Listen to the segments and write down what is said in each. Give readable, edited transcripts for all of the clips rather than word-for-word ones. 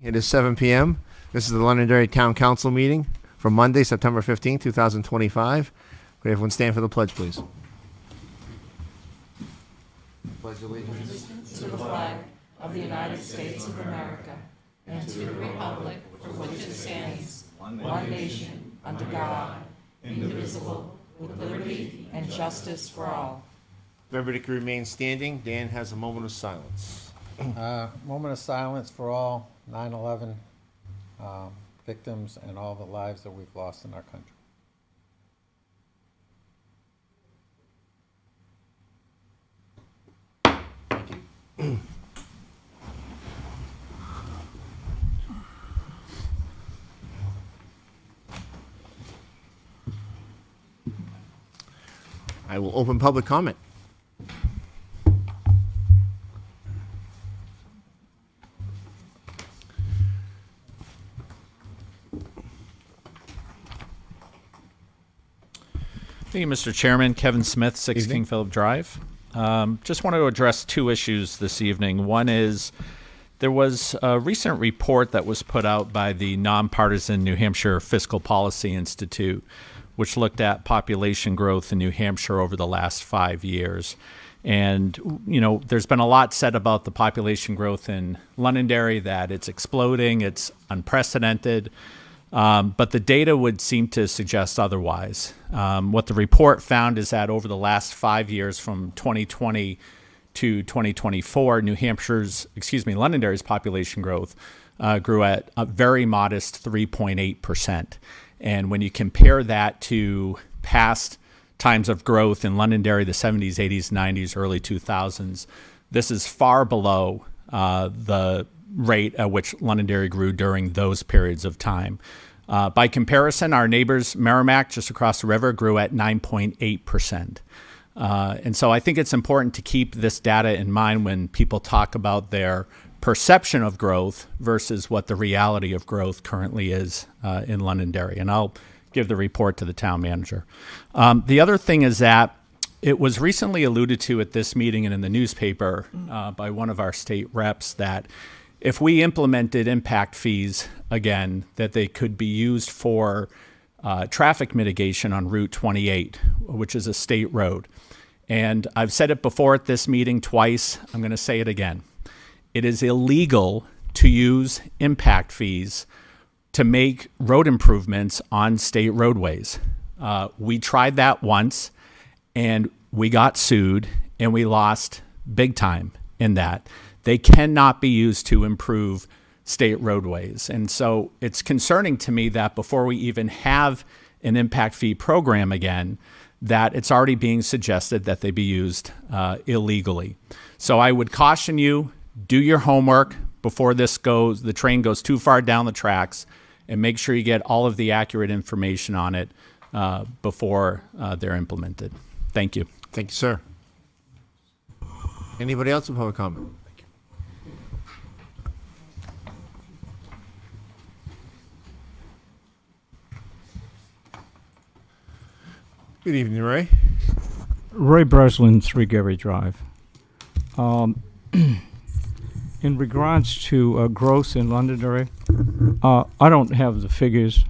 It is 7 p.m. This is the Londonderry Town Council meeting for Monday, September 15, 2025. Could everyone stand for the pledge, please? Pledge allegiance to the flag of the United States of America and to the republic for which it stands, one nation, under God, indivisible, with liberty and justice for all. If everybody could remain standing, Dan has a moment of silence. Moment of silence for all 9/11 victims and all the lives that we've lost in our country. Thank you. I will open public comment. Thank you, Mr. Chairman. Kevin Smith, 6 Evening. King Philip Drive. Just want to address two issues this evening. One is there was a recent report that was put out by the nonpartisan New Hampshire Fiscal Policy Institute, which looked at population growth in New Hampshire over the last 5 years. And, you know, there's been a lot said about the population growth in Londonderry, that it's exploding, it's unprecedented. But the data would seem to suggest otherwise. What the report found is that over the last 5 years, from 2020 to 2024, Londonderry's population growth grew at a very modest 3.8%. And when you compare that to past times of growth in Londonderry, the 70s, 80s, 90s, early 2000s, this is far below the rate at which Londonderry grew during those periods of time. By comparison, our neighbors, Merrimack, just across the river, grew at 9.8%. And so I think it's important to keep this data in mind when people talk about their perception of growth versus what the reality of growth currently is in Londonderry. And I'll give the report to the town manager. The other thing is that it was recently alluded to at this meeting and in the newspaper by one of our state reps that if we implemented impact fees again, that they could be used for traffic mitigation on Route 28, which is a state road. And I've said it before at this meeting twice. I'm going to say it again. It is illegal to use impact fees to make road improvements on state roadways. We tried that once, and we got sued, and we lost big time in that. They cannot be used to improve state roadways. And so it's concerning to me that before we even have an impact fee program again, that it's already being suggested that they be used illegally. So I would caution you, do your homework before the train goes too far down the tracks, and make sure you get all of the accurate information on it before they're implemented. Thank you. Thank you, sir. Anybody else with public comment? Good evening, Ray. Ray Breslin, 3 Gary Drive. In regards to growth in Londonderry, I don't have the figures,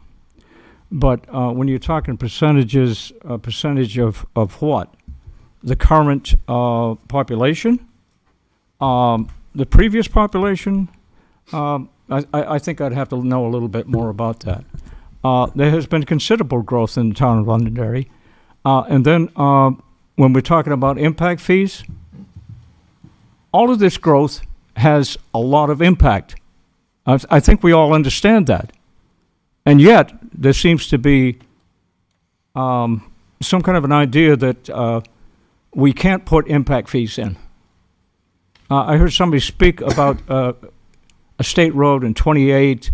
but when you're talking percentages, percentage of what? The current population? The previous population? I think I'd have to know a little bit more about that. There has been considerable growth in the town of Londonderry. And then when we're talking about impact fees, all of this growth has a lot of impact. I think we all understand that. And yet, there seems to be some kind of an idea that we can't put impact fees in. I heard somebody speak about a state road in 28.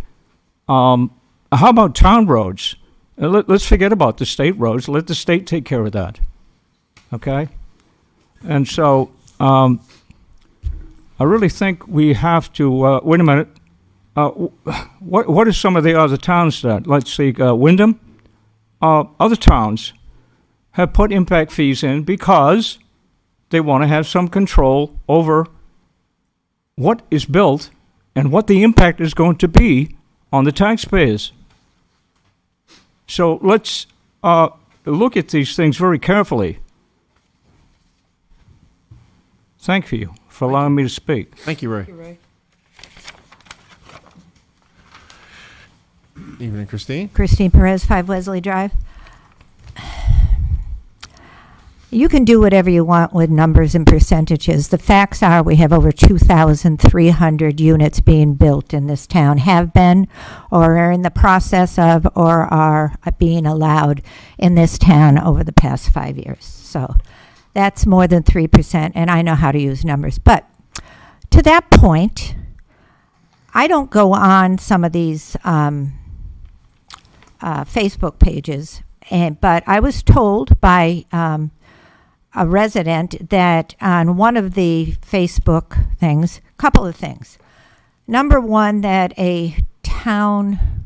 How about town roads? Let's forget about the state roads. Let the state take care of that. Okay? And so I really think we have to, wait a minute, what are some of the other towns that, let's see, Wyndham? Other towns have put impact fees in because they want to have some control over what is built and what the impact is going to be on the taxpayers. So let's look at these things very carefully. Thank you for allowing me to speak. Thank you, Ray. Ray. Evening, Christine. Christine Perez, 5 Wesley Drive. You can do whatever you want with numbers and percentages. The facts are we have over 2,300 units being built in this town, have been or are in the process of or are being allowed in this town over the past 5 years. So that's more than 3%, and I know how to use numbers. But to that point, I don't go on some of these Facebook pages, but I was told by a resident that on one of the Facebook things, couple of things. Number one, that a town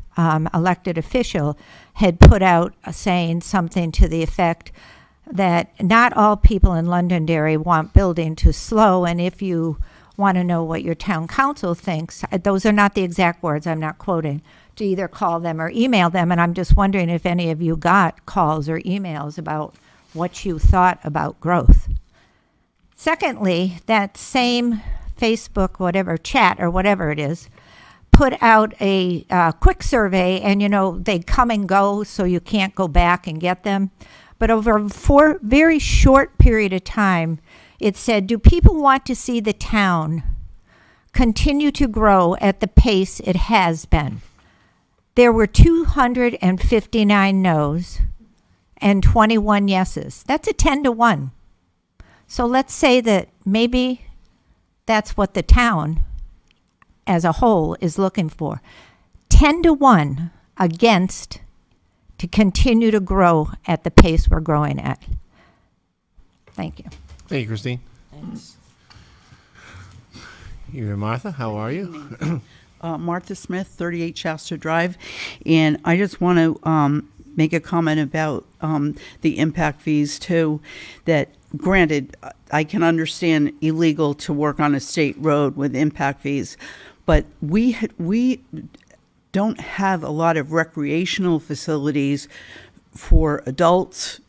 elected official had put out saying something to the effect that not all people in Londonderry want building to slow, and if you want to know what your town council thinks, those are not the exact words, I'm not quoting, to either call them or email them, and I'm just wondering if any of you got calls or emails about what you thought about growth. Secondly, that same Facebook, whatever, chat or whatever it is, put out a quick survey, and they come and go, so you can't go back and get them. But over a very short period of time, it said, do people want to see the town continue to grow at the pace it has been? There were 259 no's and 21 yeses. That's a 10-to-1. So let's say that maybe that's what the town as a whole is looking for. 10-to-1 against to continue to grow at the pace we're growing at. Thank you. Thank you, Christine. Thanks. Evening, Martha. How are you? Martha Smith, 38 Shasta Drive. And I just want to make a comment about the impact fees, too. That, granted, I can understand illegal to work on a state road with impact fees, but we don't have a lot of recreational facilities for adults.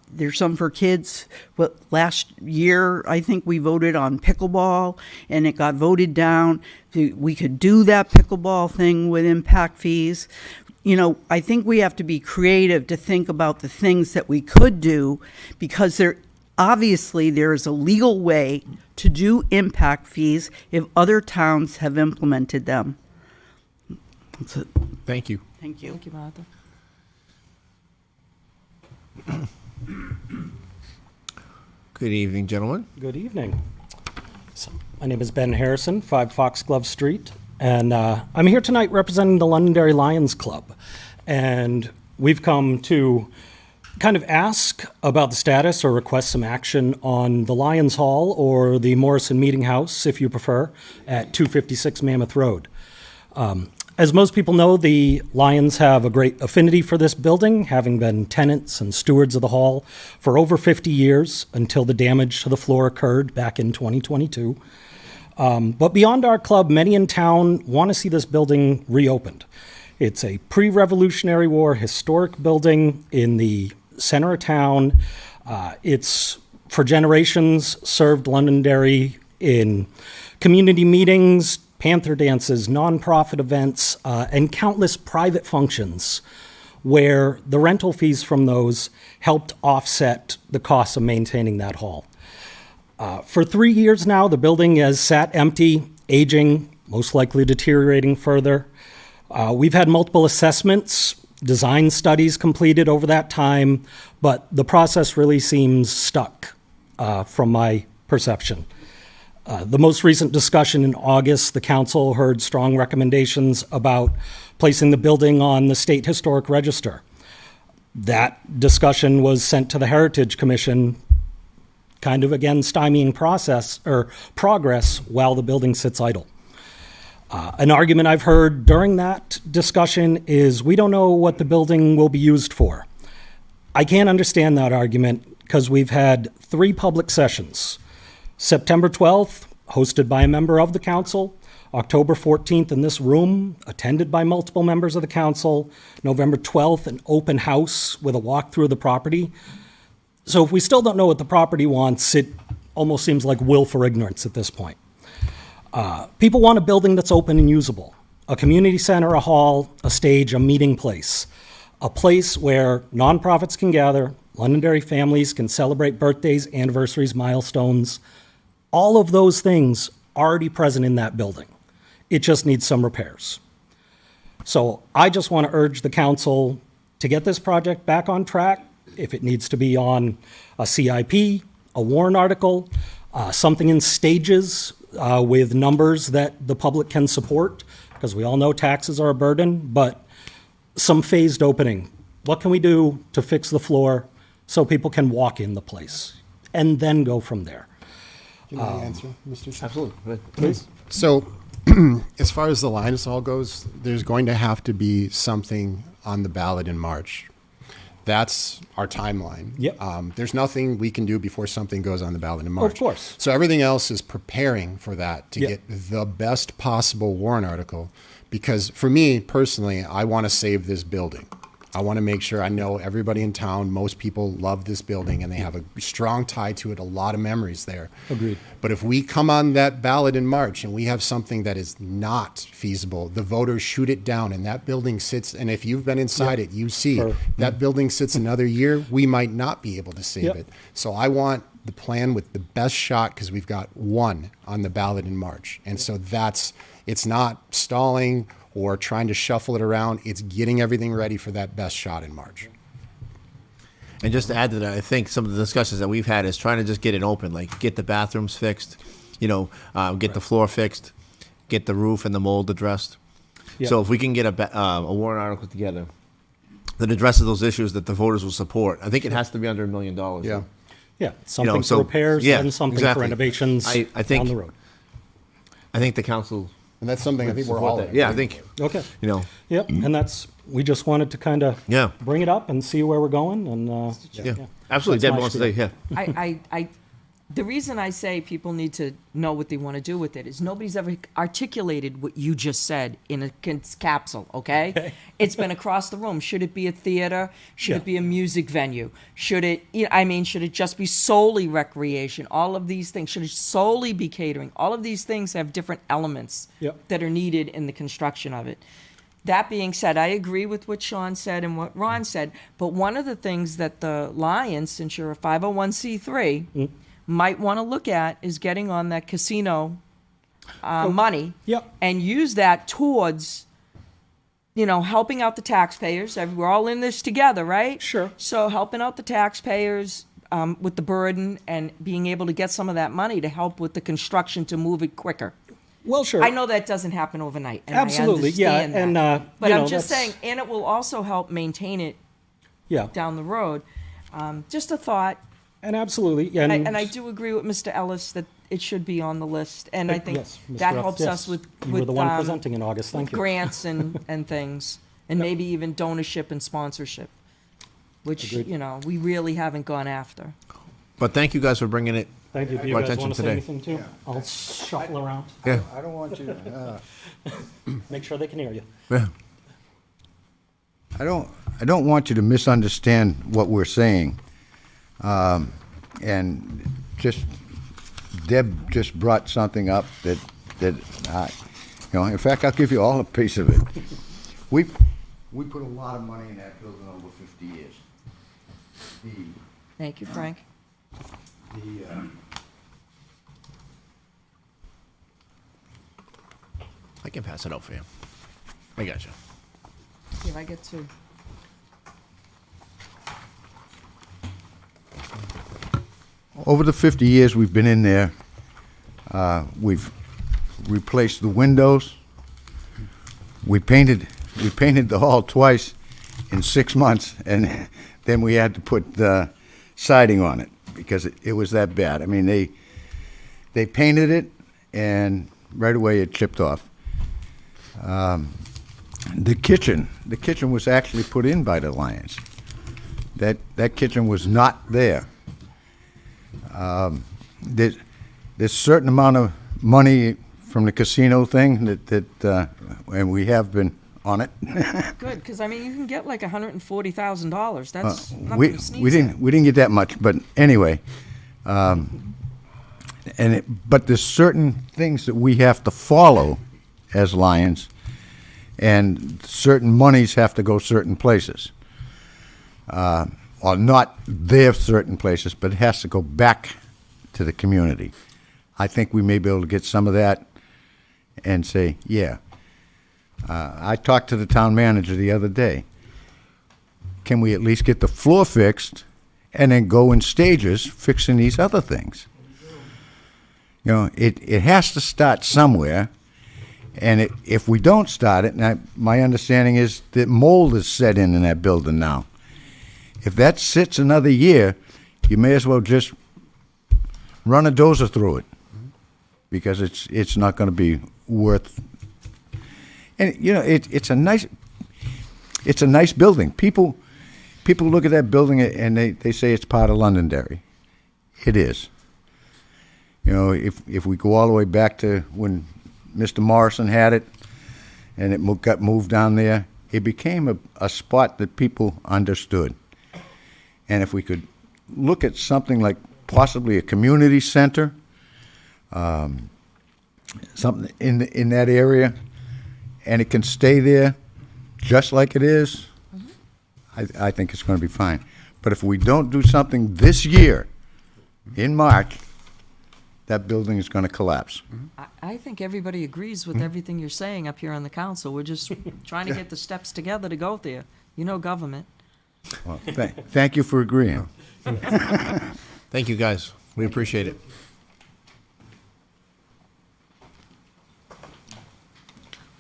There's some for kids. But last year, I think we voted on pickleball, and it got voted down. We could do that pickleball thing with impact fees. I think we have to be creative to think about the things that we could do, because obviously there is a legal way to do impact fees if other towns have implemented them. That's it. Thank you. Thank you. Thank you, Martha. Good evening, gentlemen. Good evening. So, my name is Ben Harrison, 5 Foxglove Street, and I'm here tonight representing the Londonderry Lions Club. And we've come to kind of ask about the status or request some action on the Lions Hall or the Morrison Meeting House, if you prefer, at 256 Mammoth Road. As most people know, the Lions have a great affinity for this building, having been tenants and stewards of the hall for over 50 years until the damage to the floor occurred back in 2022. But beyond our club, many in town want to see this building reopened. It's a pre-Revolutionary War historic building in the center of town. It's, for generations, served Londonderry in community meetings, Panther dances, nonprofit events, and countless private functions where the rental fees from those helped offset the costs of maintaining that hall. For 3 years now, the building has sat empty, aging, most likely deteriorating further. We've had multiple assessments, design studies completed over that time, but the process really seems stuck from my perception. The most recent discussion in August, the council heard strong recommendations about placing the building on the State Historic Register. That discussion was sent to the Heritage Commission, kind of again stymieing progress while the building sits idle. An argument I've heard during that discussion is we don't know what the building will be used for. I can't understand that argument because we've had 3 public sessions. September 12th, hosted by a member of the council, October 14th in this room, attended by multiple members of the council. November 12th, an open house with a walkthrough of the property. So if we still don't know what the property wants, it almost seems like willful ignorance at this point. People want a building that's open and usable. A community center, a hall, a stage, a meeting place. A place where nonprofits can gather, Londonderry families can celebrate birthdays, anniversaries, milestones. All of those things already present in that building. It just needs some repairs. So I just want to urge the council to get this project back on track. If it needs to be on a CIP, a warrant article, something in stages with numbers that the public can support, because we all know taxes are a burden, but some phased opening. What can we do to fix the floor so people can walk in the place? And then go from there. Can I answer, Mr. Chair? Absolutely. Please. So, as far as the Linus Hall goes, there's going to have to be something on the ballot in March. That's our timeline. Yep. There's nothing we can do before something goes on the ballot in March. Of course. So everything else is preparing for that to Yep. get the best possible warrant article. Because for me personally, I want to save this building. I want to make sure I know everybody in town, most people love this building and they have a strong tie to it, a lot of memories there. Agreed. But if we come on that ballot in March and we have something that is not feasible, the voters shoot it down and that building sits, and if you've been inside it, you see Sure. that building sits another year, we might not be able to save Yep. it. So I want the plan with the best shot because we've got one on the ballot in March. And so it's not stalling or trying to shuffle it around. It's getting everything ready for that best shot in March. And just to add to that, I think some of the discussions that we've had is trying to just get it open, like get the bathrooms fixed, get the floor fixed, get the roof and the mold addressed. Yep. So if we can get a warrant article together that addresses those issues that the voters will support, I think it has to be under $1 million. Yeah. Yeah, something so- for repairs yeah, and something exactly. for renovations I think- down the road. I think the council. And that's something I think we're support all. that. Yeah, I think Okay. you know. Yep, and we just wanted to kind of Yeah. bring it up and see where we're going, and Yeah, absolutely. That's Deb my wants to say, spiel. yeah. The reason I say people need to know what they want to do with it is nobody's ever articulated what you just said in a capsule, okay? It's been across the room. Should it be a theater? Should Yeah. it be a music venue? Should it just be solely recreation? All of these things. Should it solely be catering? All of these things have different elements Yep. that are needed in the construction of it. That being said, I agree with what Sean said and what Ron said, but one of the things that the Lions, since you're a 501c3, might want to look at is getting on that casino money Yep. and use that towards, helping out the taxpayers. We're all in this together, right? Sure. So helping out the taxpayers with the burden and being able to get some of that money to help with the construction to move it quicker. Well, sure. I know that doesn't happen overnight. And Absolutely, I yeah, understand that. and, but you I'm know, just that's- saying, and it will also help maintain it Yeah, down the road. Just a thought. and absolutely, And I do agree with Mr. Ellis that it should be on the list. And I think Yes, Mr. that Ellis, helps yes. us with You were the one presenting in August. Thank you. grants and things, and maybe even donorship and sponsorship, which Agreed. we really haven't gone after. But thank you guys for bringing it. Thank you. Do you Our guys attention want to say today. anything too? I'll shuffle around. Yeah. I don't want you, Make sure they can hear you. Yeah. I don't want you to misunderstand what we're saying. And Deb just brought something up that in fact, I'll give you all a piece of it. We put a lot of money in that building over 50 years. Thank you, Frank. I can pass it out for you. I got you. Here, I get to. Over the 50 years we've been in there, we've replaced the windows. We painted the hall twice in 6 months, and then we had to put the siding on it because it was that bad. I mean, they painted it, and right away it chipped off. The kitchen was actually put in by the Lions. That kitchen was not there. There's a certain amount of money from the casino thing and we have been on it. Good, because I mean, you can get like $140,000. That's nothing We to sneeze at. we didn't get that much, but anyway, but there's certain things that we have to follow as Lions, and certain monies have to go certain places. Or not their certain places, but it has to go back to the community. I think we may be able to get some of that and say, yeah. I talked to the town manager the other day. Can we at least get the floor fixed and then go in stages fixing these other things? You know, it has to start somewhere, and if we don't start it, and my understanding is that mold is set in that building now. If that sits another year, you may as well just run a dozer through it, because it's not going to be worth. And you know, it's a nice building. People look at that building and they say it's part of Londonderry. It is. You know, if we go all the way back to when Mr. Morrison had it, and it got moved down there, it became a spot that people understood. And if we could look at something like possibly a community center, something in that area, and it can stay there just like it is, I think it's going to be fine. But if we don't do something this year, in March, that building is going to collapse. I think everybody agrees with everything you're saying up here on the council. We're just trying to get the steps together to go there. You know government. Well, thank you for agreeing. Thank you, guys. We appreciate it.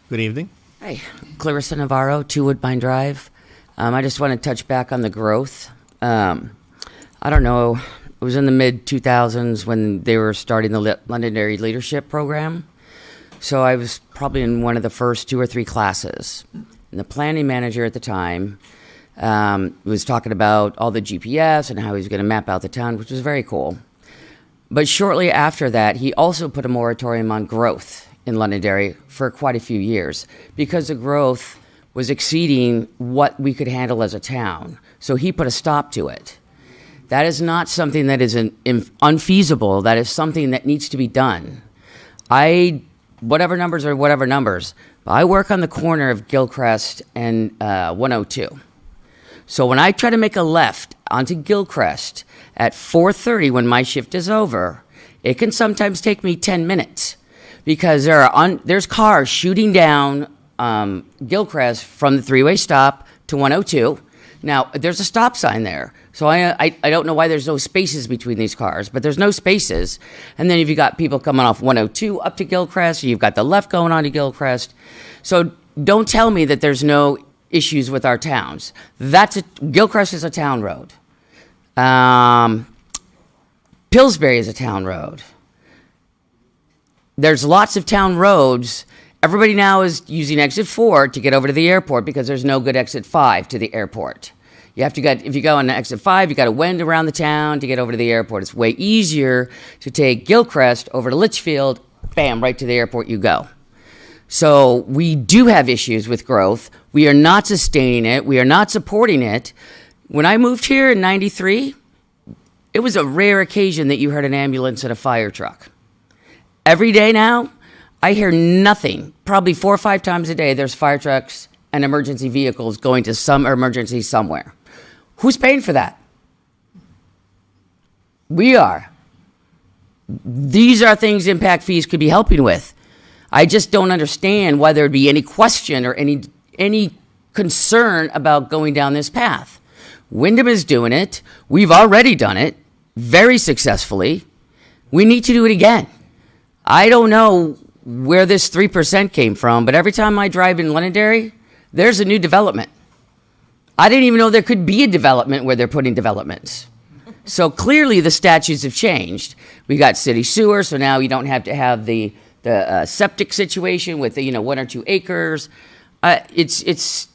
Good evening. Hi, Clarissa Navarro, 2 Woodbine Drive. I just want to touch back on the growth. I don't know, it was in the mid-2000s when they were starting the Londonderry Leadership Program. So I was probably in one of the first 2 or 3 classes. And the planning manager at the time was talking about all the GPS and how he was going to map out the town, which was very cool. But shortly after that, he also put a moratorium on growth in Londonderry for quite a few years because the growth was exceeding what we could handle as a town. So he put a stop to it. That is not something that is unfeasible. That is something that needs to be done. Whatever numbers are whatever numbers, but I work on the corner of Gilchrist and 102. So when I try to make a left onto Gilchrist at 4:30 when my shift is over, it can sometimes take me 10 minutes because there's cars shooting down Gilchrist from the 3-way stop to 102. Now, there's a stop sign there. So I don't know why there's no spaces between these cars, but there's no spaces. And then if you got people coming off 102 up to Gilchrist, you've got the left going on to Gilchrist. So don't tell me that there's no issues with our towns. Gilchrist is a town road. Pillsbury is a town road. There's lots of town roads. Everybody now is using exit 4 to get over to the airport because there's no good exit 5 to the airport. If you go on exit 5, you got to wend around the town to get over to the airport. It's way easier to take Gilchrist over to Litchfield, bam, right to the airport you go. So we do have issues with growth. We are not sustaining it. We are not supporting it. When I moved here in 93, it was a rare occasion that you heard an ambulance and a fire truck. Every day now, I hear nothing. Probably 4 or 5 times a day, there's fire trucks and emergency vehicles going to some emergency somewhere. Who's paying for that? We are. These are things impact fees could be helping with. I just don't understand why there would be any question or any concern about going down this path. Wyndham is doing it. We've already done it very successfully. We need to do it again. I don't know where this 3% came from, but every time I drive in Londonderry, there's a new development. I didn't even know there could be a development where they're putting developments. So clearly the statutes have changed. We got city sewer, so now you don't have to have the septic situation with the 1 or 2 acres. It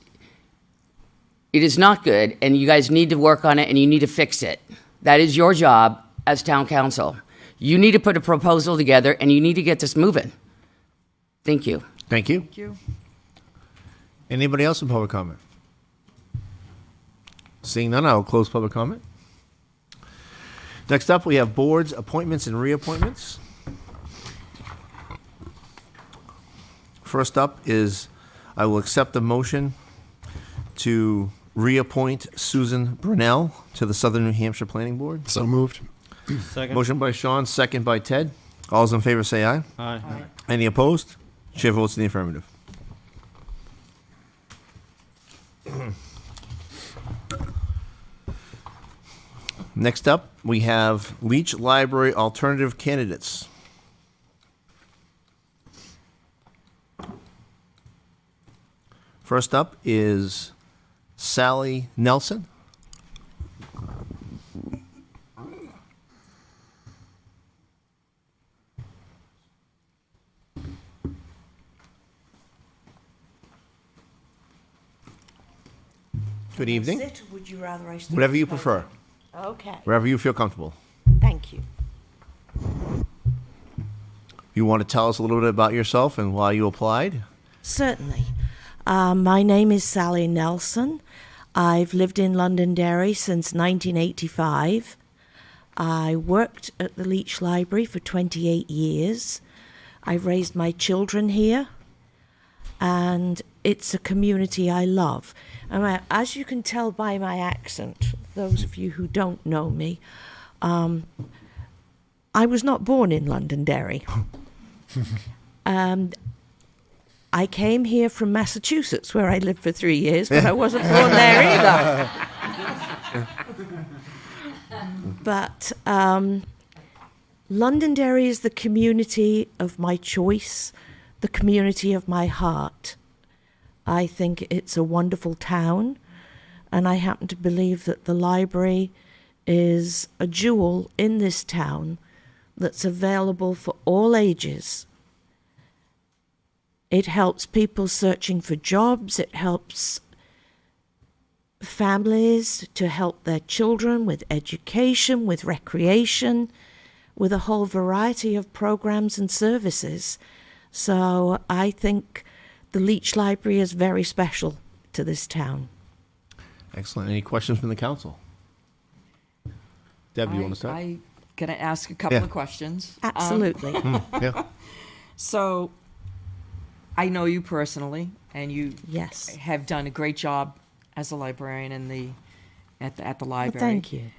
is not good, and you guys need to work on it, and you need to fix it. That is your job as town council. You need to put a proposal together, and you need to get this moving. Thank you. Thank you. Thank you. Anybody else in public comment? Seeing none, I will close public comment. Next up, we have boards, appointments, and reappointments. First up is, I will accept the motion to reappoint Susan Brunel to the Southern New Hampshire Planning Board. So moved. Second. Motion by Sean, second by Ted. All those in favor say aye. Aye. Any opposed? Chair votes in the affirmative. Next up, we have Leach Library alternative candidates. First up is Sally Nelson. Good evening. Sit, or would you rather I stand? Whatever you prefer, Okay, wherever you feel comfortable. thank you. You want to tell us a little bit about yourself and why you applied? Certainly. My name is Sally Nelson. I've lived in Londonderry since 1985. I worked at the Leach Library for 28 years. I've raised my children here, and it's a community I love. And as you can tell by my accent, those of you who don't know me, I was not born in Londonderry. I came here from Massachusetts, where I lived for 3 years, but I wasn't born there either. But Londonderry is the community of my choice, the community of my heart. I think it's a wonderful town, and I happen to believe that the library is a jewel in this town that's available for all ages. It helps people searching for jobs. It helps families to help their children with education, with recreation, with a whole variety of programs and services. So I think the Leach Library is very special to this town. Excellent. Any questions from the council? Deb, you want to start? I'm going to ask a couple Yeah. of questions. Absolutely. Yeah. So, I know you personally, and you Yes. have done a great job as a librarian at the Well, library. thank you.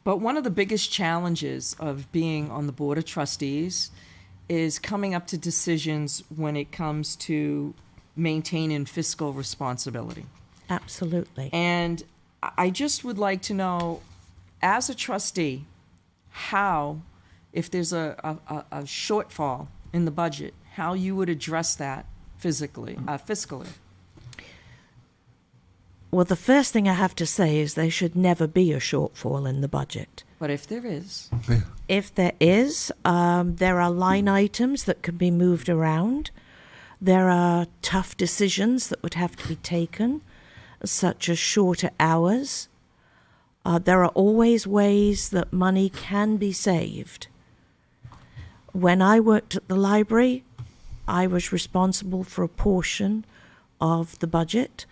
But one of the biggest challenges of being on the Board of Trustees is coming up to decisions when it comes to maintaining fiscal responsibility. Absolutely. And I just would like to know, as a trustee, how, if there's a shortfall in the budget, how you would address that fiscally. Well, the first thing I have to say is there should never be a shortfall in the budget. But if there is, If there is, there are line items that can be moved around. There are tough decisions that would have to be taken, such as shorter hours. There are always ways that money can be saved. When I worked at the library, I was responsible for a portion of the budget,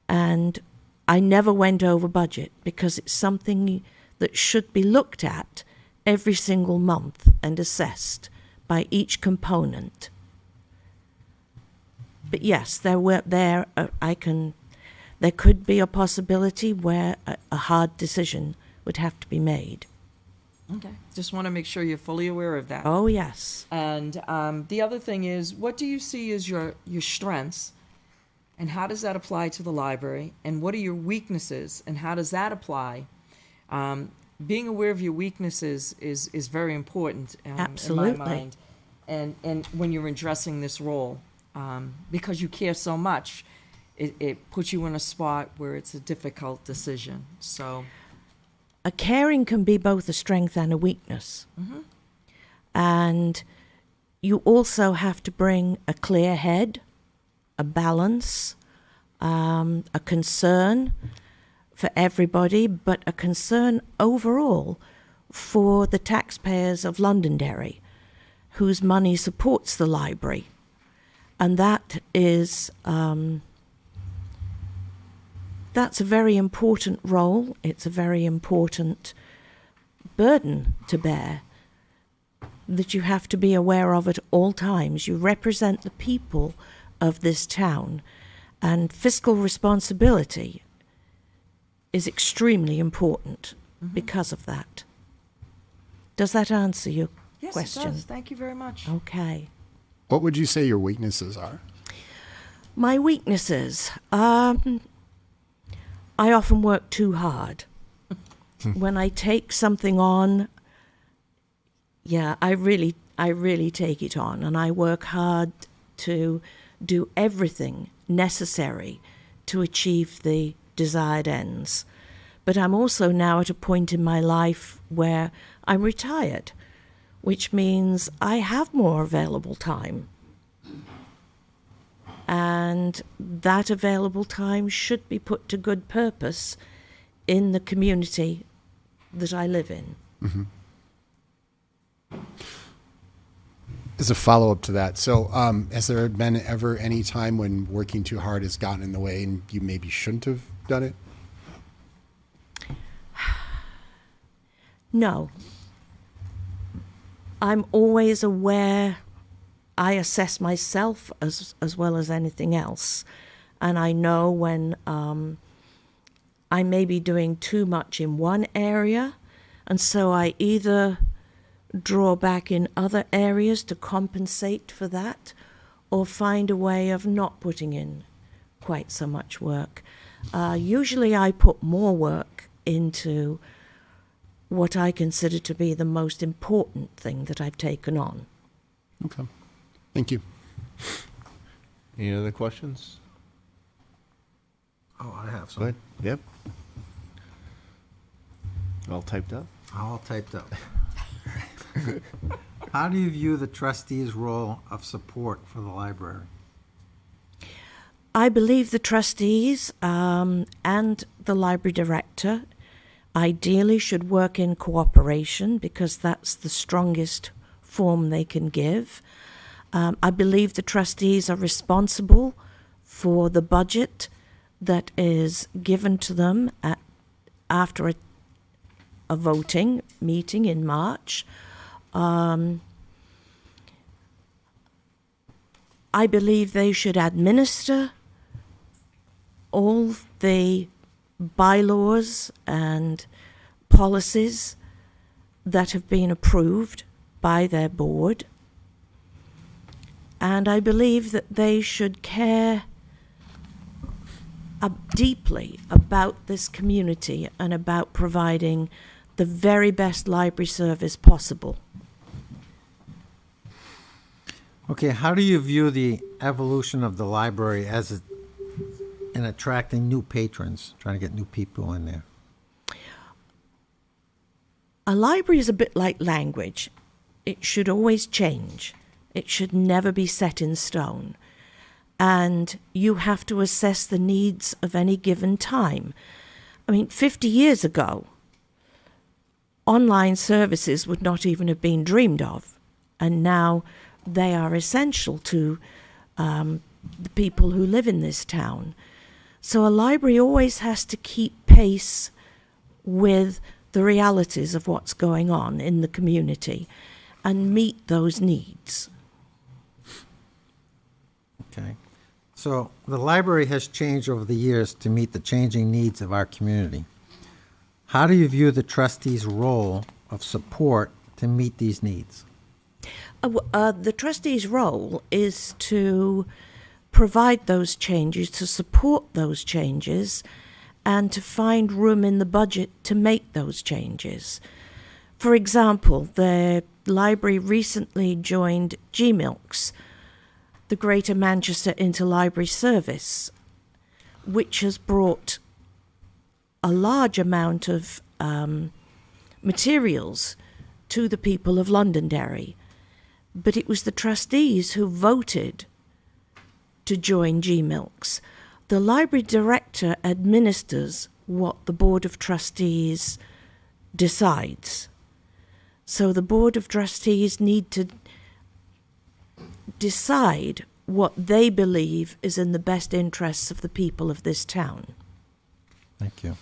and I never went over budget because it's something that should be looked at every single month and assessed by each component. But yes, there could be a possibility where a hard decision would have to be made. okay, just want to make sure you're fully aware of that. Oh, yes. And the other thing is, what do you see as your strengths, and how does that apply to the library? And what are your weaknesses, and how does that apply? Being aware of your weaknesses is very important Absolutely. in my mind. And when you're addressing this role, because you care so much, it puts you in a spot where it's a difficult decision. So, A caring can be both a strength and a weakness. Mhm. And you also have to bring a clear head, a balance, a concern for everybody, but a concern overall for the taxpayers of Londonderry. whose money supports the library. And that is, that's a very important role. It's a very important burden to bear that you have to be aware of at all times. You represent the people of this town, and fiscal responsibility is extremely important because of that. Does that answer your question? Yes, it does. Thank you very much. Okay. What would you say your weaknesses are? My weaknesses. I often work too hard. When I take something on, I really take it on, and I work hard to do everything necessary to achieve the desired ends. But I'm also now at a point in my life where I'm retired, which means I have more available time. And that available time should be put to good purpose in the community that I live in. Mm-hmm. As a follow-up to that, so has there been ever any time when working too hard has gotten in the way and you maybe shouldn't have done it? No. I'm always aware. I assess myself as well as anything else. And I know when I may be doing too much in one area, and so I either draw back in other areas to compensate for that, or find a way of not putting in quite so much work. Usually I put more work into what I consider to be the most important thing that I've taken on. Okay. Thank you. Any other questions? Oh, I have Go some. ahead. Yep. All typed up? All typed up. How do you view the trustee's role of support for the library? I believe the trustees and the library director ideally should work in cooperation, because that's the strongest form they can give. I believe the trustees are responsible for the budget that is given to them after a voting meeting in March. I believe they should administer all the bylaws and policies that have been approved by their board. And I believe that they should care deeply about this community and about providing the very best library service possible. Okay, how do you view the evolution of the library as in attracting new patrons, trying to get new people in there? A library is a bit like language. It should always change. It should never be set in stone. And you have to assess the needs of any given time. I mean, 50 years ago, online services would not even have been dreamed of. And now they are essential to the people who live in this town. So a library always has to keep pace with the realities of what's going on in the community and meet those needs. Okay. So the library has changed over the years to meet the changing needs of our community. How do you view the trustee's role of support to meet these needs? The trustee's role is to provide those changes, to support those changes, and to find room in the budget to make those changes. For example, the library recently joined GMILCS, the Greater Manchester Interlibrary Service, which has brought a large amount of materials to the people of Londonderry. But it was the trustees who voted to join GMILCS. The library director administers what the Board of Trustees decides. So the Board of Trustees need to decide what they believe is in the best interests of the people of this town. Thank you.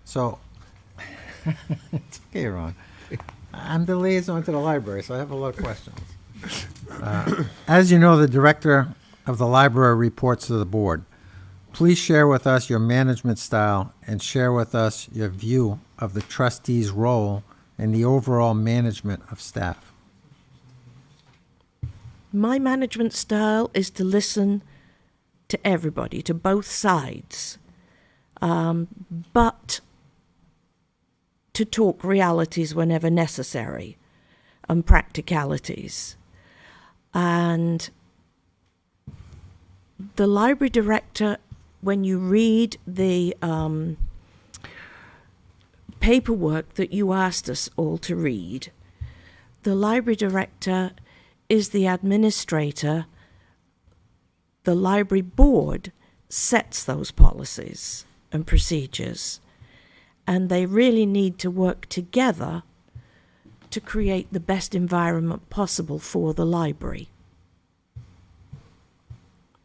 So, it's okay, Ron. I'm the liaison to the library, so I have a lot of questions. As you know, the director of the library reports to the board. Please share with us your management style and share with us your view of the trustee's role in the overall management of staff. My management style is to listen to everybody, to both sides, but to talk realities whenever necessary and practicalities. And the library director, when you read the paperwork that you asked us all to read, the library director is the administrator. The library board sets those policies and procedures, and they really need to work together to create the best environment possible for the library.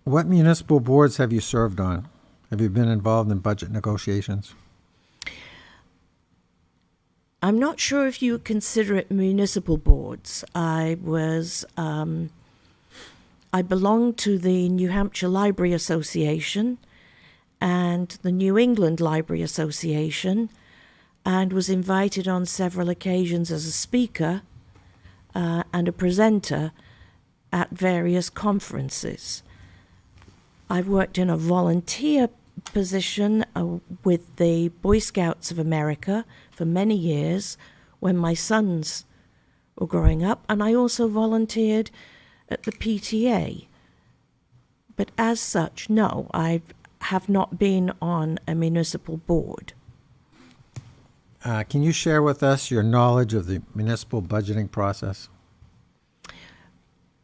What municipal boards have you served on? Have you been involved in budget negotiations? I'm not sure if you would consider it municipal boards. I belonged to the New Hampshire Library Association and the New England Library Association, and was invited on several occasions as a speaker and a presenter at various conferences. I've worked in a volunteer position with the Boy Scouts of America for many years when my sons were growing up, and I also volunteered at the PTA. But as such, no, I have not been on a municipal board. Can you share with us your knowledge of the municipal budgeting process?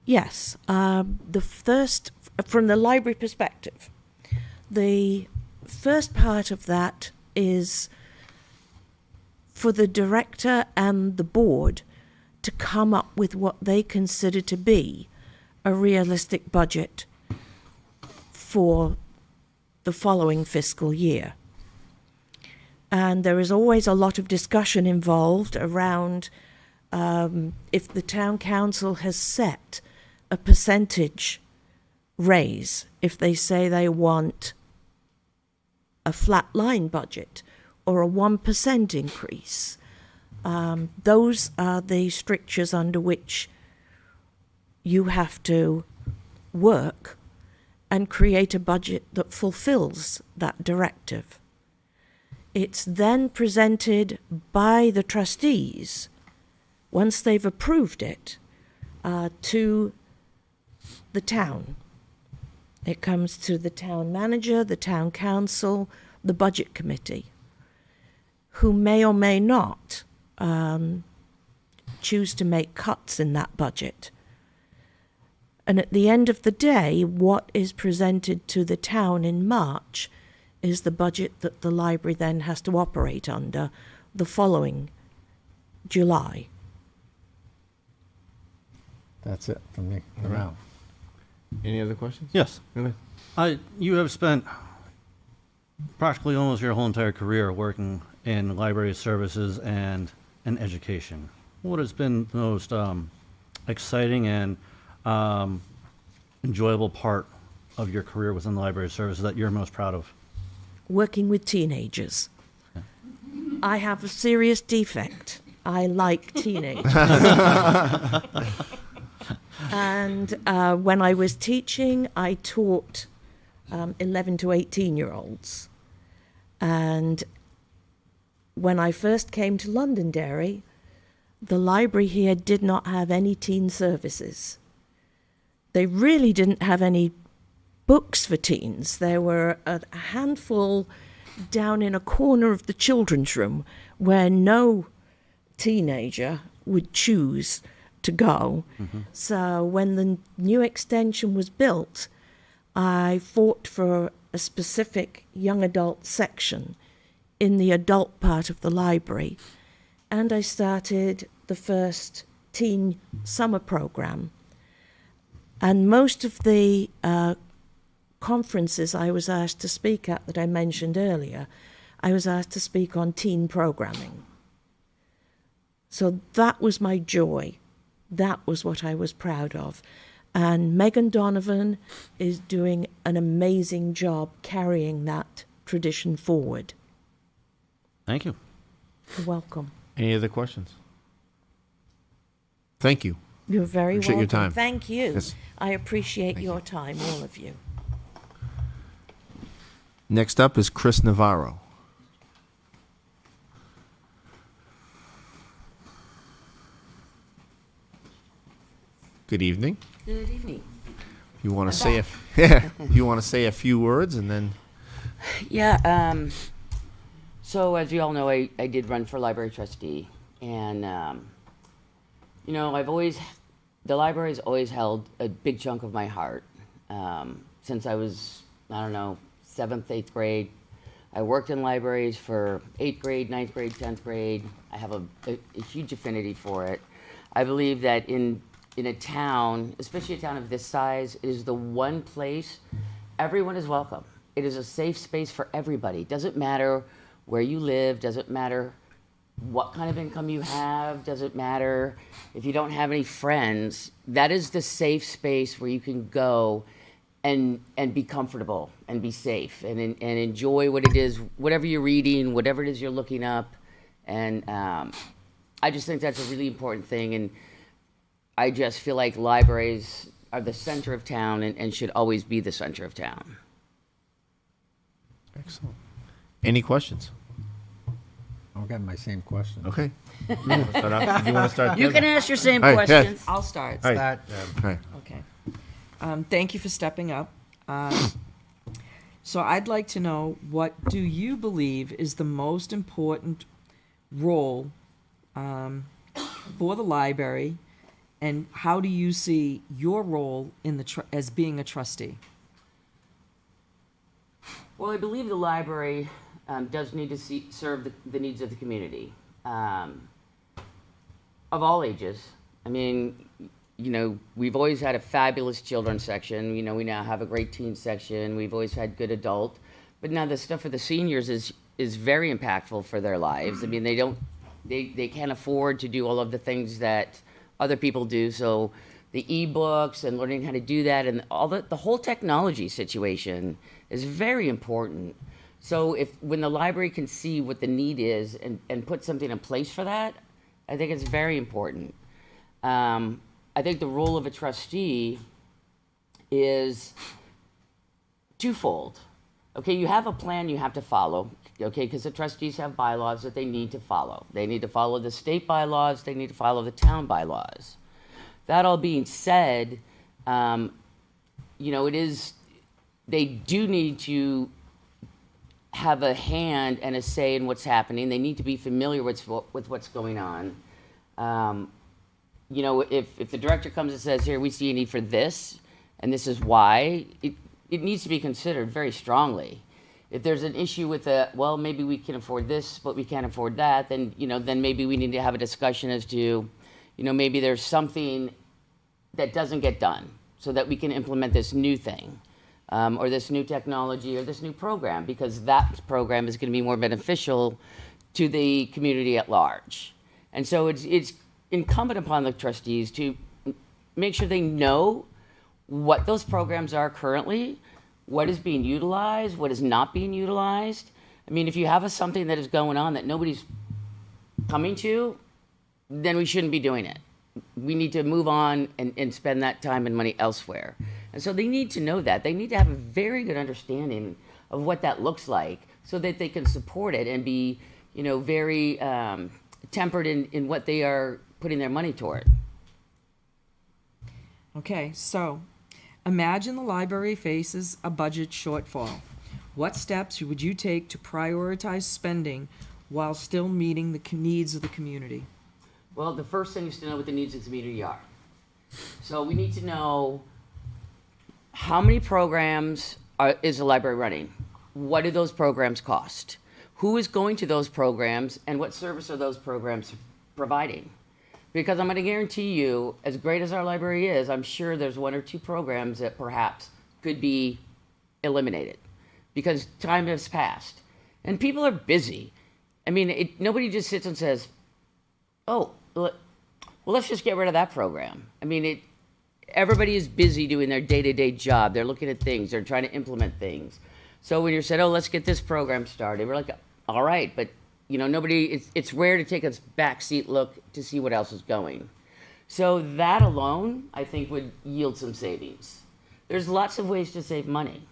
Yes, the first, from the library perspective, the first part of that is for the director and the board to come up with what they consider to be a realistic budget for the following fiscal year. And there is always a lot of discussion involved around if the town council has set a percentage raise, if they say they want a flat line budget or a 1% increase. Those are the strictures under which you have to work and create a budget that fulfills that directive. It's then presented by the trustees, once they've approved it, to the town. It comes to the town manager, the town council, the budget committee, who may or may not choose to make cuts in that budget. And at the end of the day, what is presented to the town in March is the budget that the library then has to operate under the following July. That's it from me. Around. Any other questions? Yes. Okay. You have spent practically almost your whole entire career working in library services and in education. What has been the most exciting and enjoyable part of your career within the library services that you're most proud of? Working with teenagers. I have a serious defect. I like teenagers. And when I was teaching, I taught 11 to 18-year-olds. And when I first came to Londonderry, the library here did not have any teen services. They really didn't have any books for teens. There were a handful down in a corner of the children's room where no teenager would choose to go. Mm-hmm. So when the new extension was built, I fought for a specific young adult section in the adult part of the library. And I started the first teen summer program. And most of the conferences I was asked to speak at that I mentioned earlier, I was asked to speak on teen programming. So that was my joy. That was what I was proud of. And Megan Donovan is doing an amazing job carrying that tradition forward. Thank you. You're welcome. Any other questions? Thank you. You're very Appreciate welcome. your time. Thank you. Yes. I appreciate your time, all of you. Next up is Chris Navarro. Good evening. Good evening. You want to say you want to say a few words and then Yeah, so as you all know, I did run for library trustee, and, you know, the library's always held a big chunk of my heart. Since I was, I don't know, 7th, 8th grade. I worked in libraries for 8th grade, 9th grade, 10th grade. I have a huge affinity for it. I believe that in a town, especially a town of this size, it is the one place everyone is welcome. It is a safe space for everybody. Doesn't matter where you live, doesn't matter what kind of income you have, doesn't matter if you don't have any friends. That is the safe space where you can go and be comfortable and be safe and enjoy what it is, whatever you're reading, whatever it is you're looking up. And I just think that's a really important thing. And I just feel like libraries are the center of town and should always be the center of town. excellent. Any questions? I've got my same question. Okay. You want to start off? You want to start? You Deb? can ask your same All right, yeah. questions. I'll start. All right. Start, All right. Okay. Thank you for stepping up. So I'd like to know, what do you believe is the most important role for the library, and how do you see your role in the as being a trustee? Well, I believe the library does need to serve the needs of the community, of all ages. I mean, you know, we've always had a fabulous children's section. You know, we now have a great teen section. We've always had good adult. But now the stuff for the seniors is very impactful for their lives. I mean, they can't afford to do all of the things that other people do. So the e-books and learning how to do that and all the whole technology situation is very important. So when the library can see what the need is and put something in place for that, I think it's very important. I think the role of a trustee is twofold. Okay, you have a plan you have to follow, okay, because the trustees have bylaws that they need to follow. They need to follow the state bylaws, they need to follow the town bylaws. That all being said, you know, they do need to have a hand and a say in what's happening. They need to be familiar with what's going on. You know, if the director comes and says, here, we see a need for this, and this is why, it needs to be considered very strongly. If there's an issue with well, maybe we can afford this, but we can't afford that, then, you know, then maybe we need to have a discussion as to, you know, maybe there's something that doesn't get done so that we can implement this new thing, or this new technology or this new program, because that program is going to be more beneficial to the community at large. And so it's incumbent upon the trustees to make sure they know what those programs are currently, what is being utilized, what is not being utilized. I mean, if you have something that is going on that nobody's coming to, then we shouldn't be doing it. We need to move on and spend that time and money elsewhere. And so they need to know that. They need to have a very good understanding of what that looks like so that they can support it and be, you know, very tempered in what they are putting their money toward. Okay, so imagine the library faces a budget shortfall. What steps would you take to prioritize spending while still meeting the needs of the community? Well, the first thing is to know what the needs of the community are. So we need to know how many programs is the library running? What do those programs cost? Who is going to those programs, and what service are those programs providing? Because I'm going to guarantee you, as great as our library is, I'm sure there's one or two programs that perhaps could be eliminated because time has passed and people are busy. I mean, nobody just sits and says, "Oh, well, let's just get rid of that program." I mean, everybody is busy doing their day-to-day job. They're looking at things. They're trying to implement things. So when you're said, "Oh, let's get this program started," we're like, "All right," but nobody. It's rare to take a backseat look to see what else is going. So that alone, I think, would yield some savings. There's lots of ways to save money.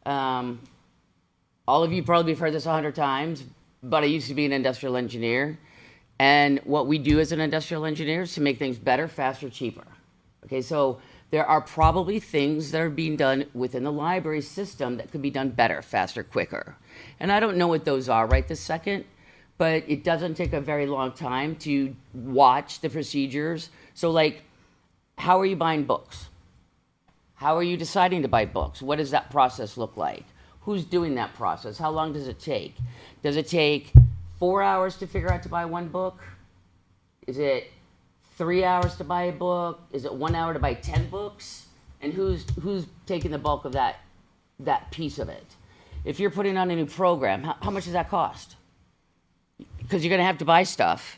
All of you probably have heard this 100 times, but I used to be an industrial engineer. And what we do as an industrial engineer is to make things better, faster, cheaper. Okay, so there are probably things that are being done within the library system that could be done better, faster, quicker. And I don't know what those are right this second, but it doesn't take a very long time to watch the procedures. So like, how are you buying books? How are you deciding to buy books? What does that process look like? Who's doing that process? How long does it take? Does it take 4 hours to figure out to buy one book? Is it 3 hours to buy a book? Is it 1 hour to buy 10 books? And who's taking the bulk of that piece of it? If you're putting on a new program, how much does that cost? Because you're going to have to buy stuff.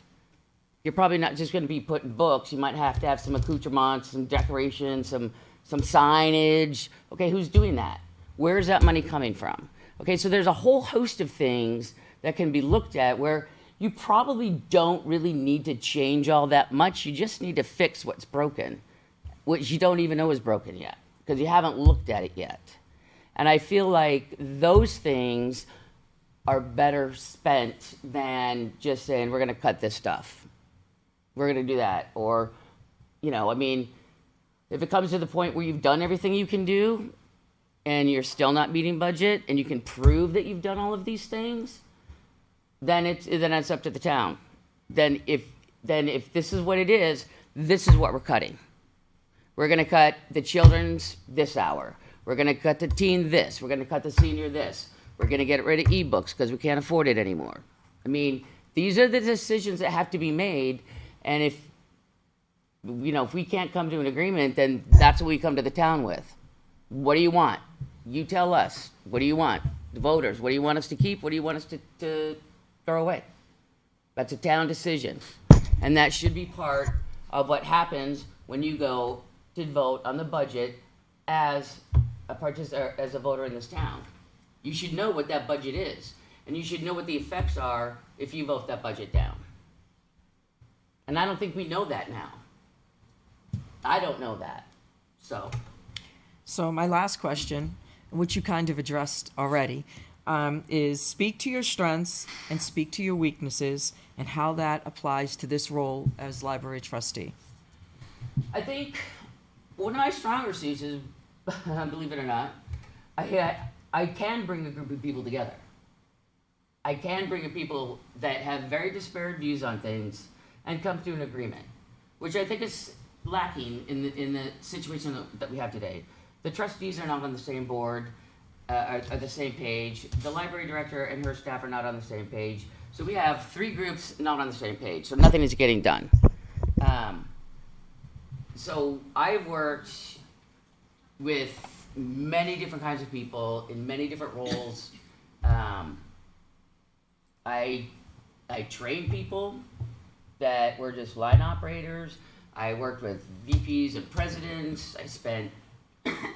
You're probably not just going to be putting books. You might have to have some accoutrements, some decorations, some signage. Okay, who's doing that? Where is that money coming from? Okay, so there's a whole host of things that can be looked at where you probably don't really need to change all that much. You just need to fix what's broken, which you don't even know is broken yet because you haven't looked at it yet. And I feel like those things are better spent than just saying, we're going to cut this stuff. We're going to do that. Or, I mean, if it comes to the point where you've done everything you can do and you're still not meeting budget and you can prove that you've done all of these things, then it's up to the town. Then if this is what it is, this is what we're cutting. We're going to cut the children's this hour. We're going to cut the teen this. We're going to cut the senior this. We're going to get rid of ebooks because we can't afford it anymore. I mean, these are the decisions that have to be made. And if we can't come to an agreement, then that's what we come to the town with. What do you want? You tell us. What do you want? The voters, what do you want us to keep? What do you want us to throw away? That's a town decision. And that should be part of what happens when you go to vote on the budget as a voter in this town. You should know what that budget is. And you should know what the effects are if you vote that budget down. And I don't think we know that now. I don't know that. So my last question, which you kind of addressed already, is speak to your strengths and speak to your weaknesses and how that applies to this role as library trustee. I think one of my stronger suits is, believe it or not, I can bring a group of people together. I can bring in people that have very disparate views on things and come to an agreement, which I think is lacking in the situation that we have today. The trustees are not on the same board, are the same page. The library director and her staff are not on the same page. So we have three groups not on the same page. So nothing is getting done. So I've worked with many different kinds of people in many different roles. I trained people that were just line operators. I worked with VPs and presidents. I spent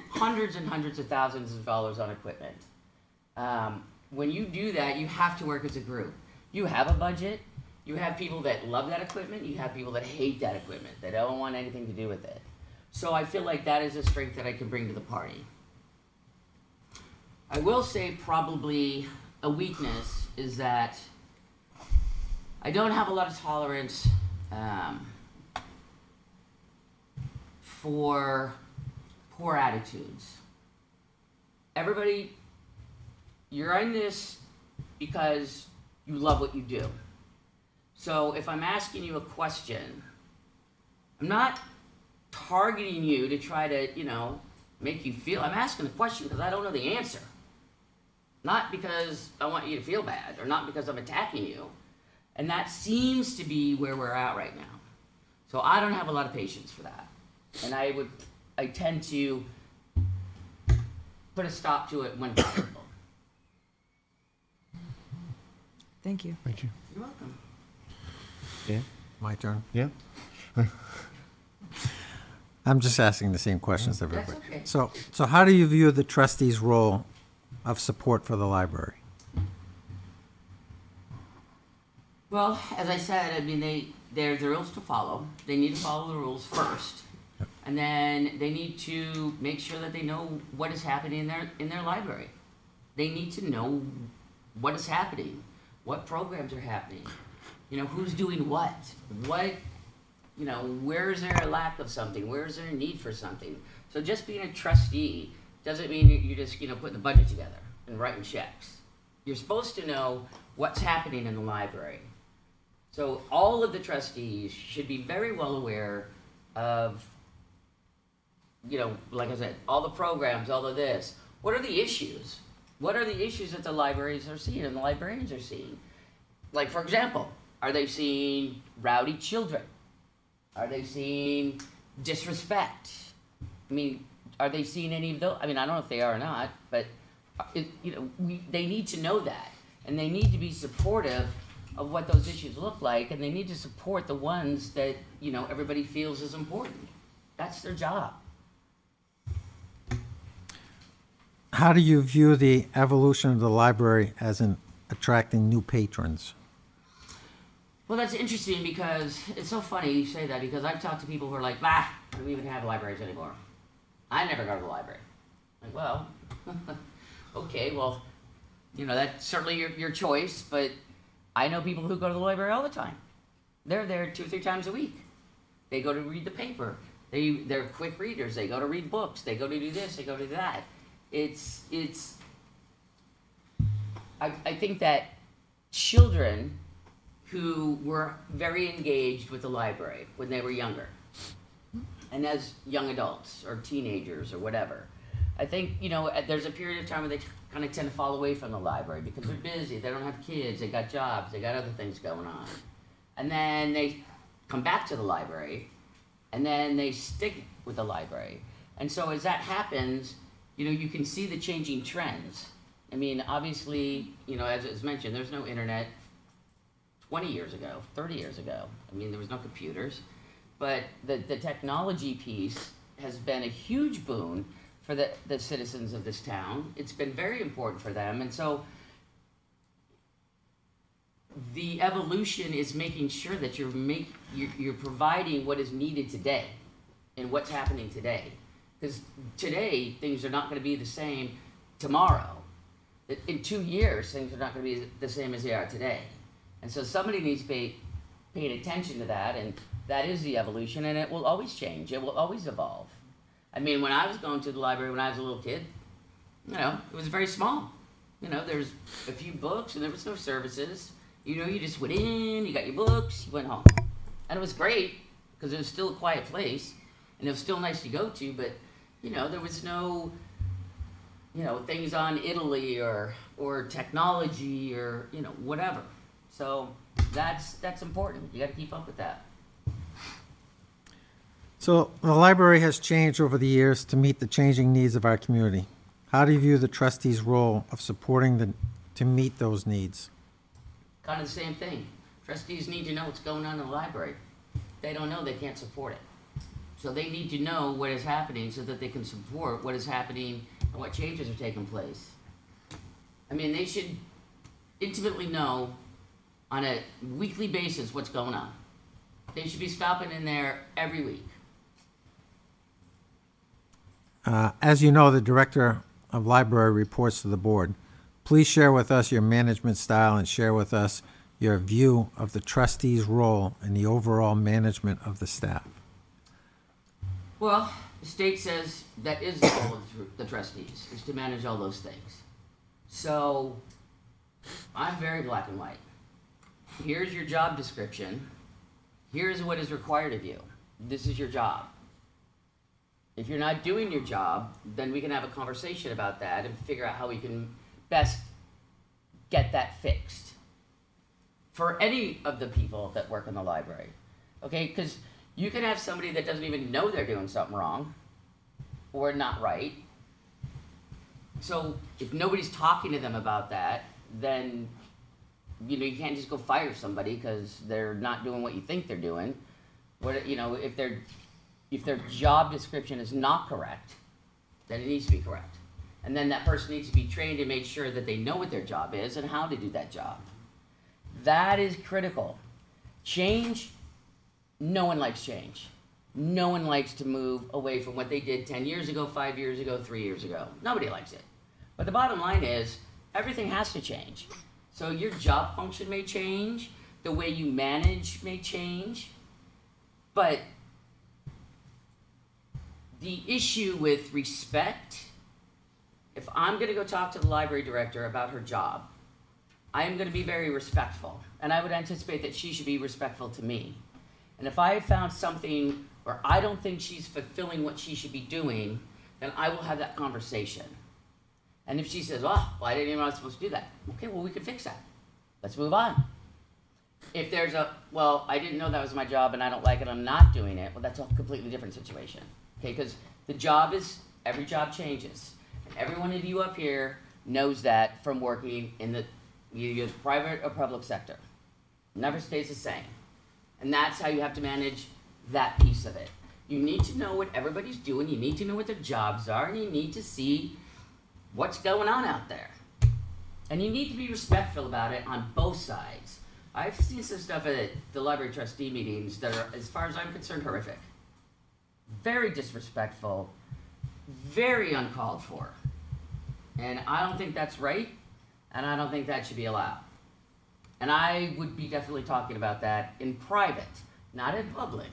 hundreds and hundreds of thousands of dollars on equipment. When you do that, you have to work as a group. You have a budget. You have people that love that equipment. You have people that hate that equipment, that don't want anything to do with it. So I feel like that is a strength that I can bring to the party. I will say probably a weakness is that I don't have a lot of tolerance for poor attitudes. Everybody, you're in this because you love what you do. So if I'm asking you a question, I'm not targeting you to try to, make you feel. I'm asking a question because I don't know the answer. Not because I want you to feel bad or not because I'm attacking you. And that seems to be where we're at right now. So I don't have a lot of patience for that. And I tend to put a stop to it when possible. Thank you. Thank you. You're welcome. Yeah. My turn. Yeah. I'm just asking the same questions That's everybody. okay. So how do you view the trustees' role of support for the library? Well, as I said, I mean, there's the rules to follow. They need to follow the rules first. And then they need to make sure that they know what is happening in their library. They need to know what is happening, what programs are happening, you know, who's doing what, you know, where is there a lack of something, where is there a need for something. So just being a trustee doesn't mean you're just, you know, putting the budget together and writing checks. You're supposed to know what's happening in the library. So all of the trustees should be very well aware of, you know, like I said, all the programs, all of this. What are the issues? What are the issues that the libraries are seeing and the librarians are seeing? Like, for example, are they seeing rowdy children? Are they seeing disrespect? I mean, are they seeing any of those? I mean, I don't know if they are or not, but they need to know that, and they need to be supportive of what those issues look like, and they need to support the ones that, you know, everybody feels is important. That's their job. How do you view the evolution of the library as in attracting new patrons? Well, that's interesting because it's so funny you say that, because I've talked to people who are like, bah, we don't even have libraries anymore. I never go to the library. Like, well, okay, well, you know, that's certainly your choice, but I know people who go to the library all the time. They're there 2 or 3 times a week. They go to read the paper. They're quick readers. They go to read books. They go to do this. They go to do that. I think that children who were very engaged with the library when they were younger, and as young adults or teenagers or whatever, I think, you know, there's a period of time where they kind of tend to fall away from the library because they're busy, they don't have kids, they got jobs, they got other things going on. And then they come back to the library, and then they stick with the library. And so as that happens, you know, you can see the changing trends. I mean, obviously, you know, as mentioned, there's no internet 20 years ago, 30 years ago. I mean, there was no computers. But the technology piece has been a huge boon for the citizens of this town. It's been very important for them. And so the evolution is making sure that you're providing what is needed today and what's happening today. Because today, things are not going to be the same tomorrow. In 2 years, things are not going to be the same as they are today. And so somebody needs to be paying attention to that, and that is the evolution, and it will always change. It will always evolve. I mean, when I was going to the library when I was a little kid, you know, it was very small. You know, there's a few books, and there was no services. You know, you just went in, you got your books, you went home. And it was great, because it was still a quiet place, and it was still nice to go to, but, you know, there was no, you know, things on Italy or technology or, you know, whatever. So that's important. You got to keep up with that. So the library has changed over the years to meet the changing needs of our community. How do you view the trustees' role of supporting to meet those needs? Kind of the same thing. Trustees need to know what's going on in the library. If they don't know, they can't support it. So they need to know what is happening so that they can support what is happening and what changes are taking place. I mean, they should intimately know on a weekly basis what's going on. They should be stopping in there every week. As you know, the Director of Library reports to the board. Please share with us your management style and share with us your view of the trustees' role in the overall management of the staff. Well, the state says that is the role of the trustees, is to manage all those things. So I'm very black and white. Here's your job description. Here's what is required of you. This is your job. If you're not doing your job, then we can have a conversation about that and figure out how we can best get that fixed for any of the people that work in the library. Okay, because You can have somebody that doesn't even know they're doing something wrong or not right. So if nobody's talking to them about that, then you can't just go fire somebody because they're not doing what you think they're doing. If their job description is not correct, then it needs to be correct. And then that person needs to be trained and make sure that they know what their job is and how to do that job. That is critical. Change, no one likes change. No one likes to move away from what they did 10 years ago, 5 years ago, 3 years ago. Nobody likes it. But the bottom line is, everything has to change. So your job function may change, the way you manage may change, but the issue with respect, if I'm going to go talk to the library director about her job, I am going to be very respectful, and I would anticipate that she should be respectful to me. And if I found something where I don't think she's fulfilling what she should be doing, then I will have that conversation. And if she says, well, I didn't even know I was supposed to do that. Okay, well, we can fix that. Let's move on. If there's I didn't know that was my job and I don't like it, I'm not doing it, well, that's a completely different situation. Okay, because every job changes. And every one of you up here knows that from working in the either private or public sector. Never stays the same. And that's how you have to manage that piece of it. You need to know what everybody's doing, you need to know what their jobs are, and you need to see what's going on out there. And you need to be respectful about it on both sides. I've seen some stuff at the library trustee meetings that are, as far as I'm concerned, horrific. Very disrespectful, very uncalled for. And I don't think that's right, and I don't think that should be allowed. And I would be definitely talking about that in private, not in public.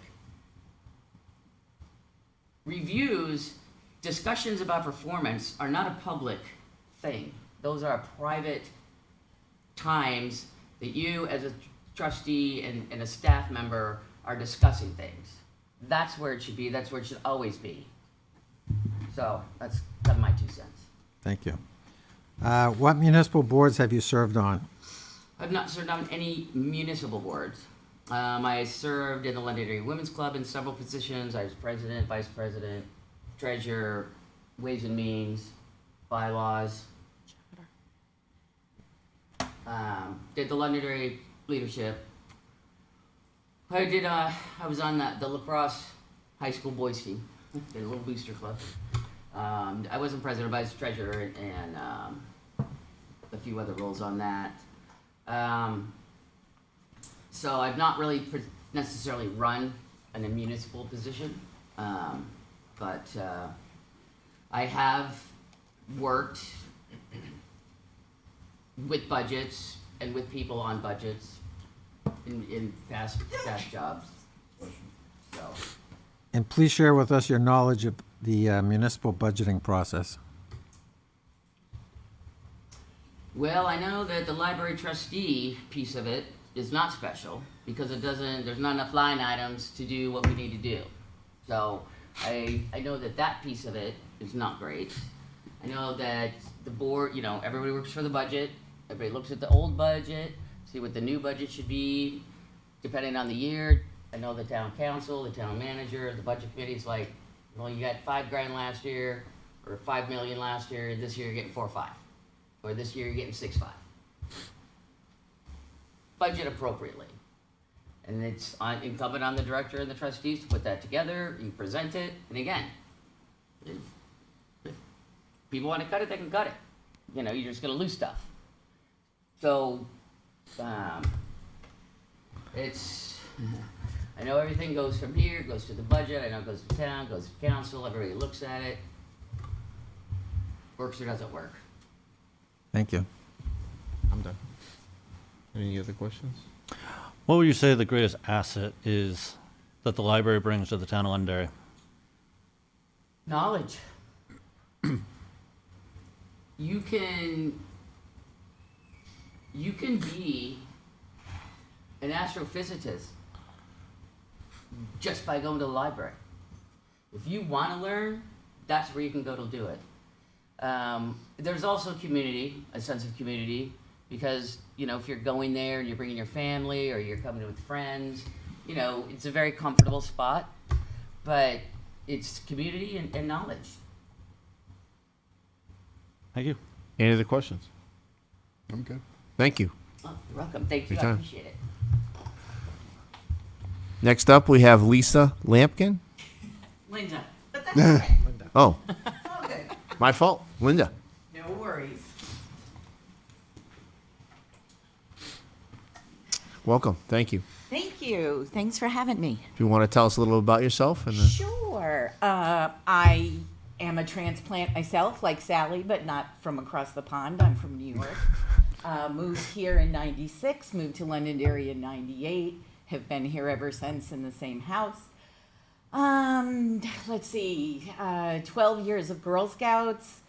Reviews, discussions about performance are not a public thing. Those are private times that you as a trustee and a staff member are discussing things. That's where it should be. That's where it should always be. So that's kind of my 2 cents. Thank you. What municipal boards have you served on? I've not served on any municipal boards. I served in the Londonderry Women's Club in several positions. I was president, vice president, treasurer, ways and means, bylaws. Did the Londonderry leadership. I was on the lacrosse high school boys team, the little booster club. I wasn't president, but I was treasurer and a few other roles on that. So I've not really necessarily run in a municipal position, but I have worked with budgets and with people on budgets in past jobs. So. And please share with us your knowledge of the municipal budgeting process. Well, I know that the library trustee piece of it is not special because there's not enough line items to do what we need to do. So I know that piece of it is not great. I know that the board, everybody works for the budget. Everybody looks at the old budget, see what the new budget should be, depending on the year. I know the town council, the town manager, the budget committee's like, well, you got $5,000 last year, or $5 million last year. This year you're getting 4 or 5, or this year you're getting 6.5. Budget appropriately, and it's incumbent on the director and the trustees to put that together. You present it, and again, if people want to cut it, they can cut it. You're just going to lose stuff. So, I know everything goes from here, goes to the budget, I know it goes to town, goes to council, everybody looks at it. Works or doesn't work. Thank you. I'm done. Any other questions? What would you say the greatest asset is that the library brings to the town of Londonderry? Knowledge. You can be an astrophysicist just by going to the library. If you want to learn, that's where you can go to do it. There's also community, a sense of community, because if you're going there and you're bringing your family or you're coming with friends, You know, it's a very comfortable spot, but it's community and knowledge. Thank you. Any other questions? I'm good. Thank you. Oh, you're welcome. Thank you. Your I time. appreciate it. Next up, we have Lisa Lampkin. Linda. But that's okay. Oh, It's all good. my fault. Linda. No worries. Welcome. Thank you. Thank you. Thanks for having me. Do you want to tell us a little about yourself? And Sure. I am a transplant myself, like Sally, but not from across the pond. I'm from New York. Moved here in '96, moved to Londonderry in '98, have been here ever since in the same house. Let's see, 12 years of Girl Scouts,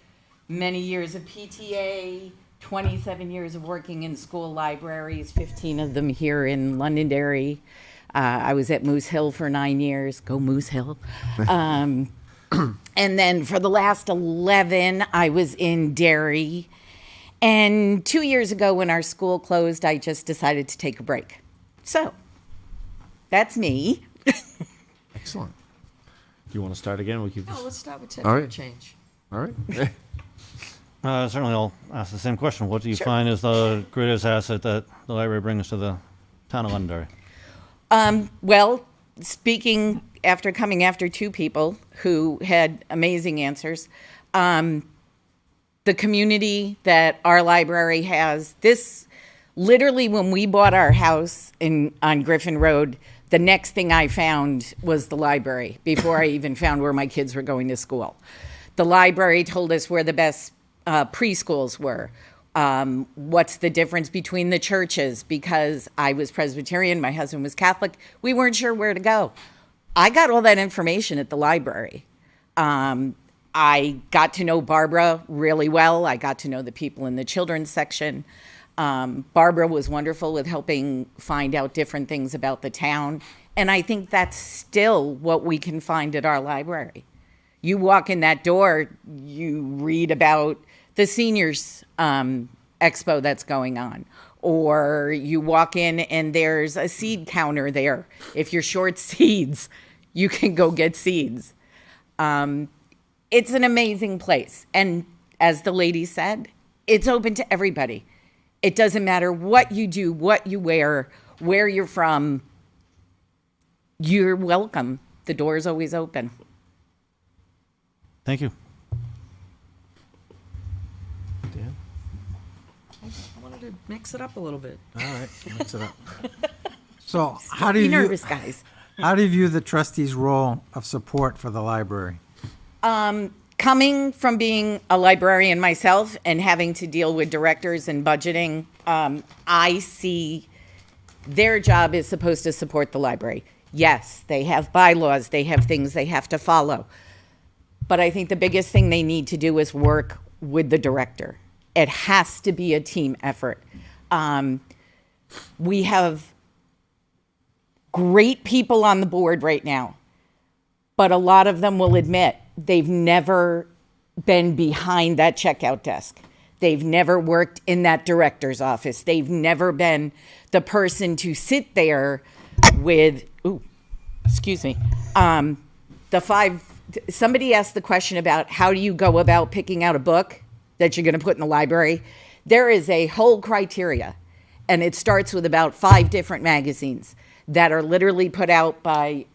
many years of PTA, 27 years of working in school libraries, 15 of them here in Londonderry. I was at Moose Hill for 9 years. Go Moose Hill. And then for the last 11, I was in Derry. And 2 years ago when our school closed, I just decided to take a break. So, that's me. excellent. Do you want to start again? We keep. Oh, let's start with All right. change. All right. Certainly, I'll ask the same question. What do you find is the greatest asset that the library brings to the town of Londonderry? Well, speaking after coming after two people who had amazing answers, the community that our library has, this literally when we bought our house on Griffin Road, the next thing I found was the library before I even found where my kids were going to school. The library told us where the best preschools were. What's the difference between the churches? Because I was Presbyterian, my husband was Catholic, we weren't sure where to go. I got all that information at the library. I got to know Barbara really well. I got to know the people in the children's section. Barbara was wonderful with helping find out different things about the town. And I think that's still what we can find at our library. You walk in that door, you read about the seniors expo that's going on. Or you walk in and there's a seed counter there. If you're short seeds, you can go get seeds. It's an amazing place. And as the lady said, it's open to everybody. It doesn't matter what you do, what you wear, where you're from. You're welcome. The door's always open. Thank you. Dan? I wanted to mix it up a little bit. All right. Mix it up. So how do Be you view, nervous, guys. how do you view the trustees' role of support for the library? Coming from being a librarian myself and having to deal with directors and budgeting, I see their job is supposed to support the library. Yes, they have bylaws, they have things they have to follow. But I think the biggest thing they need to do is work with the director. It has to be a team effort. We have great people on the board right now, but a lot of them will admit they've never been behind that checkout desk. They've never worked in that director's office. They've never been the person to sit there with, somebody asked the question about how do you go about picking out a book that you're going to put in the library. There is a whole criteria, and it starts with about 5 different magazines that are literally put out by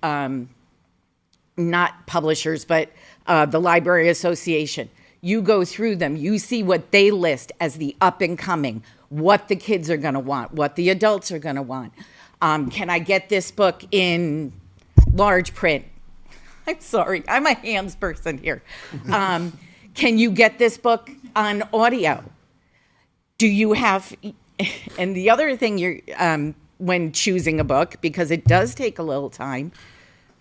not publishers, but the Library Association. You go through them, you see what they list as the up and coming, what the kids are going to want, what the adults are going to want. Can I get this book in large print? I'm sorry, I'm a hands person here. Can you get this book on audio? Do you have, and the other thing you're, when choosing a book, because it does take a little time,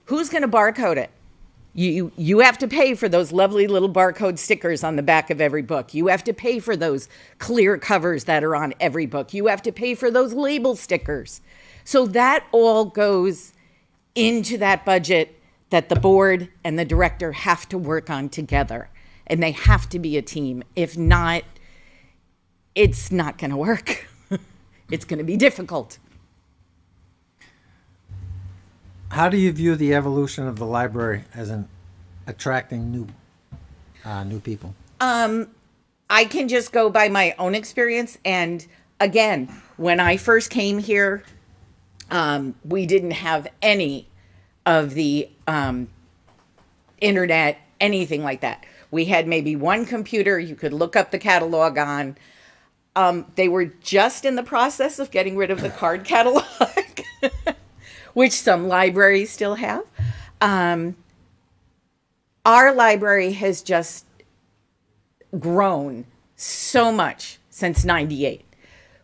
who's going to barcode it? You have to pay for those lovely little barcode stickers on the back of every book. You have to pay for those clear covers that are on every book. You have to pay for those label stickers. So that all goes into that budget that the board and the director have to work on together. And they have to be a team. If not, it's not going to work. It's going to be difficult. How do you view the evolution of the library as in attracting new people? I can just go by my own experience. And again, when I first came here, we didn't have any of the internet, anything like that. We had maybe one computer you could look up the catalog on. They were just in the process of getting rid of the card catalog, which some libraries still have. Our library has just grown so much since '98.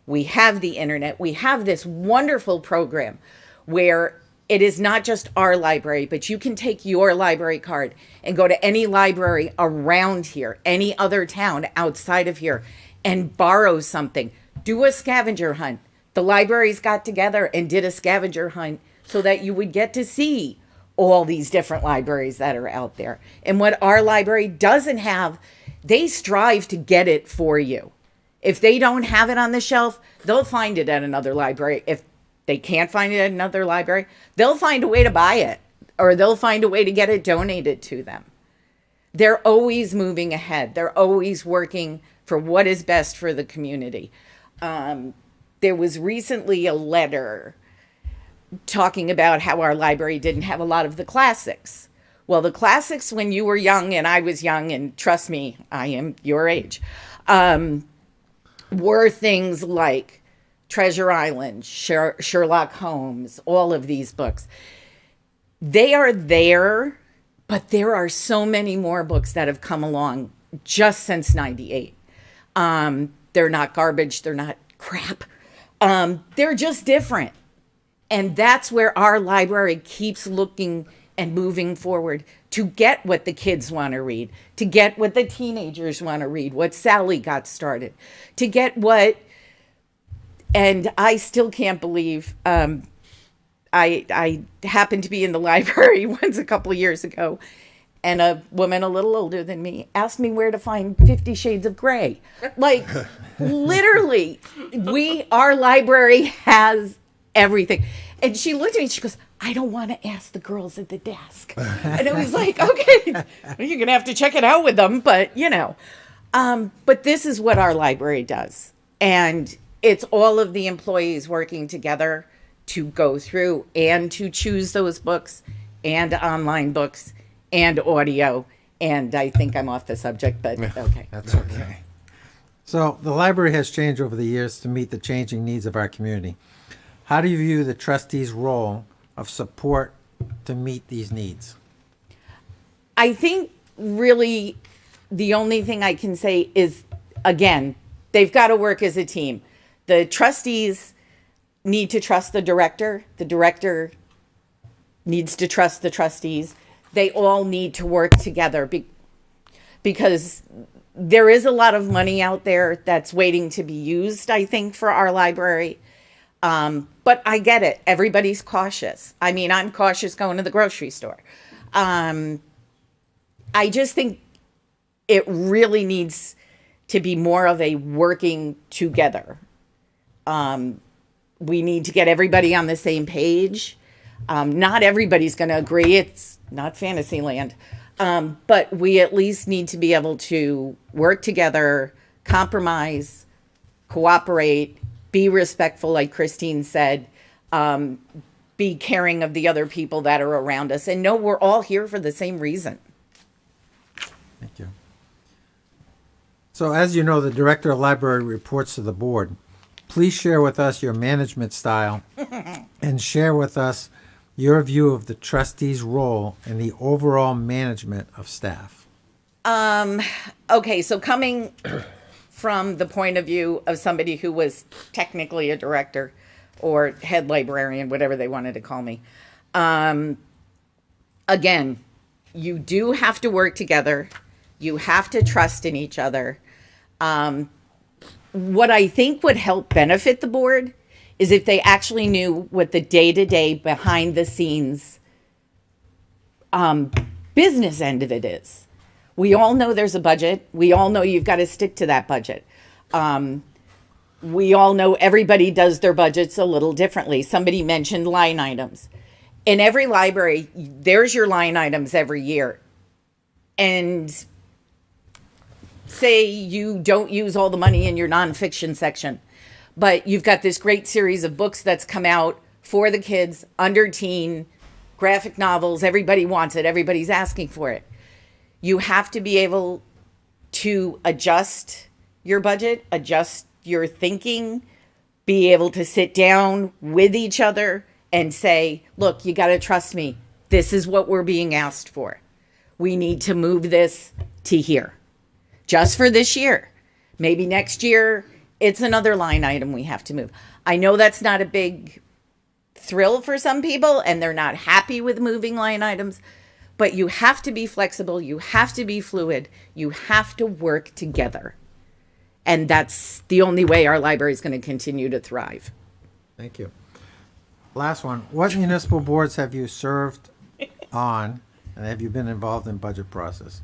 We have the internet. We have this wonderful program where it is not just our library, but you can take your library card and go to any library around here, any other town outside of here, and borrow something. Do a scavenger hunt. The libraries got together and did a scavenger hunt so that you would get to see all these different libraries that are out there. And what our library doesn't have, they strive to get it for you. If they don't have it on the shelf, they'll find it at another library. If they can't find it at another library, they'll find a way to buy it, or they'll find a way to get it donated to them. They're always moving ahead. They're always working for what is best for the community. There was recently a letter talking about how our library didn't have a lot of the classics. Well, the classics when you were young and I was young, and trust me, I am your age, were things like Treasure Island, Sherlock Holmes, all of these books. They are there, but there are so many more books that have come along just since '98. They're not garbage. They're not crap. They're just different. And that's where our library keeps looking and moving forward to get what the kids want to read, to get what the teenagers want to read, what Sally got started, to get what, and I still can't believe, I happened to be in the library once a couple of years ago, and a woman a little older than me asked me where to find 50 Shades of Grey. Like, literally, our library has everything. And she looked at me and she goes, I don't want to ask the girls at the desk. And I was like, okay, you're going to have to check it out with them. But, you know, but this is what our library does. And it's all of the employees working together to go through and to choose those books and online books and audio. And I think I'm off the subject, but okay. That's okay. So the library has changed over the years to meet the changing needs of our community. How do you view the trustees' role of support to meet these needs? I think really the only thing I can say is, again, they've got to work as a team. The trustees need to trust the director. The director needs to trust the trustees. They all need to work together because there is a lot of money out there that's waiting to be used, I think, for our library. But I get it. Everybody's cautious. I mean, I'm cautious going to the grocery store. I just think it really needs to be more of a working together. We need to get everybody on the same page. Not everybody's going to agree. It's not Fantasyland. But we at least need to be able to work together, compromise, cooperate, be respectful, like Christine said, be caring of the other people that are around us, and know we're all here for the same reason. Thank you. So as you know, the Director of Library reports to the board. Please share with us your management style and share with us your view of the trustees' role in the overall management of staff. Okay, so coming from the point of view of somebody who was technically a director or head librarian, whatever they wanted to call me. Again, you do have to work together. You have to trust in each other. What I think would help benefit the board is if they actually knew what the day-to-day behind the scenes business end of it is. We all know there's a budget. We all know you've got to stick to that budget. We all know everybody does their budgets a little differently. Somebody mentioned line items. in every library, there's your line items every year. And say you don't use all the money in your nonfiction section, but you've got this great series of books that's come out for the kids, under teen, graphic novels. Everybody wants it. Everybody's asking for it. You have to be able to adjust your budget, adjust your thinking, be able to sit down with each other and say, look, you got to trust me. This is what we're being asked for. We need to move this to here just for this year. Maybe next year, it's another line item we have to move. I know that's not a big thrill for some people and they're not happy with moving line items, but you have to be flexible. You have to be fluid. You have to work together. And that's the only way our library is going to continue to thrive. Thank you. Last one. What municipal boards have you served on, and have you been involved in budget process?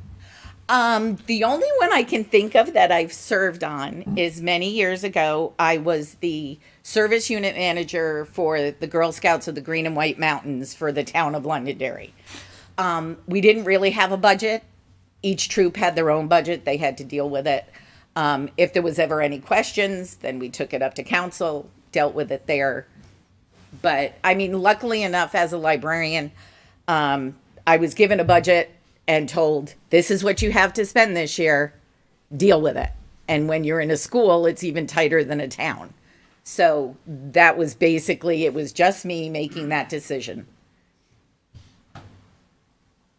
The only one I can think of that I've served on is many years ago. I was the service unit manager for the Girl Scouts of the Green and White Mountains for the town of Londonderry. We didn't really have a budget. Each troop had their own budget. They had to deal with it. If there was ever any questions, then we took it up to council, dealt with it there. But I mean, luckily enough, as a librarian, I was given a budget and told, this is what you have to spend this year, deal with it. And when you're in a school, it's even tighter than a town. So that was basically, it was just me making that decision.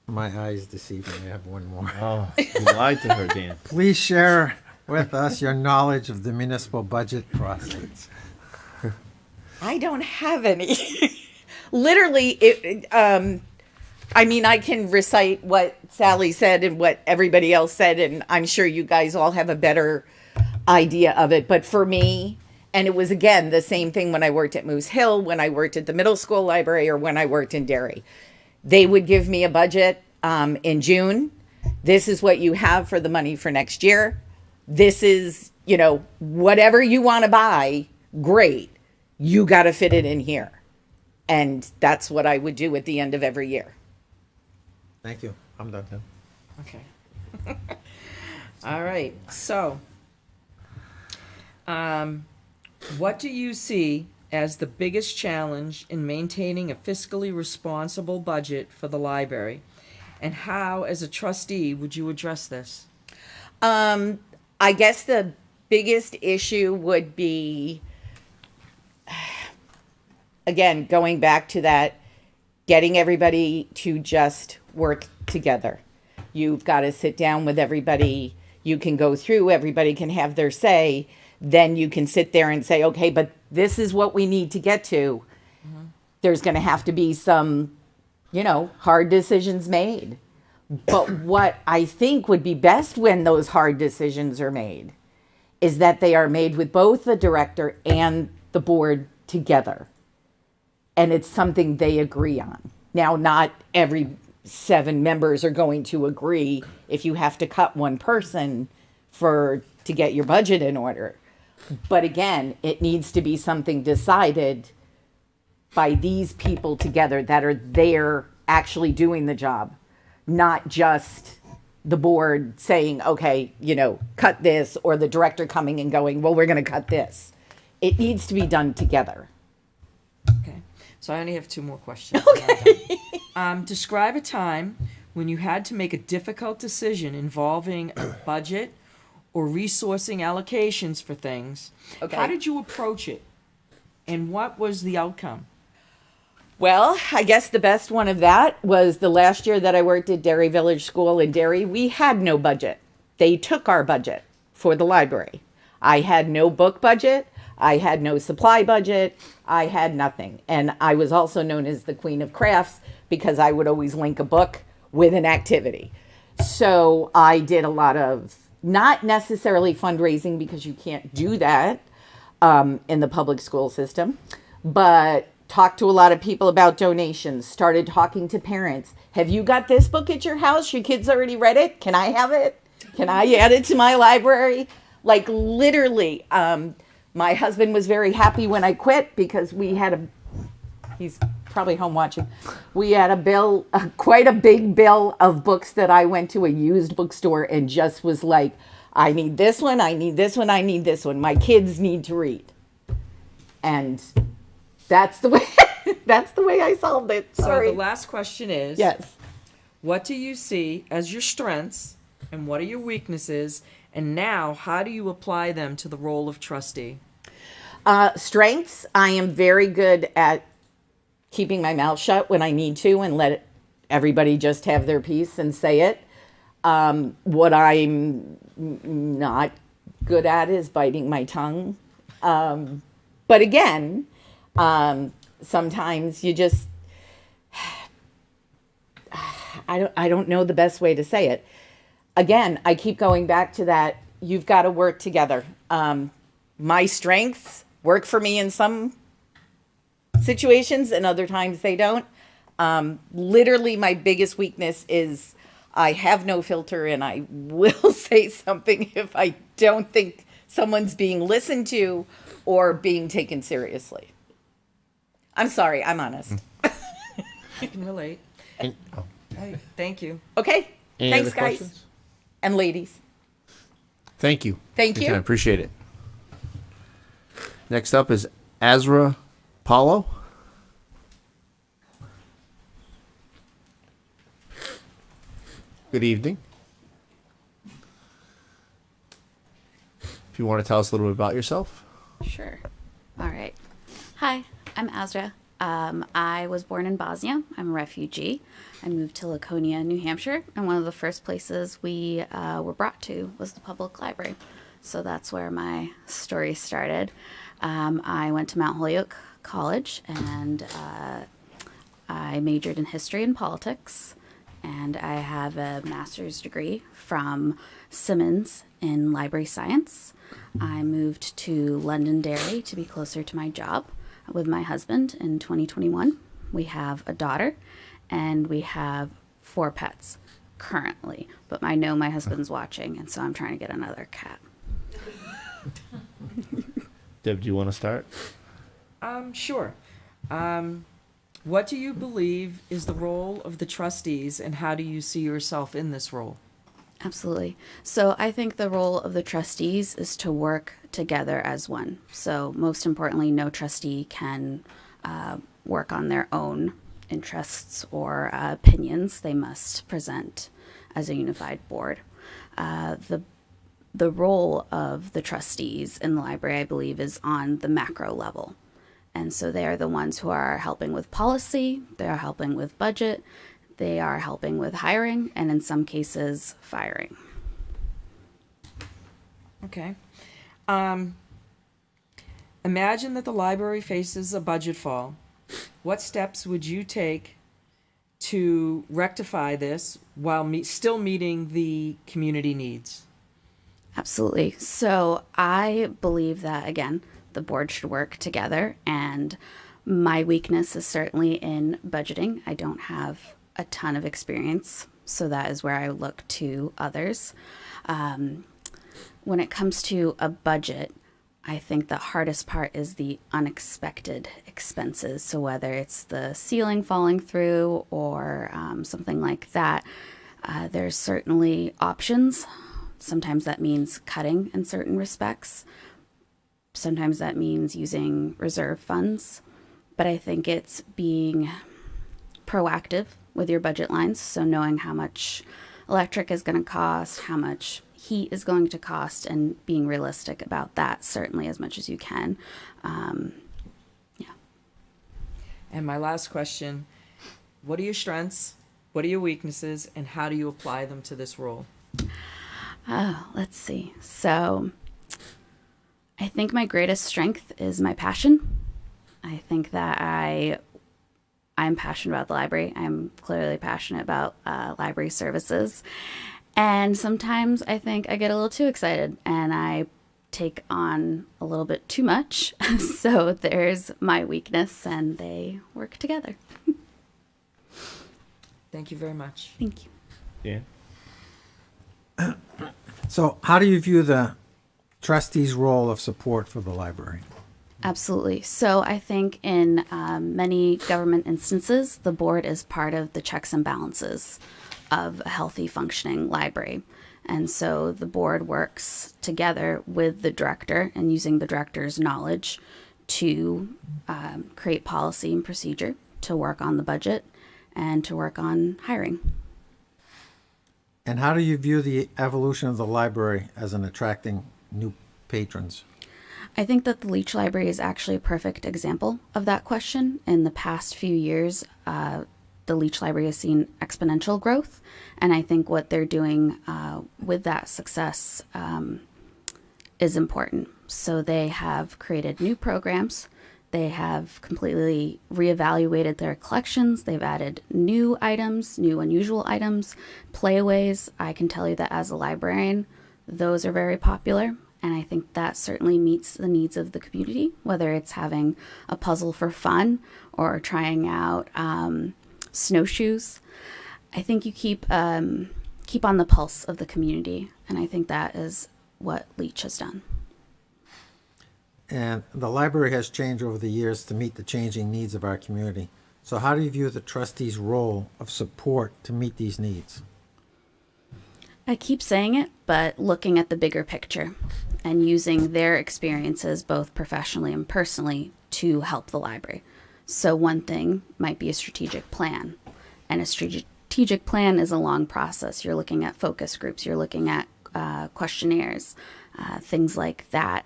My eyes deceive me. I have one more. Oh, you lied to her, Dan. Please share with us your knowledge of the municipal budget process. I don't have any. Literally, I mean, I can recite what Sally said and what everybody else said, and I'm sure you guys all have a better idea of it. But for me, and it was, again, the same thing when I worked at Moose Hill, when I worked at the middle school library, or when I worked in Derry. They would give me a budget in June. This is what you have for the money for next year. This is, you know, whatever you want to buy, great. You got to fit it in here. And that's what I would do at the end of every year. Thank you. I'm done. Okay. All right. So, what do you see as the biggest challenge in maintaining a fiscally responsible budget for the library? And how, as a trustee, would you address this? I guess the biggest issue would be, again, going back to that, getting everybody to just work together. You've got to sit down with everybody. You can go through, everybody can have their say. Then you can sit there and say, okay, but this is what we need to get to. Mm-hmm. There's going to have to be some, you know, hard decisions made. But what I think would be best when those hard decisions are made is that they are made with both the director and the board together. And it's something they agree on. Now, not every 7 members are going to agree if you have to cut one person to get your budget in order. But again, it needs to be something decided by these people together that are there actually doing the job, not just the board saying, okay, you know, cut this, or the director coming and going, well, we're going to cut this. It needs to be done together. Okay. So I only have 2 more questions. Okay. Describe a time when you had to make a difficult decision involving a budget or resourcing allocations for things. Okay. How did you approach it? And what was the outcome? Well, I guess the best one of that was the last year that I worked at Derry Village School in Derry. We had no budget. They took our budget for the library. I had no book budget. I had no supply budget. I had nothing. And I was also known as the Queen of Crafts because I would always link a book with an activity. So I did a lot of, not necessarily fundraising because you can't do that in the public school system, but talked to a lot of people about donations, started talking to parents. Have you got this book at your house? Your kids already read it? Can I have it? Can I add it to my library? Like literally, my husband was very happy when I quit because we had he's probably home watching. We had a bill, quite a big bill of books that I went to a used bookstore and just was like, I need this one, I need this one, I need this one. My kids need to read. And that's the way that's the way I solved it. Sorry. The last question is, Yes. what do you see as your strengths and what are your weaknesses? And now, how do you apply them to the role of trustee? Strengths, I am very good at keeping my mouth shut when I need to and let everybody just have their piece and say it. What I'm not good at is biting my tongue. But again, sometimes you just, I don't know the best way to say it. Again, I keep going back to that. You've got to work together. My strengths work for me in some situations and other times they don't. Literally my biggest weakness is I have no filter and I will say something if I don't think someone's being listened to or being taken seriously. I'm sorry, I'm honest. I can relate. Hey, thank you. Okay, Any thanks other guys questions? and ladies. Thank you. Thank Good you. time. Appreciate it. Next up is Azra Paulo. Good evening. If you want to tell us a little bit about yourself. Sure. All right. Hi, I'm Azra. I was born in Bosnia. I'm a refugee. I moved to Laconia, New Hampshire, and one of the first places we were brought to was the public library. So that's where my story started. I went to Mount Holyoke College, and I majored in history and politics, and I have a master's degree from Simmons in library science. I moved to Londonderry to be closer to my job with my husband in 2021. We have a daughter, and we have 4 pets currently, but I know my husband's watching, and so I'm trying to get another cat. Deb, do you want to start? Sure. What do you believe is the role of the trustees, and how do you see yourself in this role? Absolutely. So I think the role of the trustees is to work together as one. So most importantly, no trustee can work on their own interests or opinions. They must present as a unified board. The role of the trustees in the library, I believe, is on the macro level. And so they are the ones who are helping with policy, they are helping with budget, they are helping with hiring, and in some cases, firing. Okay. Imagine that the library faces a budget fall. What steps would you take to rectify this while still meeting the community needs? Absolutely. So I believe that, again, the board should work together, and my weakness is certainly in budgeting. I don't have a ton of experience, so that is where I look to others. When it comes to a budget, I think the hardest part is the unexpected expenses. So whether it's the ceiling falling through or something like that, there's certainly options. Sometimes that means cutting in certain respects. Sometimes that means using reserve funds. But I think it's being proactive with your budget lines. So knowing how much electric is going to cost, how much heat is going to cost, and being realistic about that, certainly as much as you can. Yeah. And my last question, what are your strengths, what are your weaknesses, and how do you apply them to this role? Oh, let's see. So I think my greatest strength is my passion. I think that I'm passionate about the library. I'm clearly passionate about library services. And sometimes I think I get a little too excited and I take on a little bit too much. So there's my weakness, and they work together. Thank you very much. Thank you. Yeah. So how do you view the trustee's role of support for the library? Absolutely. So I think in many government instances, the board is part of the checks and balances of a healthy functioning library. And so the board works together with the director and using the director's knowledge to create policy and procedure, to work on the budget, and to work on hiring. And how do you view the evolution of the library as in attracting new patrons? I think that the Leach Library is actually a perfect example of that question. In the past few years, the Leach Library has seen exponential growth, and I think what they're doing with that success is important. So they have created new programs. They have completely reevaluated their collections. They've added new items, new unusual items, playaways. I can tell you that as a librarian, those are very popular. And I think that certainly meets the needs of the community, whether it's having a puzzle for fun or trying out snowshoes. I think you keep on the pulse of the community, and I think that is what Leach has done. And the library has changed over the years to meet the changing needs of our community. So how do you view the trustees' role of support to meet these needs? I keep saying it, but looking at the bigger picture and using their experiences, both professionally and personally, to help the library. So one thing might be a strategic plan. And a strategic plan is a long process. You're looking at focus groups, you're looking at questionnaires, things like that.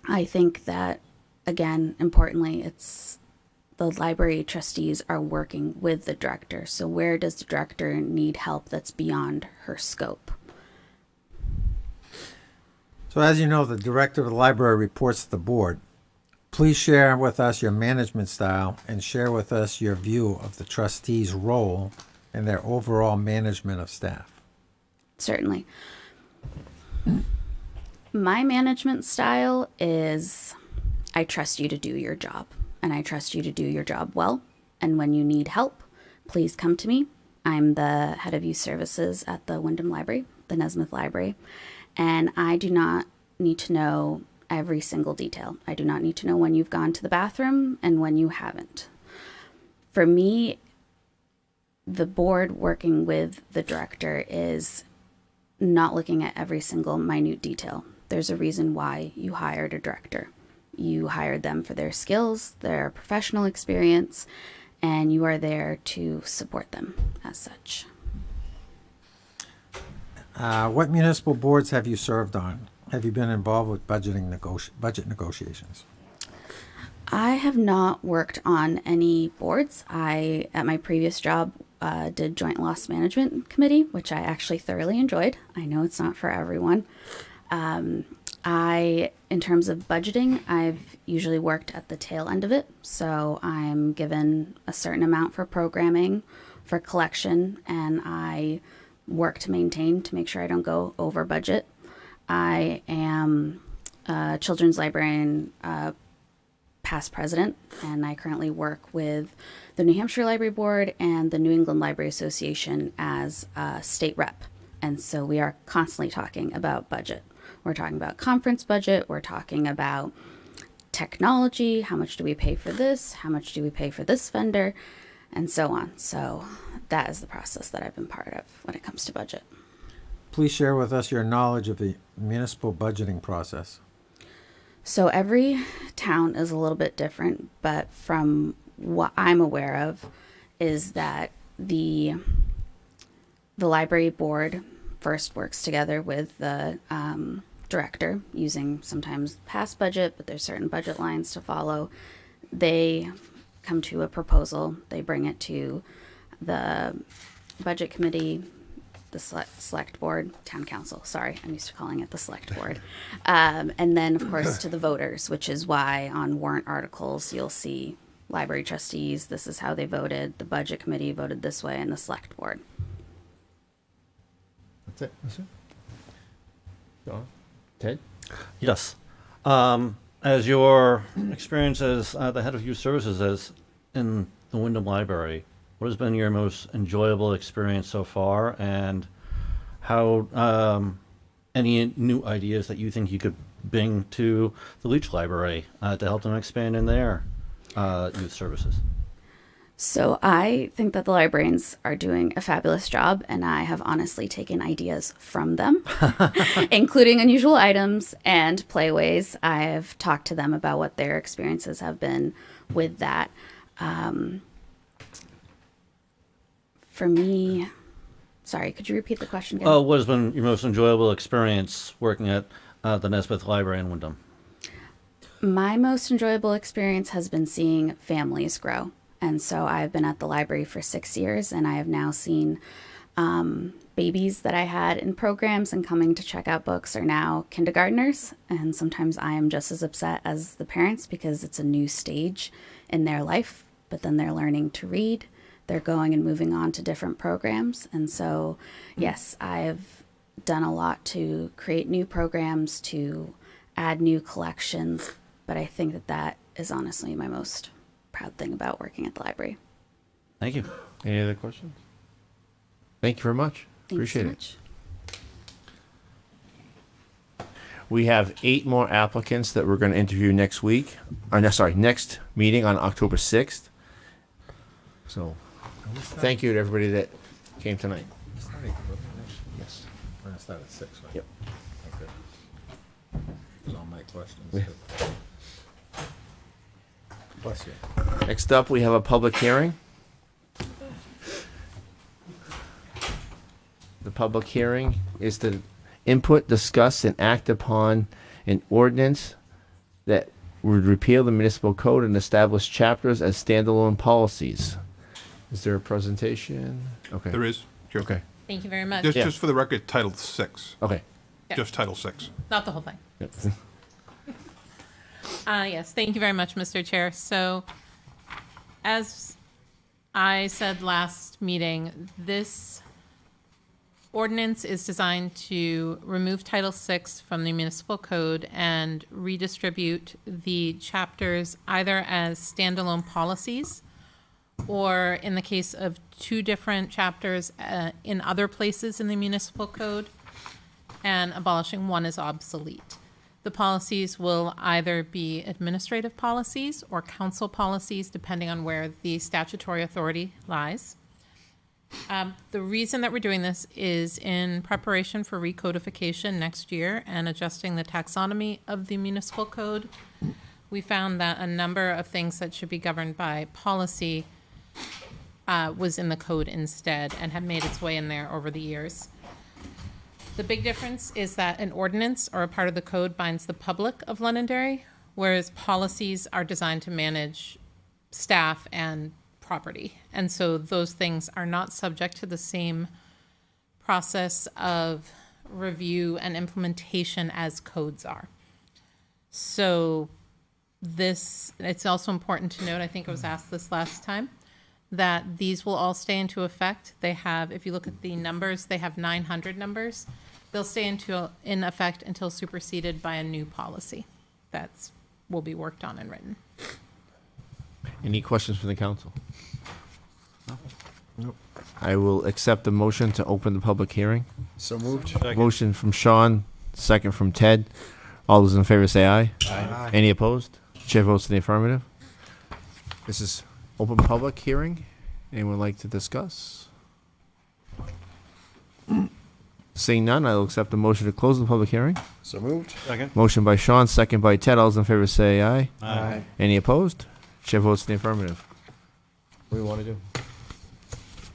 I think that, again, importantly, it's the library trustees are working with the director. So where does the director need help that's beyond her scope? So as you know, the director of the library reports to the board. Please share with us your management style and share with us your view of the trustees' role in their overall management of staff. Certainly. My management style is I trust you to do your job, and I trust you to do your job well. And when you need help, please come to me. I'm the head of youth services at the Wyndham Library, the Nesmith Library, and I do not need to know every single detail. I do not need to know when you've gone to the bathroom and when you haven't. For me, the board working with the director is not looking at every single minute detail. There's a reason why you hired a director. You hired them for their skills, their professional experience, and you are there to support them as such. What municipal boards have you served on? Have you been involved with budget negotiations? I have not worked on any boards. I, at my previous job, did Joint Loss Management Committee, which I actually thoroughly enjoyed. I know it's not for everyone. In terms of budgeting, I've usually worked at the tail end of it. So I'm given a certain amount for programming, for collection, and I work to maintain to make sure I don't go over budget. I am a children's librarian, past president, and I currently work with the New Hampshire Library Board and the New England Library Association as a state rep. And so we are constantly talking about budget. We're talking about conference budget. We're talking about technology. How much do we pay for this? How much do we pay for this vendor? And so on. So that is the process that I've been part of when it comes to budget. Please share with us your knowledge of the municipal budgeting process. So every town is a little bit different, but from what I'm aware of is that the library board first works together with the director using sometimes past budget, but there's certain budget lines to follow. They come to a proposal, they bring it to the budget committee, the select board, town council, sorry, I'm used to calling it the select board. And then of course to the voters, which is why on warrant articles, you'll see library trustees, this is how they voted, the budget committee voted this way, and the select board. That's it. John? Ted? Yes. As your experience as the head of youth services as in the Wyndham Library, what has been your most enjoyable experience so far, and how any new ideas that you think you could bring to the Leach Library to help them expand in their youth services? So I think that the librarians are doing a fabulous job, and I have honestly taken ideas from them, including unusual items and playways. I've talked to them about what their experiences have been with that. For me, sorry, could you repeat the question again? Oh, what has been your most enjoyable experience working at the Nesbith Library in Wyndham? My most enjoyable experience has been seeing families grow. And so I've been at the library for 6 years, and I have now seen babies that I had in programs and coming to check out books are now kindergartners. And sometimes I am just as upset as the parents because it's a new stage in their life, but then they're learning to read. They're going and moving on to different programs. And so, yes, I've done a lot to create new programs, to add new collections. But I think that that is honestly my most proud thing about working at the library. Thank you. Any other questions? Thank you very much. Thank Appreciate you so it. We have 8 more applicants that we're going to interview next week. Next meeting on October 6th. So, thank you to everybody that came tonight. Yes. We're gonna start at 6, right? Yep. Okay. Those are all my questions. Yeah. Bless you. Next up, we have a public hearing. The public hearing is to input, discuss, and act upon an ordinance that would repeal the municipal code and establish chapters as standalone policies. Is there a presentation? Okay. There is. Sure. Okay. Thank you very much. Just for the record, Title 6. Okay. Yeah. Just Title 6. Not the whole thing. Yep. Yes, thank you very much, Mr. Chair. So, as I said last meeting, this ordinance is designed to remove Title VI from the municipal code and redistribute the chapters either as standalone policies or, in the case of 2 different chapters, in other places in the municipal code, and abolishing one as obsolete. The policies will either be administrative policies or council policies, depending on where the statutory authority lies. The reason that we're doing this is in preparation for recodification next year and adjusting the taxonomy of the municipal code. We found that a number of things that should be governed by policy was in the code instead and have made its way in there over the years. The big difference is that an ordinance or a part of the code binds the public of Londonderry, whereas policies are designed to manage staff and property. And so those things are not subject to the same process of review and implementation as codes are. So it's also important to note, I think I was asked this last time, that these will all stay into effect. They have, if you look at the numbers, they have 900 numbers. They'll stay in effect until superseded by a new policy that's will be worked on and written. Any questions from the council? Nope. I will accept the motion to open the public hearing. So moved. Second. Motion from Sean, second from Ted. All those in favor say aye. Aye. Any opposed? Chair votes in the affirmative. This is open public hearing. Anyone like to discuss? Seeing none, I will accept the motion to close the public hearing. So moved. Second. Motion by Sean, second by Ted. All those in favor say aye. Aye. Any opposed? Chair votes in the affirmative. What do you want to do?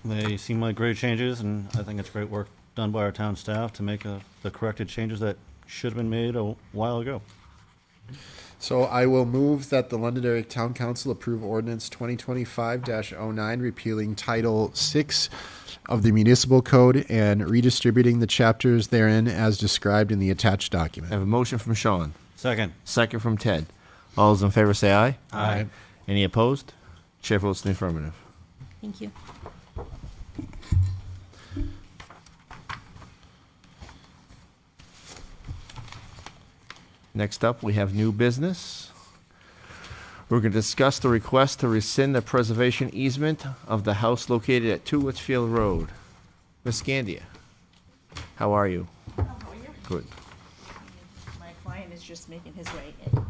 They seem like great changes, and I think it's great work done by our town staff to make the corrected changes that should have been made a while ago. So I will move that the Londonderry Town Council approve ordinance 2025-09 repealing Title 6 of the Municipal Code and redistributing the chapters therein as described in the attached I document. have a motion from Sean, Second. second from Ted. All those in favor say aye. Aye. Any opposed? Chair votes in the affirmative. Thank you. Next up, we have new business. We're going to discuss the request to rescind the preservation easement of the house located at 2 Litchfield Road. Ms. Scandia, how are you? How are you? Good. My client is just just making his way in.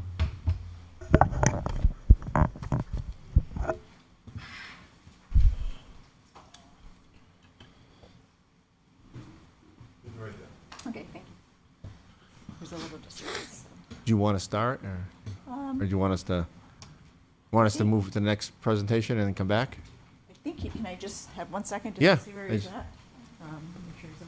Okay, thank you. There's a little distance. Do you want to start, or do you want us to move to the next presentation and then come back? I think can I just have 1 second to Yeah, see where he's please. at? Make sure he's up.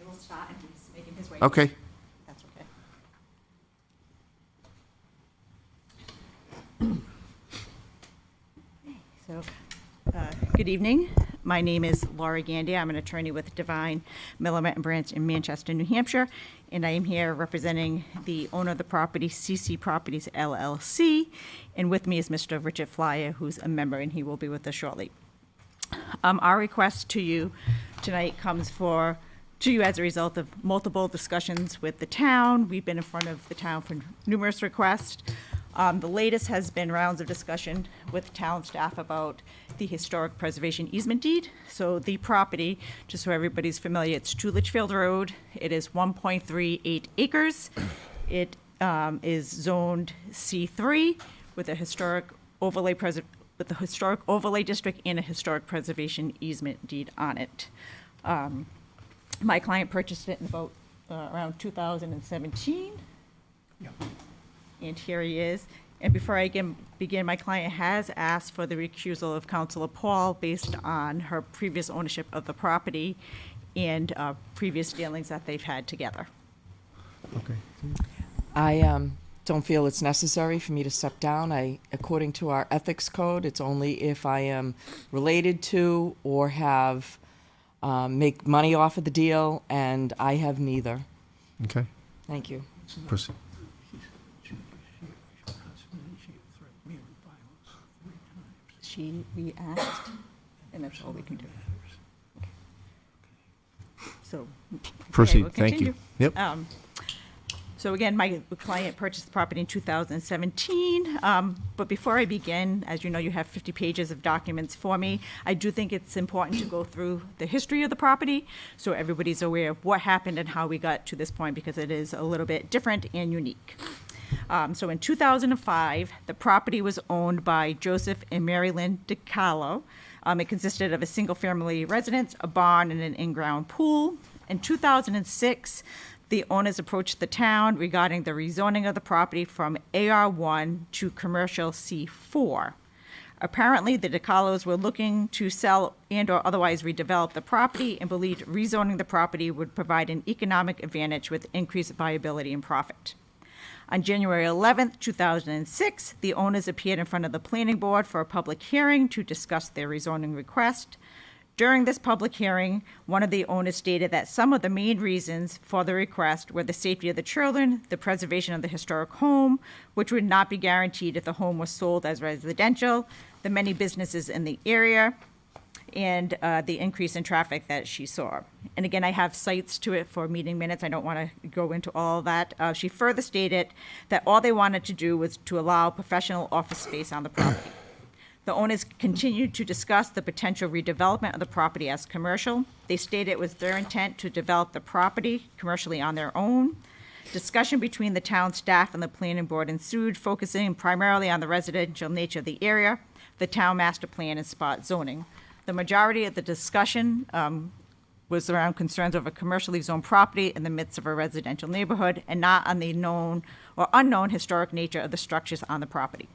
It will start and he's making his way. Okay. That's okay. So, good evening. My name is Laura Gandy. I'm an attorney with Divine, Millimet and Branch in Manchester, New Hampshire, and I am here representing the owner of the property, CC Properties LLC, and with me is Mr. Richard Flyer, who's a member, and he will be with us shortly. Our request to you tonight comes to you as a result of multiple discussions with the town. We've been in front of the town for numerous requests. The latest has been rounds of discussion with town staff about the historic preservation easement deed. So the property, just so everybody's familiar, it's 2 Litchfield Road. It is 1.38 acres. It is zoned C3 with a historic overlay district and a historic preservation easement deed on it. My client purchased it in about around 2017. And here he is. And before I begin, my client has asked for the recusal of Councilor Paul based on her previous ownership of the property and previous dealings that they've had together. Okay. I don't feel it's necessary for me to step down. According to our ethics code, it's only if I am related to or have make money off of the deal, and I have neither. Okay. Thank you. Proceed. We asked, and that's all we can do. So. Proceed. we'll Thank you. continue. Yep. So again, my client purchased the property in 2017. But before I begin, as you know, you have 50 pages of documents for me. I do think it's important to go through the history of the property so everybody's aware of what happened and how we got to this point, because it is a little bit different and unique. So in 2005, the property was owned by Joseph and Mary Lynn DiCarlo. It consisted of a single-family residence, a barn, and an in-ground pool. In 2006, the owners approached the town regarding the rezoning of the property from AR1 to commercial C4. Apparently, the DiCarlos were looking to sell and or otherwise redevelop the property and believed rezoning the property would provide an economic advantage with increased viability and profit. On January 11th, 2006, the owners appeared in front of the planning board for a public hearing to discuss their rezoning request. During this public hearing, one of the owners stated that some of the main reasons for the request were the safety of the children, the preservation of the historic home, which would not be guaranteed if the home was sold as residential, the many businesses in the area, and the increase in traffic that she saw. And again, I have cites to it for meeting minutes. I don't want to go into all of that. She further stated that all they wanted to do was to allow professional office space on the property. The owners continued to discuss the potential redevelopment of the property as commercial. They stated it was their intent to develop the property commercially on their own. Discussion between the town staff and the planning board ensued, focusing primarily on the residential nature of the area, the town master plan, and spot zoning. The majority of the discussion was around concerns over commercially zoned property in the midst of a residential neighborhood and not on the known or unknown historic nature of the structures on the property.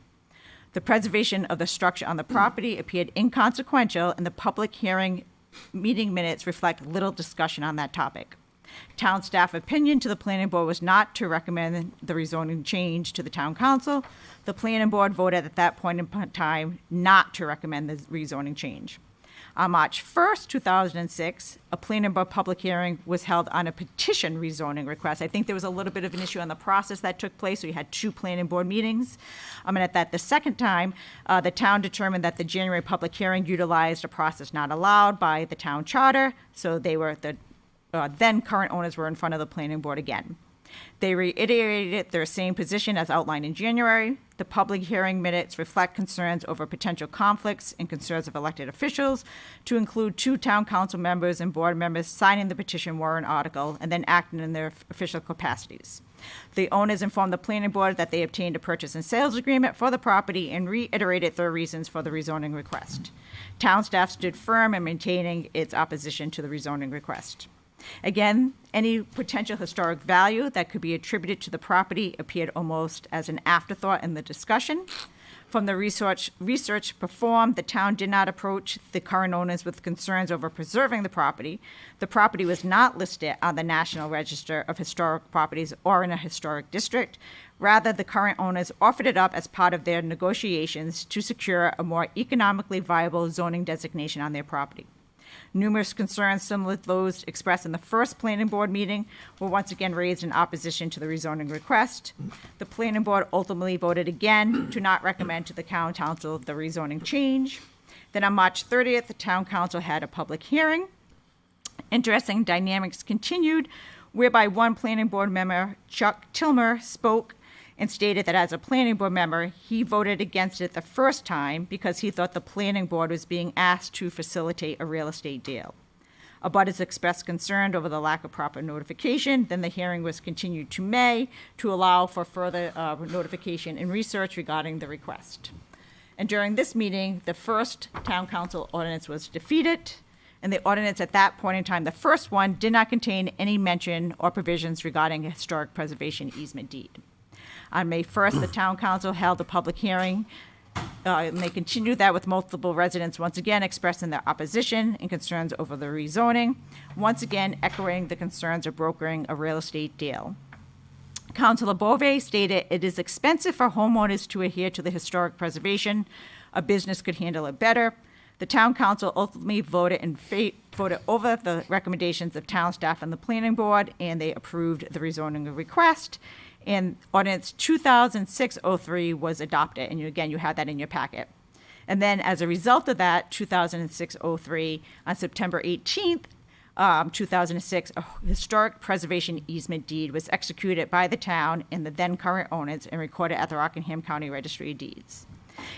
The preservation of the structure on the property appeared inconsequential, and the public hearing meeting minutes reflect little discussion on that topic. Town staff opinion to the planning board was not to recommend the rezoning change to the town council. The planning board voted at that point in time not to recommend the rezoning change. On March 1st, 2006, a planning board public hearing was held on a petition rezoning request. I think there was a little bit of an issue on the process that took place, so you had 2 planning board meetings. And at that, the second time, the town determined that the January public hearing utilized a process not allowed by the town charter, so they were, the then current owners were in front of the planning board again. They reiterated their same position as outlined in January. The public hearing minutes reflect concerns over potential conflicts and concerns of elected officials, to include 2 town council members and board members signing the petition warrant article and then acting in their official capacities. The owners informed the planning board that they obtained a purchase and sales agreement for the property and reiterated their reasons for the rezoning request. Town staff stood firm in maintaining its opposition to the rezoning request. Again, any potential historic value that could be attributed to the property appeared almost as an afterthought in the discussion. From the research performed, the town did not approach the current owners with concerns over preserving the property. The property was not listed on the National Register of Historic Properties or in a historic district. Rather, the current owners offered it up as part of their negotiations to secure a more economically viable zoning designation on their property. Numerous concerns similar to those expressed in the first planning board meeting were once again raised in opposition to the rezoning request. The planning board ultimately voted again to not recommend to the town council the rezoning change. Then on March 30th, the town council had a public hearing. Interesting dynamics continued, whereby one planning board member, Chuck Tilmer, spoke and stated that as a planning board member, he voted against it the first time because he thought the planning board was being asked to facilitate a real estate deal. Abutters expressed concern over the lack of proper notification. Then the hearing was continued to May to allow for further notification and research regarding the request. And during this meeting, the first town council ordinance was defeated. And the ordinance at that point in time, the first one, did not contain any mention or provisions regarding a historic preservation easement deed. On May 1st, the town council held a public hearing, and they continued that with multiple residents once again expressing their opposition and concerns over the rezoning, once again echoing the concerns of brokering a real estate deal. Councilor Bove stated, "It is expensive for homeowners to adhere to the historic preservation. A business could handle it better." The town council ultimately voted over the recommendations of town staff and the planning board, and they approved the rezoning request. And Ordinance 2006-03 was adopted, and you had that in your packet. And then as a result of that, 2006-03, on September 18th, 2006, a historic preservation easement deed was executed by the town and the then current owners and recorded at the Rockingham County Registry of Deeds.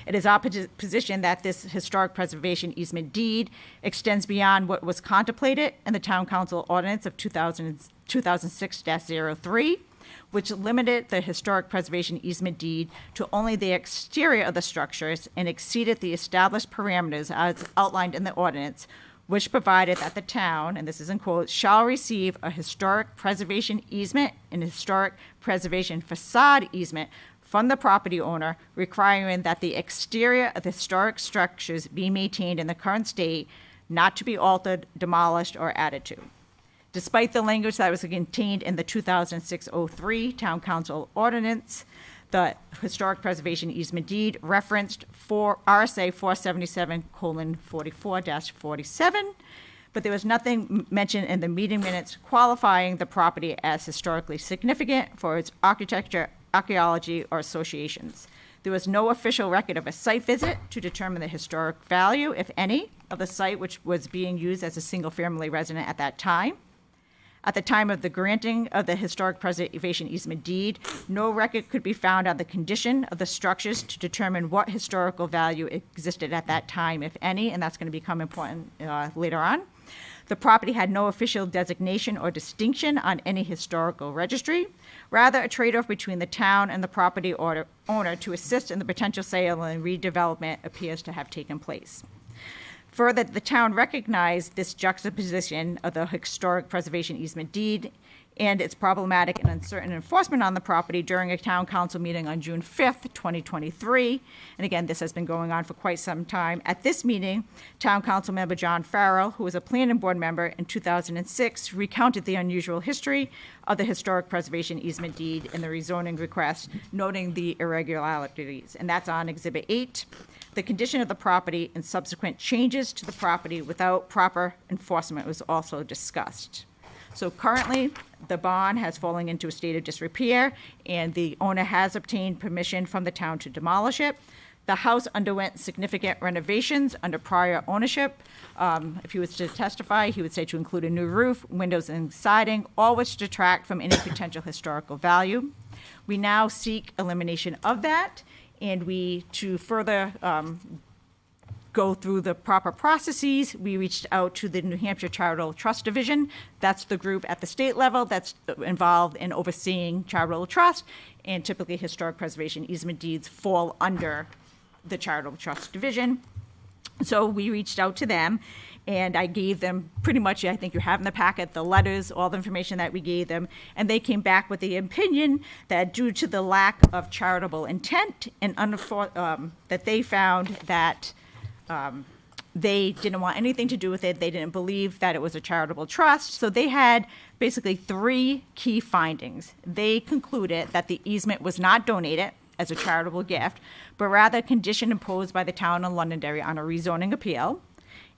It is our position that this historic preservation easement deed extends beyond what was contemplated in the town council ordinance of 2006-03, which limited the historic preservation easement deed to only the exterior of the structures and exceeded the established parameters as outlined in the ordinance, which provided that the town, and this is in quotes, shall receive a historic preservation easement and historic preservation facade easement from the property owner, requiring that the exterior of the historic structures be maintained in the current state, not to be altered, demolished, or added to. Despite the language that was contained in the 2006-03 Town Council Ordinance, the Historic Preservation Easement Deed referenced for RSA 477:44-47, but there was nothing mentioned in the meeting minutes qualifying the property as historically significant for its architecture, archaeology, or associations. There was no official record of a site visit to determine the historic value, if any, of the site, which was being used as a single-family residence at that time. At the time of the granting of the historic preservation easement deed, no record could be found on the condition of the structures to determine what historical value existed at that time, if any, and that's going to become important later on. The property had no official designation or distinction on any historical registry. Rather, a trade-off between the town and the property owner to assist in the potential sale and redevelopment appears to have taken place. Further, the town recognized this juxtaposition of the historic preservation easement deed and its problematic and uncertain enforcement on the property during a town council meeting on June 5th, 2023. And again, this has been going on for quite some time. At this meeting, town council member John Farrell, who was a planning board member in 2006, recounted the unusual history of the historic preservation easement deed and the rezoning request, noting the irregularities. And that's on Exhibit 8. The condition of the property and subsequent changes to the property without proper enforcement was also discussed. So currently, the bond has fallen into a state of disrepair, and the owner has obtained permission from the town to demolish it. The house underwent significant renovations under prior ownership. If he was to testify, he would say to include a new roof, windows and siding, all which detract from any potential historical value. We now seek elimination of that, and to further go through the proper processes, we reached out to the New Hampshire Charitable Trust Division. That's the group at the state level that's involved in overseeing charitable trust, and typically historic preservation easement deeds fall under the Charitable Trust Division. So we reached out to them, and I gave them pretty much, I think you have in the packet, the letters, all the information that we gave them, and they came back with the opinion that due to the lack of charitable intent and that they found that they didn't want anything to do with it. They didn't believe that it was a charitable trust. So they had basically 3 key findings. They concluded that the easement was not donated as a charitable gift, but rather a condition imposed by the town of Londonderry on a rezoning appeal,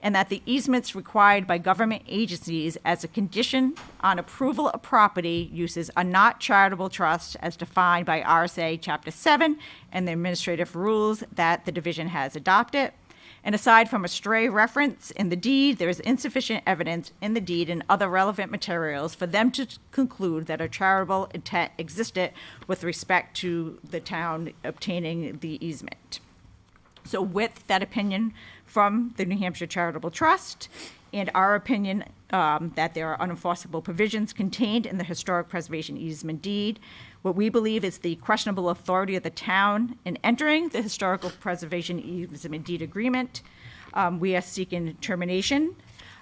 and that the easements required by government agencies as a condition on approval of property uses are not charitable trusts as defined by RSA Chapter 7 and the administrative rules that the division has adopted. And aside from a stray reference in the deed, there is insufficient evidence in the deed and other relevant materials for them to conclude that a charitable intent existed with respect to the town obtaining the easement. So with that opinion from the New Hampshire Charitable Trust and our opinion that there are unenforceable provisions contained in the historic preservation easement deed, what we believe is the questionable authority of the town in entering the historical preservation easement deed agreement. We are seeking termination,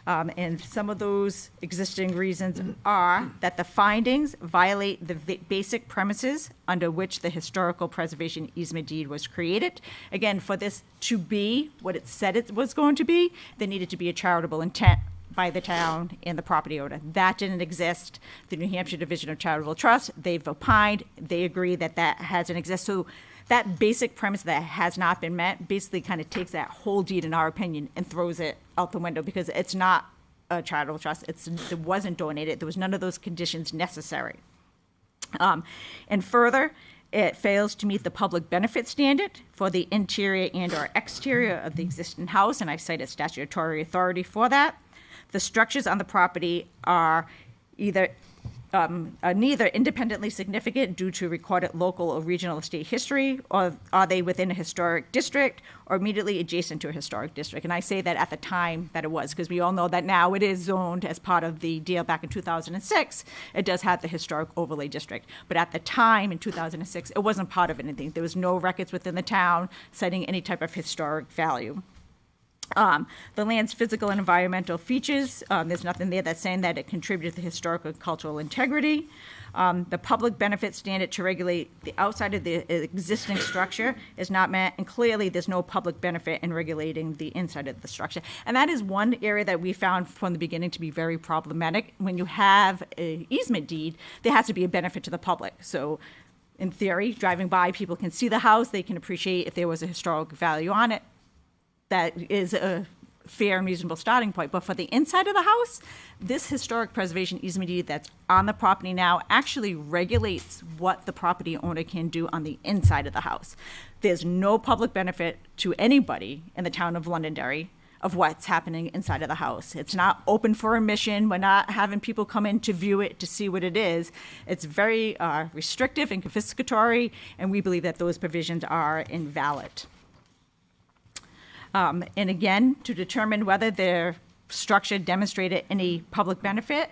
and some of those existing reasons are that the findings violate the basic premises under which the historical preservation easement deed was created. Again, for this to be what it said it was going to be, there needed to be a charitable intent by the town and the property owner. That didn't exist. The New Hampshire Division of Charitable Trust, they've opined, they agree that that hasn't existed. So that basic premise that has not been met basically kind of takes that whole deed, in our opinion, and throws it out the window because it's not a charitable trust. It wasn't donated. There was none of those conditions necessary. And further, it fails to meet the public benefit standard for the interior and or exterior of the existing house, and I cited statutory authority for that. The structures on the property are neither independently significant due to recorded local or regional estate history, or are they within a historic district or immediately adjacent to a historic district. And I say that at the time that it was, because we all know that now it is zoned as part of the deal back in 2006. It does have the historic overlay district. But at the time in 2006, it wasn't part of anything. There was no records within the town citing any type of historic value. The land's physical and environmental features, there's nothing there that's saying that it contributed to historical and cultural integrity. The public benefit standard to regulate the outside of the existing structure is not met, and clearly there's no public benefit in regulating the inside of the structure. And that is one area that we found from the beginning to be very problematic. When you have an easement deed, there has to be a benefit to the public. So in theory, driving by, people can see the house, they can appreciate if there was a historical value on it. That is a fair and reasonable starting point. But for the inside of the house, this historic preservation easement deed that's on the property now actually regulates what the property owner can do on the inside of the house. There's no public benefit to anybody in the town of Londonderry of what's happening inside of the house. It's not open for admission. We're not having people come in to view it, to see what it is. It's very restrictive and confiscatory, and we believe that those provisions are invalid. And again, to determine whether their structure demonstrated any public benefit,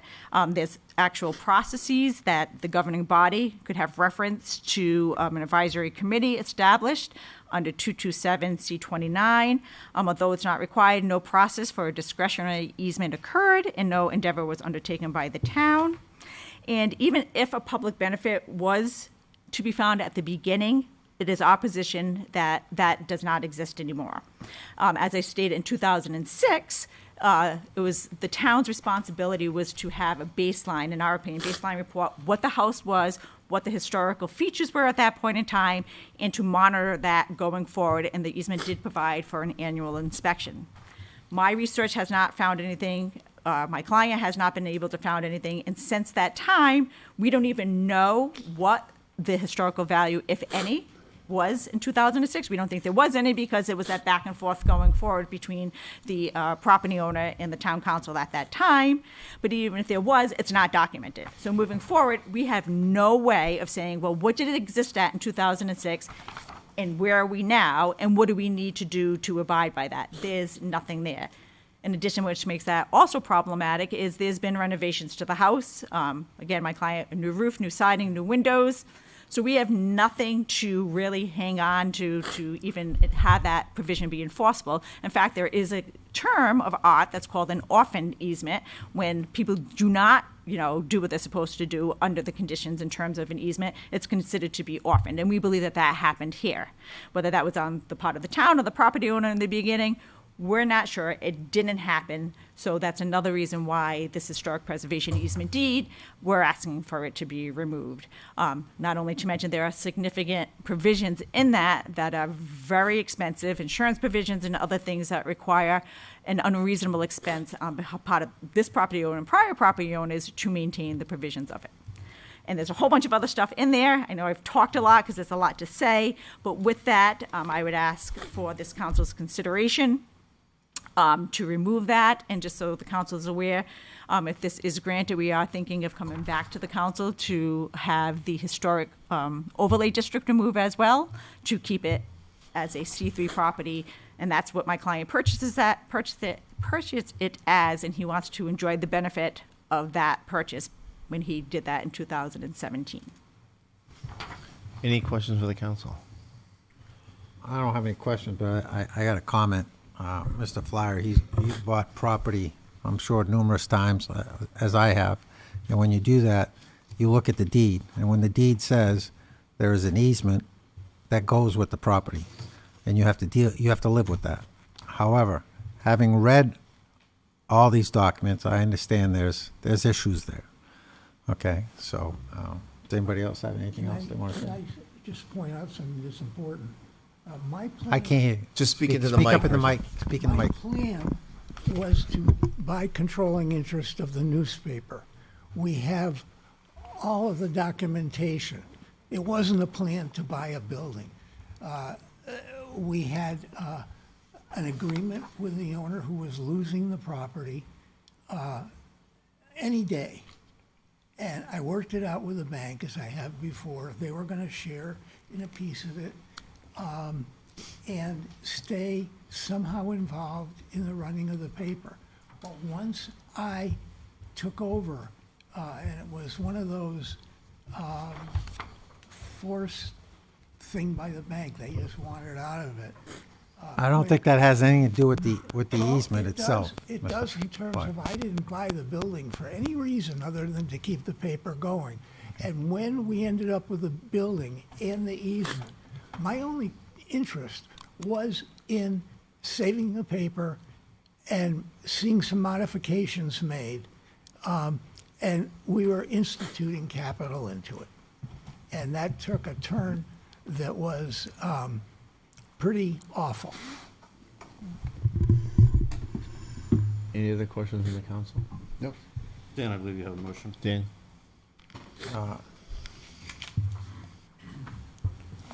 there's actual processes that the governing body could have reference to an advisory committee established under 227 C29. Although it's not required, no process for a discretionary easement occurred and no endeavor was undertaken by the town. And even if a public benefit was to be found at the beginning, it is our position that that does not exist anymore. As I stated in 2006, it was the town's responsibility was to have a baseline, in our opinion, baseline report, what the house was, what the historical features were at that point in time, and to monitor that going forward. And the easement did provide for an annual inspection. My research has not found anything. My client has not been able to find anything. And since that time, we don't even know what the historical value, if any, was in 2006. We don't think there was any because it was that back and forth going forward between the property owner and the town council at that time. But even if there was, it's not documented. So moving forward, we have no way of saying, well, what did it exist at in 2006? And where are we now? And what do we need to do to abide by that? There's nothing there. In addition, which makes that also problematic, is there's been renovations to the house. Again, my client, a new roof, new siding, new windows. So we have nothing to really hang on to even have that provision be enforceable. In fact, there is a term of art that's called an orphan easement, when people do not, do what they're supposed to do under the conditions in terms of an easement. It's considered to be orphaned, and we believe that that happened here. Whether that was on the part of the town or the property owner in the beginning, we're not sure. It didn't happen. So that's another reason why this historic preservation easement deed, we're asking for it to be removed. Not only to mention there are significant provisions in that are very expensive, insurance provisions and other things that require an unreasonable expense on part of this property owner and prior property owners to maintain the provisions of it. And there's a whole bunch of other stuff in there. I know I've talked a lot because there's a lot to say, but with that, I would ask for this council's consideration to remove that. And just so the council is aware, if this is granted, we are thinking of coming back to the council to have the historic overlay district removed as well, to keep it as a C3 property. And that's what my client purchased it as, and he wants to enjoy the benefit of that purchase when he did that in 2017. Any questions for the council? I don't have any questions, but I got a comment. Mr. Flyer, he's bought property, I'm sure, numerous times, as I have. And when you do that, you look at the deed. And when the deed says there is an easement, that goes with the property. And you have to live with that. However, having read all these documents, I understand there's issues there. Okay, so does anybody else have anything else they want to say? Can I just point out something that's important? My plan, I can't hear you. Just speak into the mic. Speak up in the mic. Speak in the mic. My plan was to buy controlling interest of the newspaper. We have all of the documentation. It wasn't a plan to buy a building. We had an agreement with the owner who was losing the property any day. And I worked it out with the bank, as I have before. They were going to share in a piece of it. And stay somehow involved in the running of the paper. But once I took over, and it was one of those forced thing by the bank, they just wanted out of it. I don't think that has anything to do with the easement It itself. It does in terms of, I didn't buy the building for any reason other than to keep the paper going. And when we ended up with the building and the easement, my only interest was in saving the paper and seeing some modifications made. And we were instituting capital into it. And that took a turn that was pretty awful. Any other questions from the council? Nope. Dan, I believe you have a motion. Dan?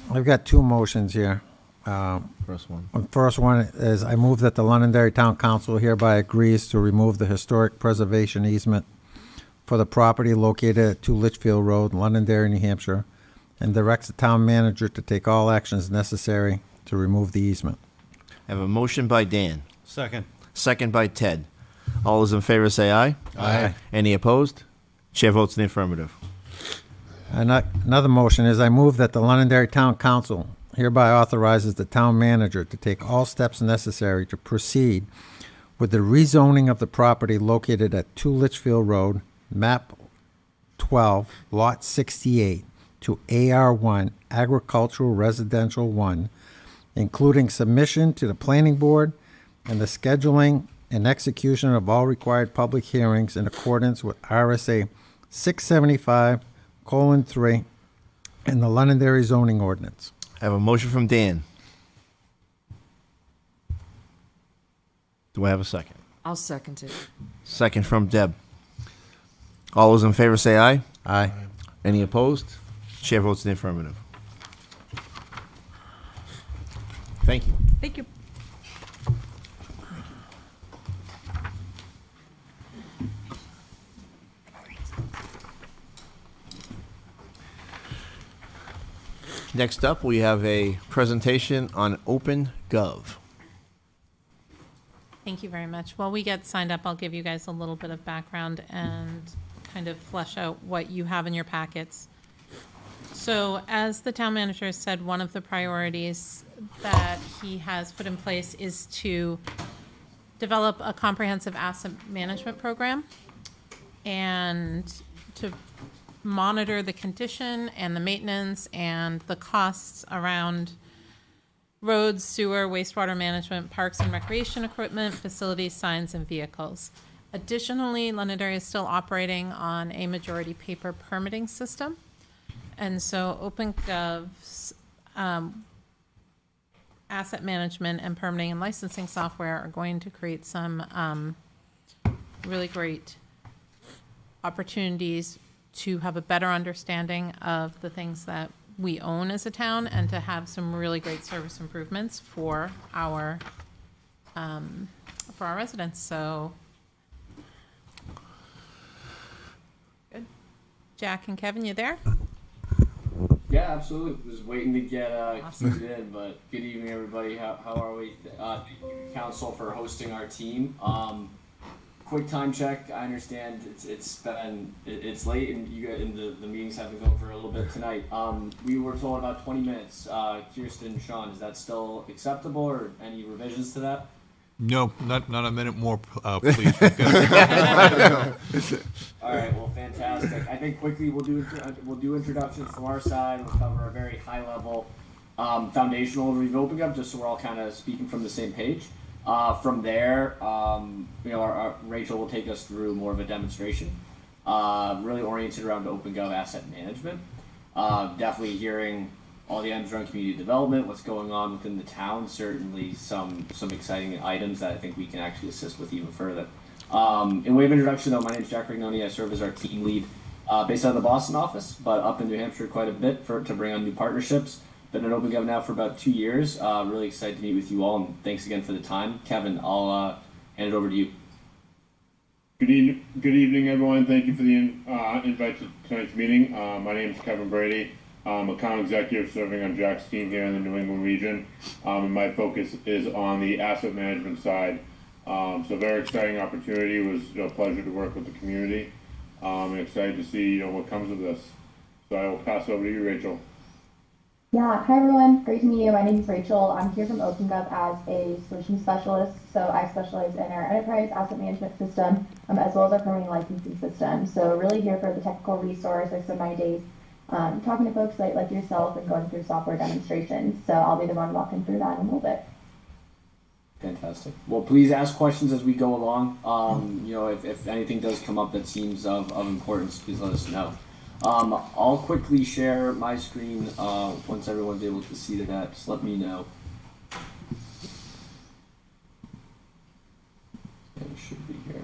I've got two motions here. First one. The first one is I move that the Londonderry Town Council hereby agrees to remove the historic preservation easement for the property located at 2 Litchfield Road, Londonderry, New Hampshire, and directs the town manager to take all actions necessary to remove the easement. I have a motion by Dan. Second. Second by Ted. All those in favor say aye. Aye. Any opposed? Chair votes in the affirmative. Another motion is I move that the Londonderry Town Council hereby authorizes the town manager to take all steps necessary to proceed with the rezoning of the property located at 2 Litchfield Road, map 12, Lot 68 to AR1 Agricultural Residential 1, including submission to the planning board and the scheduling and execution of all required public hearings in accordance with RSA 675:3 and the Londonderry zoning ordinance. I have a motion from Dan. Do I have a second? I'll second it. Second from Deb. All those in favor say aye. Aye. Any opposed? Chair votes in the affirmative. Thank you. Thank you. Next up, we have a presentation on OpenGov. Thank you very much. While we get signed up, I'll give you guys a little bit of background and kind of flesh out what you have in your packets. So as the town manager said, one of the priorities that he has put in place is to develop a comprehensive asset management program and to monitor the condition and the maintenance and the costs around roads, sewer, wastewater management, parks and recreation equipment, facilities, signs, and vehicles. Additionally, Londonderry is still operating on a majority paper permitting system. And so OpenGov's asset management and permitting and licensing software are going to create some really great opportunities to have a better understanding of the things that we own as a town and to have some really great service improvements for our residents. So, good. Jack and Kevin, you there? Yeah, absolutely. Was waiting to get queued in, but good evening, everybody. How are we? Thank you, Council, for hosting our team. Quick time check. I understand it's late and the meetings have been going for a little bit tonight. We were told about 20 minutes. Kirsten, Sean, is that still acceptable or any revisions to that? No, not a minute more, please. All right, well, fantastic. I think quickly we'll do introductions from our side. We'll cover a very high level foundational review of OpenGov, just so we're all kind of speaking from the same page. From there, our Rachel will take us through more of a demonstration, really oriented around OpenGov asset management. Definitely hearing all the items around community development, what's going on within the town. Certainly some exciting items that I think we can actually assist with even further. In way of introduction, though, my name is Jack Rignoni. I serve as our team lead based out of the Boston office, but up in New Hampshire quite a bit to bring on new partnerships. Been at OpenGov now for about 2 years. Really excited to meet with you all, and thanks again for the time. Kevin, I'll hand it over to you. Good evening, everyone. Thank you for the invite to tonight's meeting. My name is Kevin Brady. I'm account executive serving on Jack's team here in the New England region. And my focus is on the asset management side. So very exciting opportunity. It was a pleasure to work with the community. And excited to see what comes of this. So I will pass over to you, Rachel. Yeah, hi everyone, great to meet you. My name is Rachel. I'm here from OpenGov as a solution specialist. So I specialize in our enterprise asset management system, as well as our permitting licensing system. So really here for the technical resource. I spend my days talking to folks like yourself and going through software demonstrations. So I'll be the one walking through that in a little bit. Fantastic. Well, please ask questions as we go along. If anything does come up that seems of importance, please let us know. I'll quickly share my screen once everyone's able to see that. Just let me know. It should be here.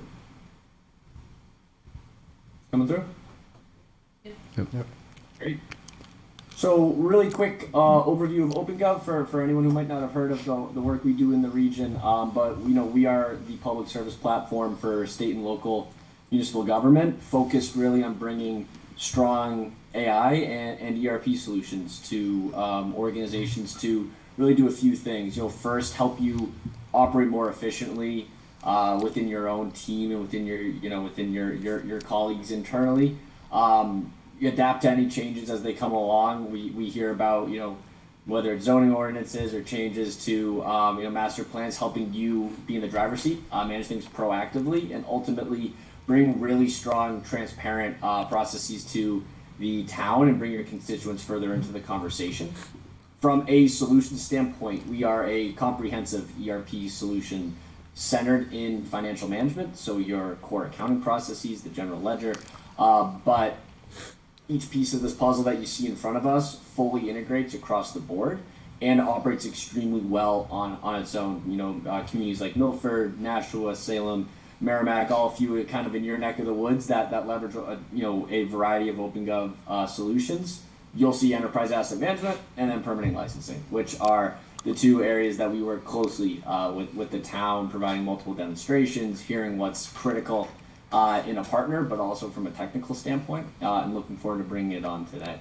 Coming through? Yep. Great. So really quick overview of OpenGov for anyone who might not have heard of the work we do in the region. But we are the public service platform for state and local municipal government, focused really on bringing strong AI and ERP solutions to organizations to really do a few things. First, help you operate more efficiently within your own team and within your colleagues internally. You adapt to any changes as they come along. We hear about whether it's zoning ordinances or changes to master plans, helping you be in the driver's seat, manage things proactively, and ultimately bring really strong, transparent processes to the town and bring your constituents further into the conversation. From a solution standpoint, we are a comprehensive ERP solution centered in financial management, so your core accounting processes, the general ledger, but each piece of this puzzle that you see in front of us fully integrates across the board and operates extremely well on its own. You know, communities like Milford, Nashua, Salem, Merrimack, all a few kind of in your neck of the woods that leverage a variety of OpenGov solutions. You'll see enterprise asset management and then permitting licensing, which are the two areas that we work closely with the town, providing multiple demonstrations, hearing what's critical in a partner, but also from a technical standpoint, and looking forward to bringing it on today.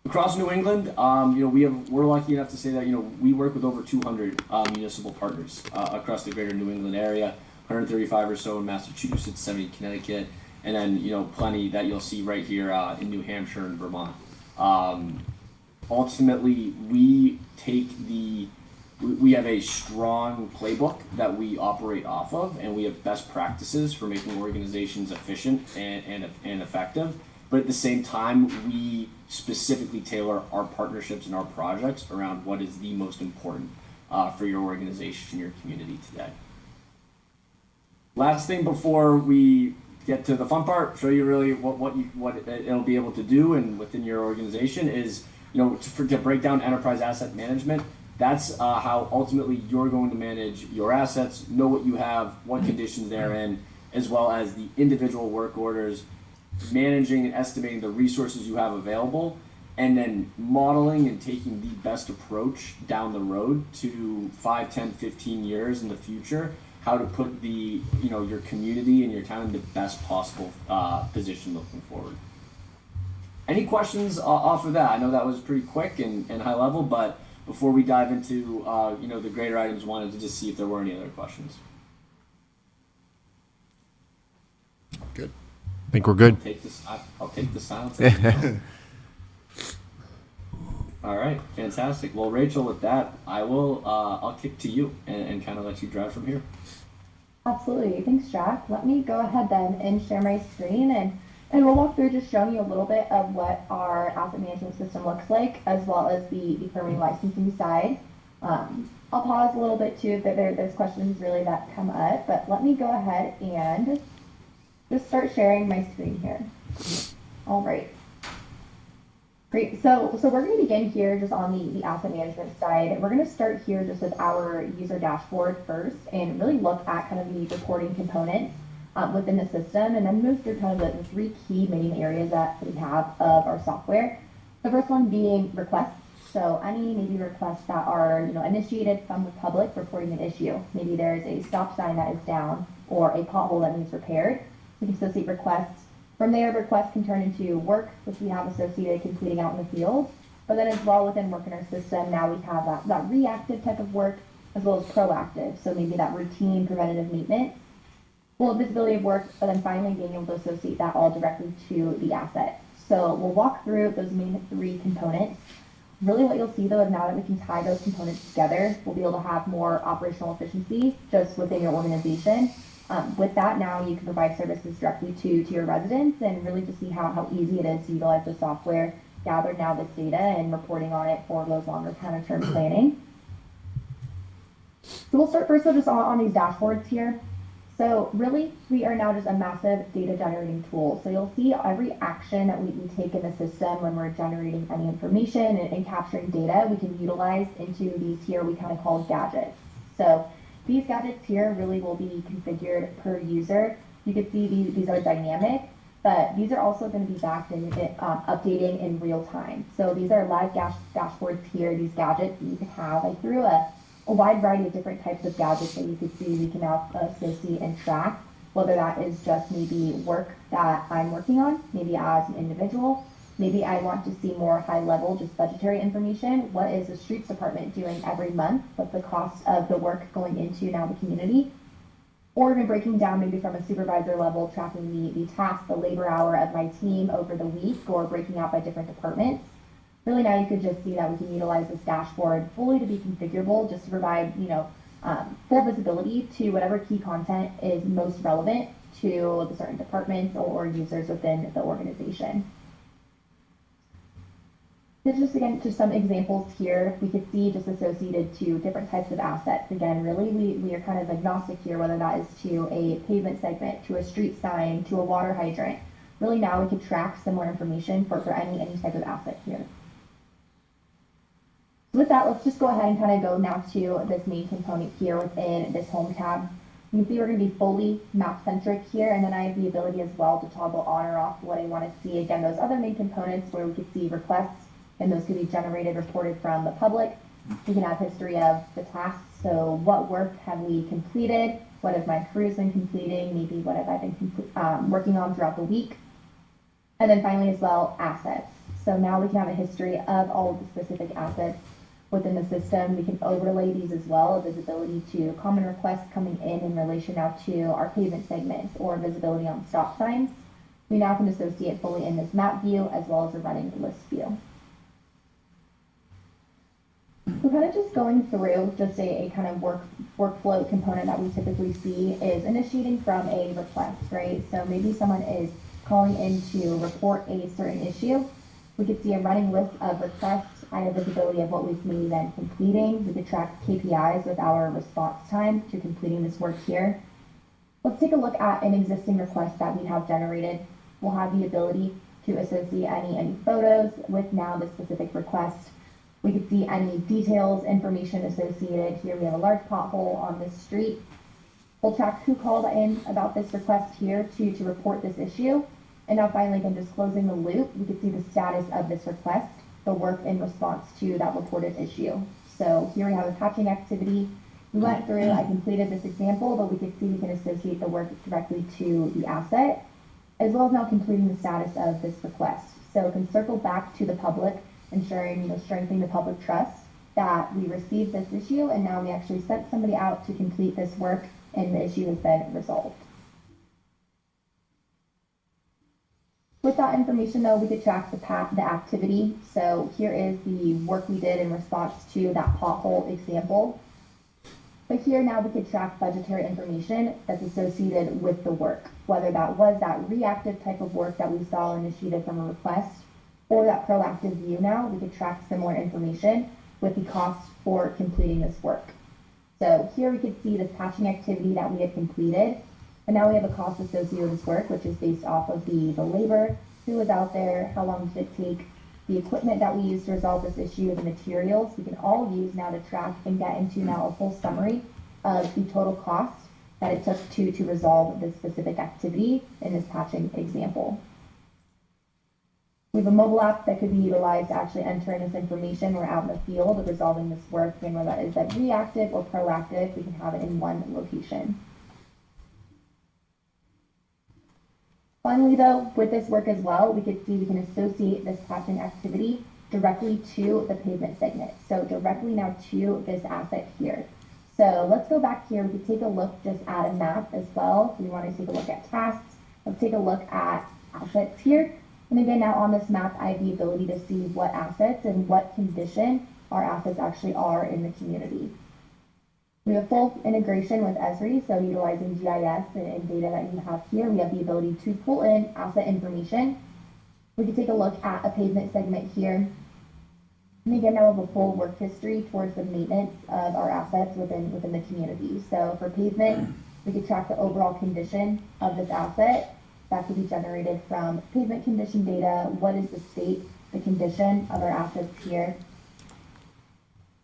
Across New England, we're lucky enough to say that we work with over 200 municipal partners across the greater New England area, 135 or so in Massachusetts, 70 in Connecticut, and then plenty that you'll see right here in New Hampshire and Vermont. Ultimately, we have a strong playbook that we operate off of, and we have best practices for making organizations efficient and effective. But at the same time, we specifically tailor our partnerships and our projects around what is the most important for your organization and your community today. Last thing before we get to the fun part, show you really what it'll be able to do and within your organization is, to break down enterprise asset management. That's how ultimately you're going to manage your assets, know what you have, what conditions they're in, as well as the individual work orders, managing and estimating the resources you have available, and then modeling and taking the best approach down the road to 5, 10, 15 years in the future, how to put your community and your town in the best possible position looking forward. Any questions off of that? I know that was pretty quick and high level, but before we dive into the greater items, wanted to just see if there were any other questions. Good. I think we're good. I'll take the silence. All right, fantastic. Well, Rachel, with that, I'll kick to you and kind of let you drive from here. Absolutely. Thanks, Jack. Let me go ahead then and share my screen, and we'll walk through just showing you a little bit of what our asset management system looks like, as well as the permitting licensing side. I'll pause a little bit too if there's questions really that come up, but let me go ahead and just start sharing my screen here. All right. Great. So we're going to begin here just on the asset management side. We're going to start here just with our user dashboard first and really look at kind of the reporting components within the system, and then move through kind of the three key main areas that we have of our software. The first one being requests. So any maybe requests that are initiated from the public reporting an issue. Maybe there's a stop sign that is down or a pothole that needs repaired. We can associate requests. From there, requests can turn into work, which we have associated completing out in the field. But then as well within work in our system, now we have that reactive type of work as well as proactive. So maybe that routine preventative maintenance, full visibility of work, but then finally being able to associate that all directly to the asset. So we'll walk through those main three components. Really what you'll see though is now that we can tie those components together, we'll be able to have more operational efficiency just within your organization. With that, now you can provide services directly to your residents and really to see how easy it is to utilize the software, gather now this data and reporting on it for those longer kind of term planning. So we'll start first just on these dashboards here. So really, we are now just a massive data generating tool. So you'll see every action that we take in the system when we're generating any information and capturing data, we can utilize into these here we kind of call gadgets. So these gadgets here really will be configured per user. You can see these are dynamic, but these are also going to be backed in updating in real time. So these are live dashboards here, these gadgets that you can have. I threw a wide variety of different types of gadgets that you can see we can now associate and track, whether that is just maybe work that I'm working on, maybe as an individual. Maybe I want to see more high level, just budgetary information. What is the streets department doing every month? What's the cost of the work going into now the community? Or even breaking down maybe from a supervisor level, tracking the task, the labor hour of my team over the week, or breaking out by different departments. Really now you could just see that we can utilize this dashboard fully to be configurable just to provide, full visibility to whatever key content is most relevant to the certain departments or users within the organization. There's just some examples here. We could see just associated to different types of assets. Again, really, we are kind of agnostic here, whether that is to a pavement segment, to a street sign, to a water hydrant. Really now we could track similar information for any type of asset here. So with that, let's just go ahead and kind of go now to this main component here within this home tab. You can see we're going to be fully map centric here, and then I have the ability as well to toggle on or off what I want to see. Again, those other main components where we could see requests, and those could be generated, reported from the public. We can have history of the tasks. So what work have we completed? What have my crews been completing? Maybe what have I been working on throughout the week? And then finally as well, assets. So now we can have a history of all of the specific assets within the system. We can overlay these as well, visibility to common requests coming in relation now to our pavement segments or visibility on stop signs. We now can associate fully in this map view as well as a running list view. So kind of just going through just a kind of workflow component that we typically see is initiating from a request, right? So maybe someone is calling in to report a certain issue. We could see a running list of requests. I have visibility of what we've maybe been completing. We could track KPIs with our response time to completing this work here. Let's take a look at an existing request that we have generated. We'll have the ability to associate any photos with now the specific request. We could see any details, information associated. Here we have a large pothole on this street. We'll track who called in about this request here to report this issue. And now finally, again, just closing the loop, we could see the status of this request, the work in response to that reported issue. So here we have a patching activity. We went through, I completed this example, but we could see we can associate the work directly to the asset, as well as now completing the status of this request. So it can circle back to the public, ensuring, strengthening the public trust that we received this issue and now we actually sent somebody out to complete this work and the issue has been resolved. With that information though, we could track the activity. So here is the work we did in response to that pothole example. But here now we could track budgetary information that's associated with the work, whether that was that reactive type of work that we saw initiated from a request, or that proactive view now, we could track similar information with the cost for completing this work. So here we could see this patching activity that we had completed, and now we have a cost associated with this work, which is based off of the labor, who was out there, how long did it take, the equipment that we used to resolve this issue, the materials, we can all use now to track and get into now a full summary of the total cost that it took to resolve this specific activity in this patching example. We have a mobile app that could be utilized to actually enter in this information. We're out in the field of resolving this work, and whether that is that reactive or proactive, we can have it in one location. Finally though, with this work as well, we could see we can associate this patching activity directly to the pavement segment. So directly now to this asset here. So let's go back here. We could take a look just at a map as well. If we want to take a look at tasks, let's take a look at assets here. And again, now on this map, I have the ability to see what assets and what condition our assets actually are in the community. We have full integration with Esri, so utilizing GIS and data that you have here, we have the ability to pull in asset information. We can take a look at a pavement segment here. And again, now we have a full work history towards the maintenance of our assets within the community. So for pavement, we could track the overall condition of this asset. That could be generated from pavement condition data. What is the state, the condition of our assets here?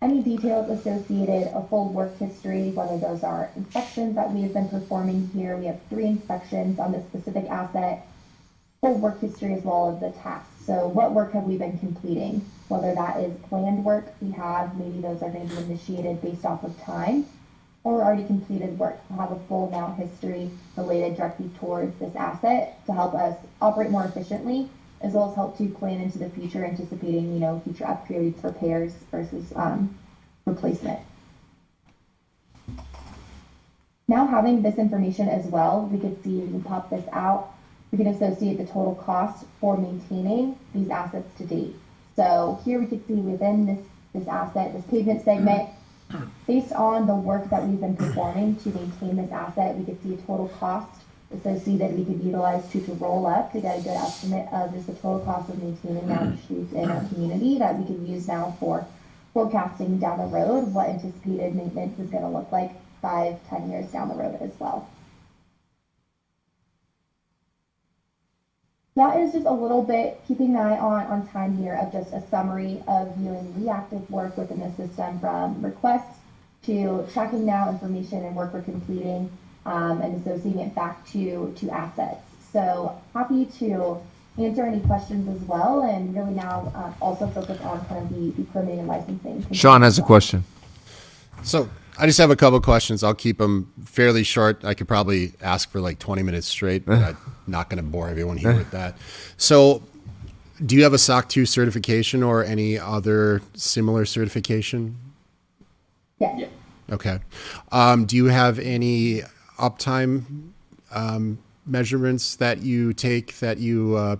Any details associated, a full work history, whether those are inspections that we have been performing here. We have 3 inspections on this specific asset. Full work history as well as the tasks. So what work have we been completing? Whether that is planned work we have, maybe those are going to be initiated based off of time, or already completed work. We'll have a full now history related directly towards this asset to help us operate more efficiently, as well as help to plan into the future, anticipating, future upgrades, repairs versus replacement. Now having this information as well, we could see, we can pop this out, we can associate the total cost for maintaining these assets to date. So here we could see within this asset, this pavement segment, Based on the work that we've been performing to maintain this asset, we could see a total cost associated we could utilize to roll up to get a good estimate of just the total cost of maintaining our streets in our community that we could use now for forecasting down the road what anticipated maintenance is going to look like 5-10 years down the road as well. That is just a little bit, keeping an eye on time here, of just a summary of viewing reactive work within the system, from requests to tracking now information and work we're completing, and associating it back to assets. So happy to answer any questions as well, and really now also focus on kind of the permitting and licensing. Sean has a question. So I just have a couple questions. I'll keep them fairly short. I could probably ask for like 20 minutes straight, but I'm not going to bore everyone here with that. So do you have a SOC 2 certification or any other similar certification? Yeah. Okay. Do you have any uptime measurements that you take that you,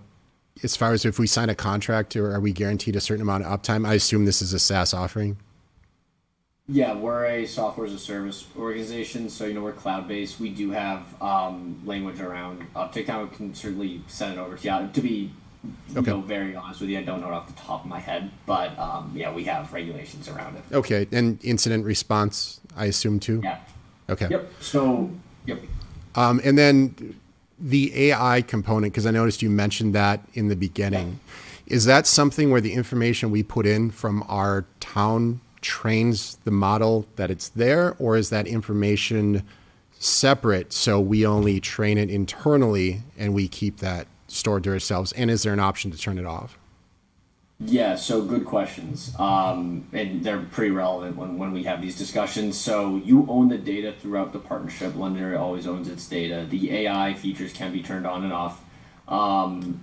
as far as if we sign a contract, or are we guaranteed a certain amount of uptime? I assume this is a SaaS offering. Yeah, we're a software as a service organization, so we're cloud-based. We do have language around uptake time. We can certainly send it over to you. To be very honest with you, I don't know it off the top of my head, but yeah, we have regulations around it. Okay, and incident response, I assume too? Yeah. Okay. Yep. So, yep. And then the AI component, because I noticed you mentioned that in the beginning. Yeah. Is that something where the information we put in from our town trains the model that it's there, or is that information separate so we only train it internally and we keep that stored to ourselves? And is there an option to turn it off? Yeah, so good questions. And they're pretty relevant when we have these discussions. So you own the data throughout the partnership. Londonderry always owns its data. The AI features can be turned on and off.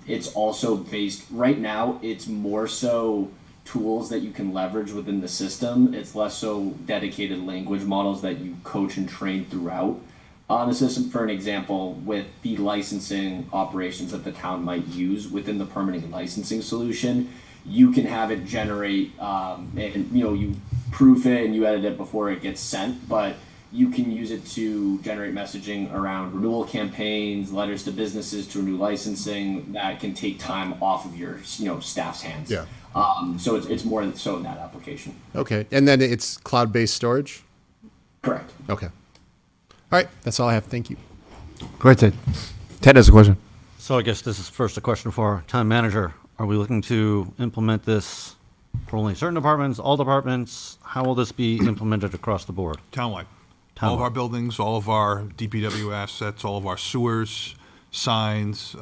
It's also based, right now, it's more so tools that you can leverage within the system. It's less so dedicated language models that you coach and train throughout the system. For an example, with the licensing operations that the town might use within the permitting and licensing solution, you can have it generate, and you proof it and you edit it before it gets sent, but you can use it to generate messaging around renewal campaigns, letters to businesses to renew licensing that can take time off of your staff's hands. Yeah. So it's more so in that application. Okay. And then it's cloud-based storage? Correct. Okay. All right. That's all I have. Thank you. Go ahead, Ted. Ted has a question. So I guess this is first a question for our town manager. Are we looking to implement this for only certain departments, all departments? How will this be implemented across the board? Townwide. All of our buildings, all of our DPW assets, all of our sewers, signs,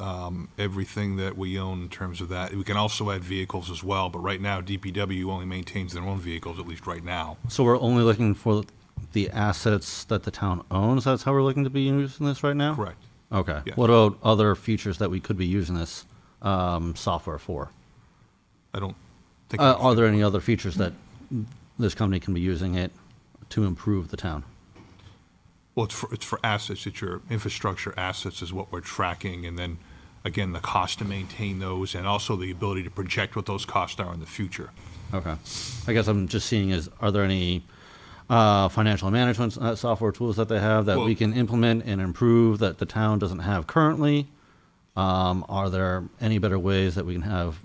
everything that we own in terms of that. We can also add vehicles as well, but right now DPW only maintains their own vehicles, at least right now. So we're only looking for the assets that the town owns? That's how we're looking to be using this right now? Correct. Okay. Yes. What about other features that we could be using this software for? I don't think. Are there any other features that this company can be using it to improve the town? Well, it's for assets. It's your infrastructure assets is what we're tracking, and then again the cost to maintain those, and also the ability to project what those costs are in the future. Okay. I guess I'm just seeing are there any financial management software tools that they have that we can implement and improve that the town doesn't have currently? Are there any better ways that we can have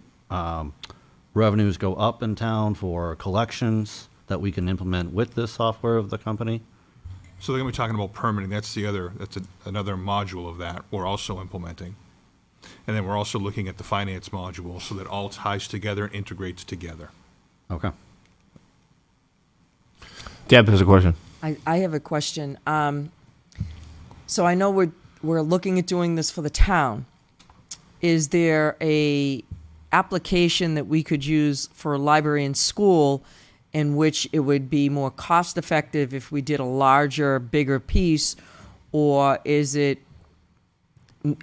revenues go up in town for collections that we can implement with this software of the company? So they're going to be talking about permitting. That's another module of that we're also implementing. And then we're also looking at the finance module so that all ties together and integrates together. Okay. Deb has a question. I have a question. So I know we're looking at doing this for the town. Is there a application that we could use for a library and school in which it would be more cost effective if we did a larger, bigger piece, or is it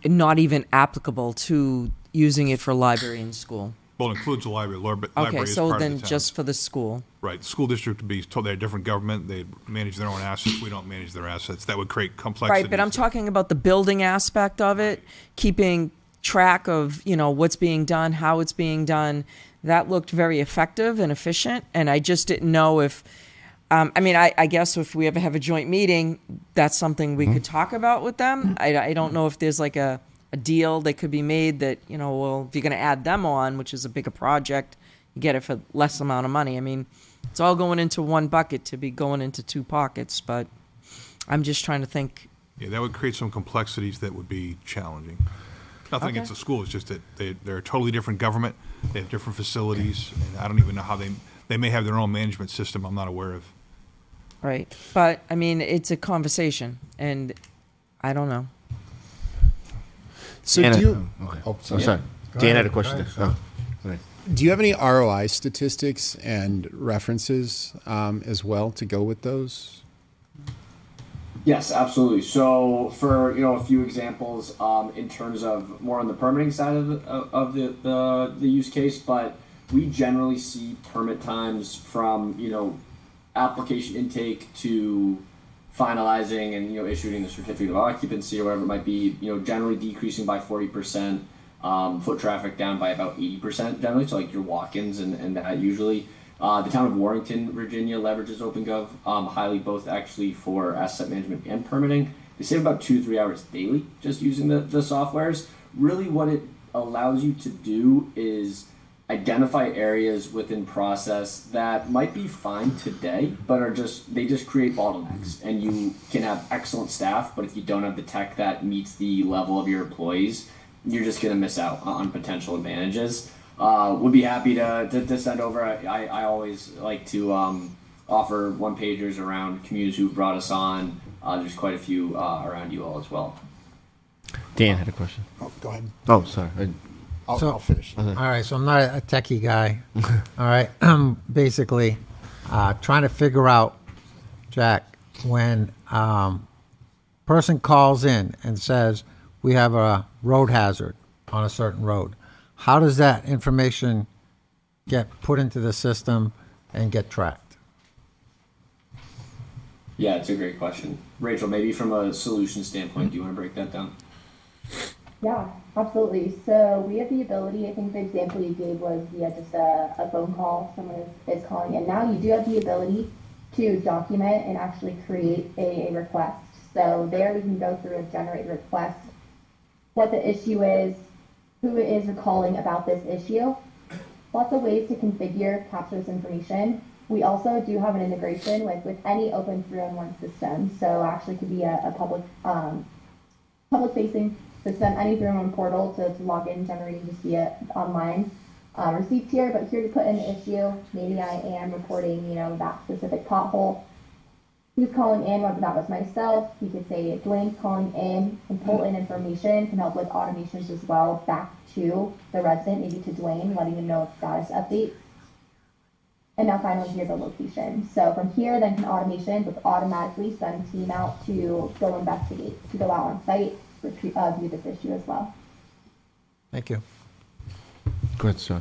not even applicable to using it for library and school? Well, it includes the library. Library Okay, is so part then of the town. just for the school. Right. The school district would be told they're a different government. They manage their own assets. We don't manage their assets. That would create complexity. Right, but I'm talking about the building aspect of it, keeping track of, what's being done, how it's being done. That looked very effective and efficient, and I just didn't know if I mean, I guess if we ever have a joint meeting, that's something we could talk about with them. I don't know if there's like a deal that could be made that, you know, well, if you're going to add them on, which is a bigger project, you get it for less amount of money. I mean, it's all going into one bucket to be going into two pockets, but I'm just trying to think. Yeah, that would create some complexities that would be challenging. Nothing against the school, it's just that they're a totally different government, they have different facilities, and I don't even know how they may have their own management system I'm not aware of. Right. But, I mean, it's a conversation, and I don't know. So Dana- do you? Okay. Oh, Sorry. Dan had a question. Oh, go ahead. Do you have any ROI statistics and references as well to go with those? Yes, absolutely. So for a few examples in terms of more on the permitting side of the use case, but we generally see permit times from application intake to finalizing and issuing the certificate of occupancy or whatever it might be, generally decreasing by 40%. Foot traffic down by about 80% generally, so like your walk-ins and that usually. The town of Warrington, Virginia leverages OpenGov highly, both actually for asset management and permitting. They save about 2-3 hours daily just using the softwares. Really what it allows you to do is identify areas within process that might be fine today, but they just create bottlenecks. And you can have excellent staff, but if you don't have the tech that meets the level of your employees, you're just going to miss out on potential advantages. Would be happy to send over. I always like to offer one-pagers around communities who've brought us on. There's quite a few around you all as well. Dan had a question. Oh, go ahead. Oh, sorry. I'll finish. All right, so I'm not a techie guy. All right, basically trying to figure out, Jack, when person calls in and says we have a road hazard on a certain road, how does that information get put into the system and get tracked? Yeah, it's a great question. Rachel, maybe from a solution standpoint, do you want to break that down? Yeah, absolutely. So we have the ability, I think the example you gave was via just a phone call, someone is calling in. Now you do have the ability to document and actually create a request. So there we can go through and generate a request, what the issue is, who it is calling about this issue. Lots of ways to configure, capture this information. We also do have an integration with any open 3-in-1 system. So actually could be a public facing system, any 3-in-1 portal to log in, generating just via online received here, but here to put in the issue. Maybe I am reporting, that specific pothole. Who's calling in, whether that was myself, you could say Dwayne's calling in and pull in information, can help with automations as well back to the resident, maybe to Dwayne, letting him know of status updates. And now finally here's the location. So from here, then can automations with automatically send team out to go investigate, to go out on site, view this issue as well. Thank you. Go ahead, sir.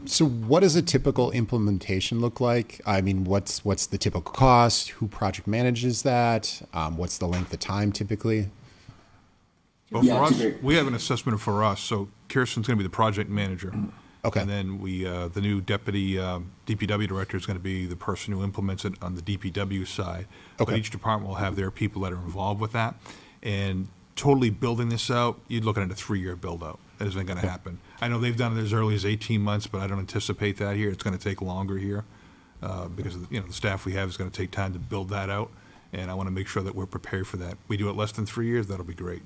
So what does a typical implementation look like? I mean, what's the typical cost? Who project manages that? What's the length of time typically? Well, for us, we have an assessment for us. So Kirsten's going to be the project manager. Okay. And then the new deputy DPW director is going to be the person who implements it on the DPW side. Okay. But each department will have their people that are involved with that. And totally building this out, you're looking at a 3-year build out. That isn't going to happen. I know they've done it as early as 18 months, but I don't anticipate that here. It's going to take longer here because the staff we have is going to take time to build that out. And I want to make sure that we're prepared for that. We do it less than 3 years, that'll be great.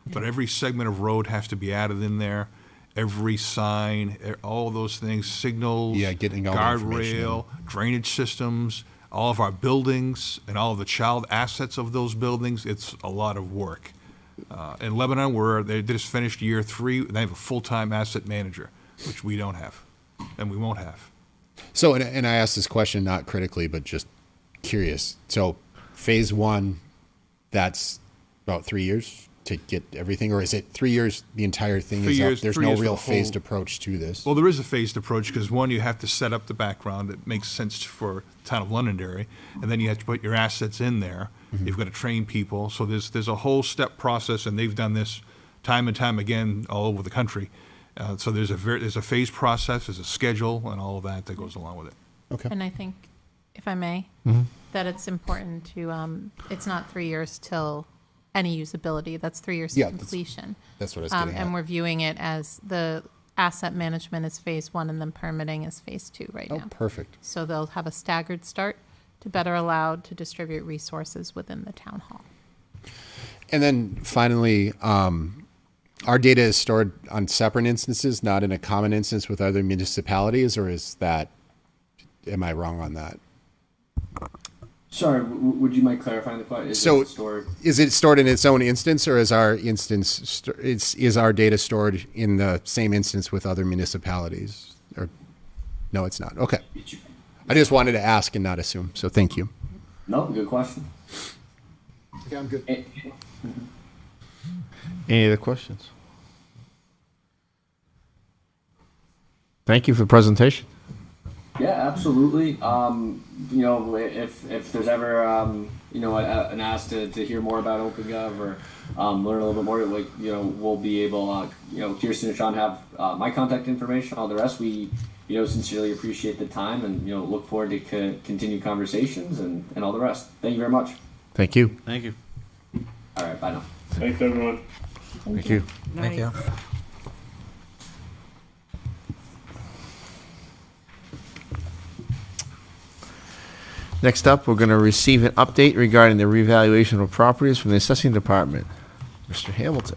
But every segment of road has to be added in there. Every sign, all of those things, signals, getting all the information guardrail, drainage systems, all of our buildings, and all of the child assets of those buildings. It's a lot of work. In Lebanon, they just finished year 3, and they have a full-time asset manager, which we don't have, and we won't have. So, and I asked this question not critically, but just curious. So, phase 1, that's about 3 years to get everything, or is it 3 years? The entire thing is up. There's no real phased approach to this. Well, there is a phased approach because one, you have to set up the background that makes sense for the town of Londonderry, and then you have to put your assets in there. Mm-hmm. You've got to train people. So there's a whole step process, and they've done this time and time again all over the country. So there's a phase process, there's a schedule, and all of that goes along with it. Okay. And I think if I may, that it's important to, it's not 3 years till any usability. That's 3 years to Yeah, completion. that's what I was getting And at. we're viewing it as the asset management is phase 1 and then permitting is phase 2 right Oh, now. perfect. So they'll have a staggered start to better allow to distribute resources within the town hall. And then finally, our data is stored on separate instances, not in a common instance with other municipalities, or is that, am I wrong on that? Sorry, would you mind clarifying the question? Is it stored in its own instance, or is our instance, is our data stored in the same instance with other municipalities? Or, no, it's not. Okay. I just wanted to ask and not assume, so thank you. No, good question. Okay, I'm good. Any other questions? Thank you for the presentation. Yeah, absolutely. You know, if there's ever you know an ask to hear more about OpenGov or learn a little bit more, like you know, we'll be able. You know, Kirsten and Sean have my contact information. All the rest, we sincerely appreciate the time and look forward to continue conversations and all the rest. Thank you very much. Thank you. Thank you. All right, bye now. Thanks, everyone. Thank you. Thank you. Next up, we're going to receive an update regarding the revaluation of properties from the assessing department. Mr. Hamilton.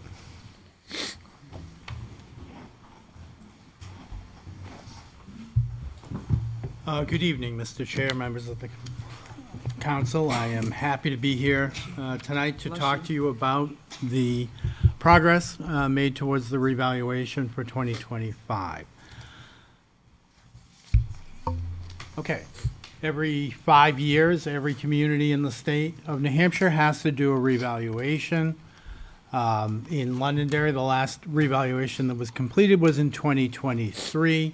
Good evening, Mr. Chair, members of the council. I am happy to be here tonight to talk to you about the progress made towards the revaluation for 2025. Okay. Every 5 years, every community in the state of New Hampshire has to do a revaluation. In Londonderry, the last revaluation that was completed was in 2023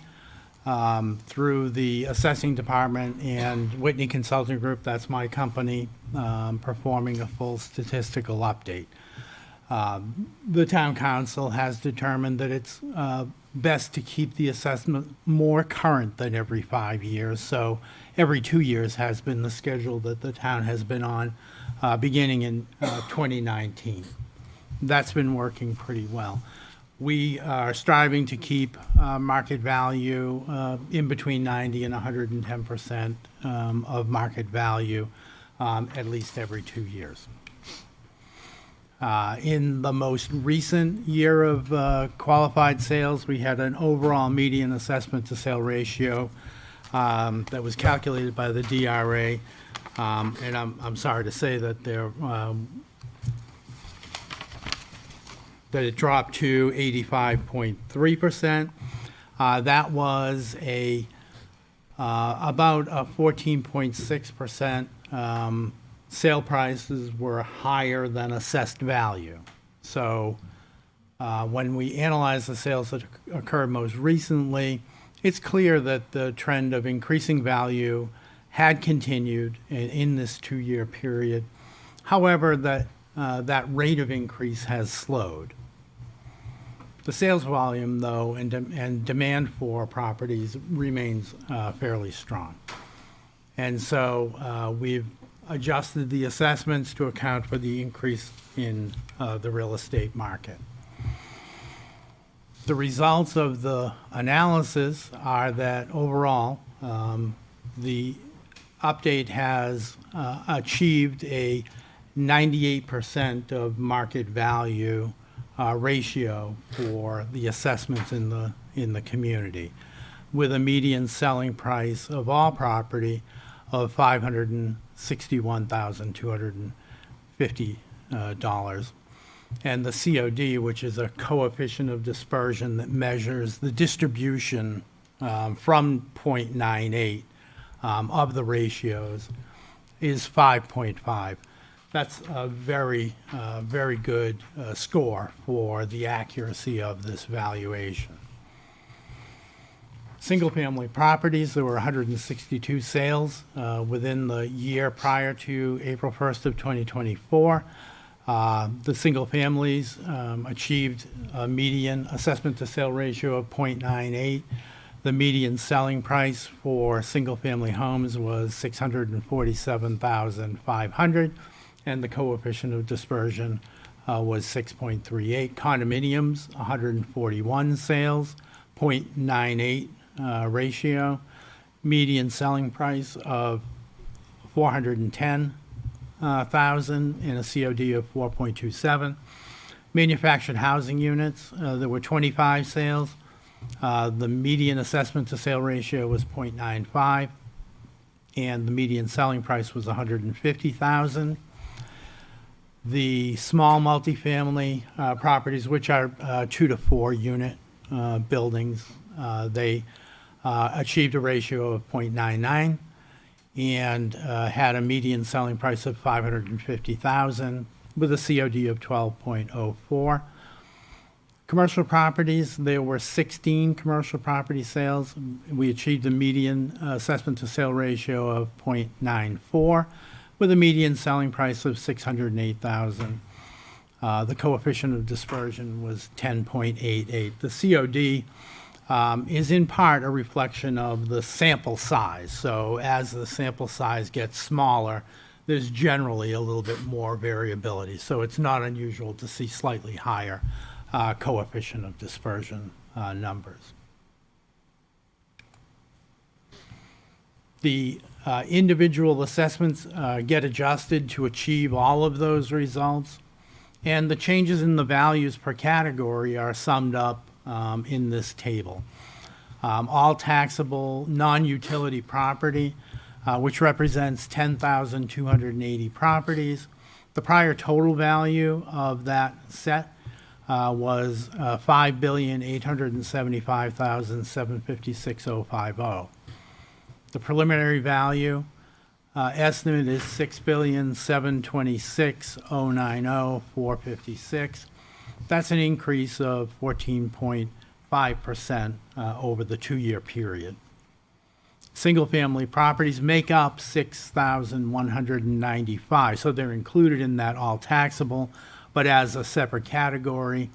through the assessing department and Whitney Consulting Group, that's my company, performing a full statistical update. The town council has determined that it's best to keep the assessment more current than every 5 years. So every 2 years has been the schedule that the town has been on, beginning in 2019. That's been working pretty well. We are striving to keep market value in between 90 and 110% of market value at least every 2 years. In the most recent year of qualified sales, we had an overall median assessment to sale ratio that was calculated by the DRA, and I'm sorry to say that that it dropped to 85.3%. That was about a 14.6%. Sale prices were higher than assessed value. So when we analyze the sales that occurred most recently, it's clear that the trend of increasing value had continued in this 2-year period. However, that rate of increase has slowed. The sales volume, though, and demand for properties remains fairly strong. And so we've adjusted the assessments to account for the increase in the real estate market. The results of the analysis are that overall, the update has achieved a 98% of market value ratio for the assessments in the community, with a median selling price of all property of $561,250, and the COD, which is a coefficient of dispersion that measures the distribution from 0.98 of the ratios, is 5.5. That's a very, very good score for the accuracy of this valuation. Single-family properties, there were 162 sales within the year prior to April 1st of 2024. The single families achieved a median assessment to sale ratio of 0.98. The median selling price for single-family homes was $647,500, and the coefficient of dispersion was 6.38. Condominiums, 141 sales, 0.98 ratio. Median selling price of $410,000 and a COD of 4.27. Manufactured housing units, there were 25 sales. The median assessment to sale ratio was 0.95, and the median selling price was $150,000. The small multifamily properties, which are 2 to 4 unit buildings, they achieved a ratio of 0.99 and had a median selling price of $550,000 with a COD of 12.04. Commercial properties, there were 16 commercial property sales. We achieved a median assessment to sale ratio of 0.94 with a median selling price of $608,000. The coefficient of dispersion was 10.88. The COD is in part a reflection of the sample size. So as the sample size gets smaller, there's generally a little bit more variability. So it's not unusual to see slightly higher coefficient of dispersion numbers. The individual assessments get adjusted to achieve all of those results, and the changes in the values per category are summed up in this table. All taxable non-utility property, which represents 10,280 properties. The prior total value of that set was $5,875,756,050. The preliminary value estimate is $6,726,090,456. That's an increase of 14.5% over the 2-year period. Single-family properties make up 6,195, so they're included in that all taxable, but as a separate category.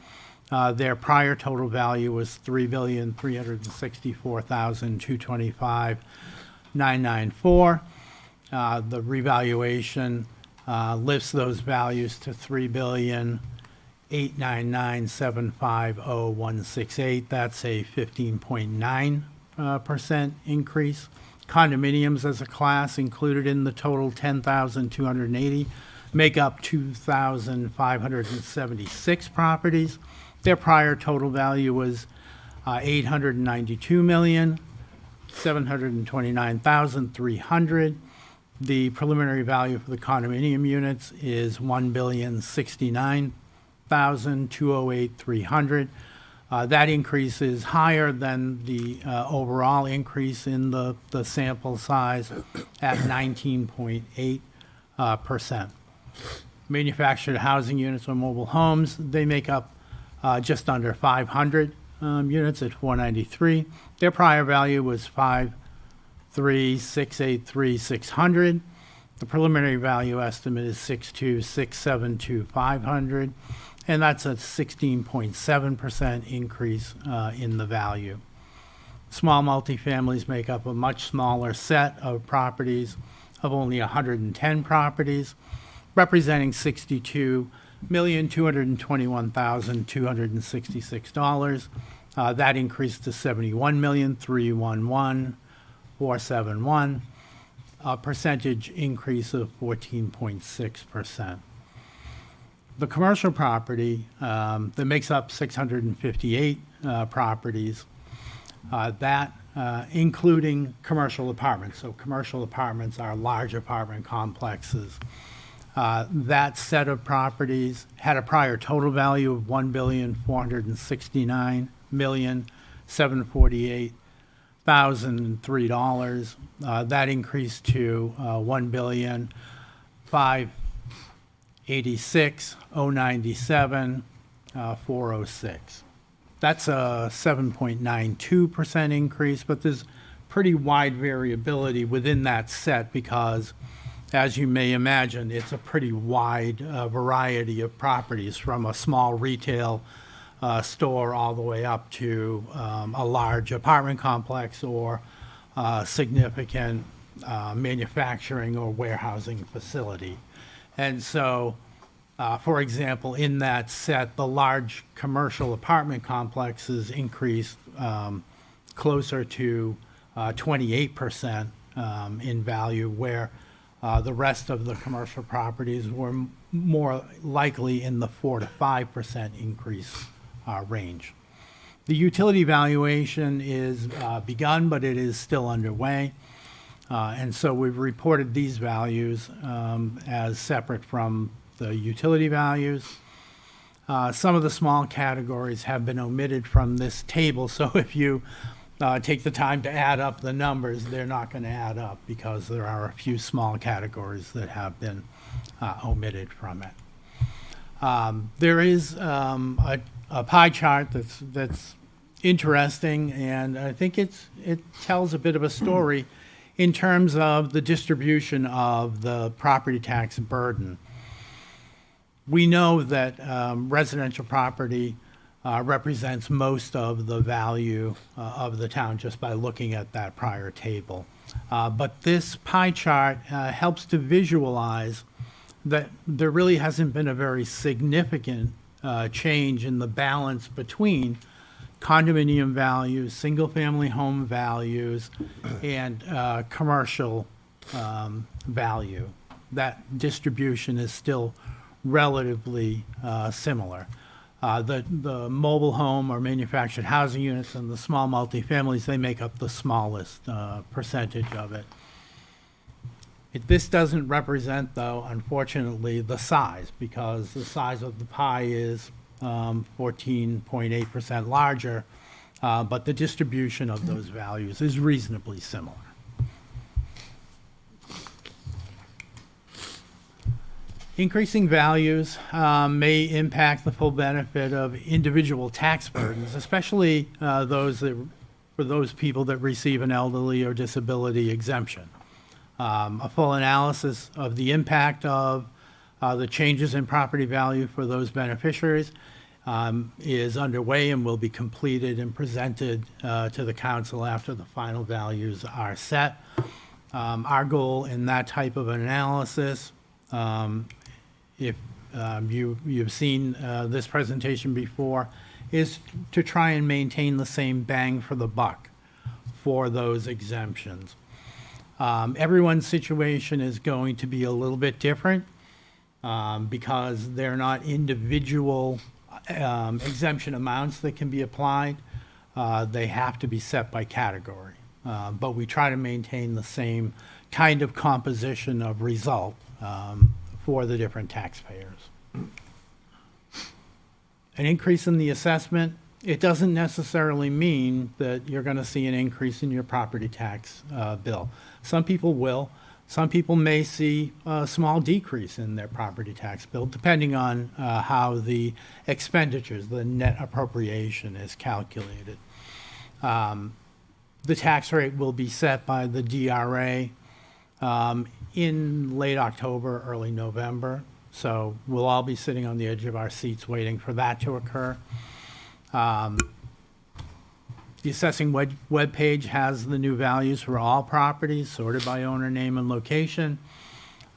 Their prior total value was $3,364,225,994. The revaluation lifts those values to $3,899,750,168. That's a 15.9% increase. Condominiums as a class included in the total 10,280 make up 2,576 properties. Their prior total value was $892,729,300. The preliminary value for the condominium units is $1,069,208,300. That increase is higher than the overall increase in the sample size at 19.8%. Manufactured housing units or mobile homes, they make up just under 500 units at 493. Their prior value was $5,368,600. The preliminary value estimate is $6,267,500, and that's a 16.7% increase in the value. Small multifamilies make up a much smaller set of properties of only 110 properties, representing $62,221,266. That increased to $71,311,471, a percentage increase of 14.6%. The commercial property that makes up 658 properties, that including commercial apartments. So commercial apartments are large apartment complexes. That set of properties had a prior total value of $1,469,748,003. That increased to $1,586,097,406. That's a 7.92% increase, but there's pretty wide variability within that set because, as you may imagine, it's a pretty wide variety of properties, from a small retail store all the way up to a large apartment complex or significant manufacturing or warehousing facility. And so, for example, in that set, the large commercial apartment complexes increased closer to 28% in value, where the rest of the commercial properties were more likely in the 4 to 5% increase range. The utility valuation is begun, but it is still underway. And so we've reported these values as separate from the utility values. Some of the small categories have been omitted from this table, so if you take the time to add up the numbers, they're not going to add up because there are a few small categories that have been omitted from it. There is a pie chart that's interesting, and I think it tells a bit of a story in terms of the distribution of the property tax burden. We know that residential property represents most of the value of the town just by looking at that prior table. But this pie chart helps to visualize that there really hasn't been a very significant change in the balance between condominium values, single-family home values, and commercial value. That distribution is still relatively similar. The mobile home or manufactured housing units and the small multifamilies, they make up the smallest percentage of it. This doesn't represent, though, unfortunately, the size, because the size of the pie is 14.8% larger, but the distribution of those values is reasonably similar. Increasing values may impact the full benefit of individual tax burdens, especially for those people that receive an elderly or disability exemption. A full analysis of the impact of the changes in property value for those beneficiaries is underway and will be completed and presented to the council after the final values are set. Our goal in that type of analysis, if you've seen this presentation before, is to try and maintain the same bang for the buck for those exemptions. Everyone's situation is going to be a little bit different because they're not individual exemption amounts that can be applied. They have to be set by category. But we try to maintain the same kind of composition of result for the different taxpayers. An increase in the assessment, it doesn't necessarily mean that you're going to see an increase in your property tax bill. Some people will. Some people may see a small decrease in their property tax bill, depending on how the expenditures, the net appropriation, is calculated. The tax rate will be set by the DRA in late October, early November. So we'll all be sitting on the edge of our seats waiting for that to occur. The assessing web page has the new values for all properties sorted by owner name and location.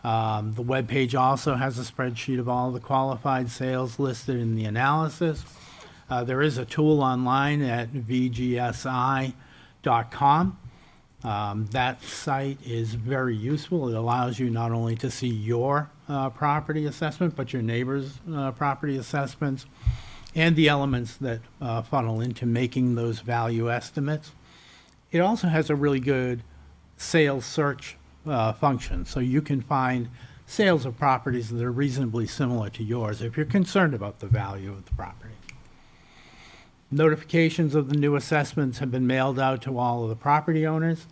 The web page also has a spreadsheet of all the qualified sales listed in the analysis. There is a tool online at vgsi.com. That site is very useful. It allows you not only to see your property assessment, but your neighbor's property assessments and the elements that funnel into making those value estimates. It also has a really good sales search function, so you can find sales of properties that are reasonably similar to yours if you're concerned about the value of the property. Notifications of the new assessments have been mailed out to all of the property owners.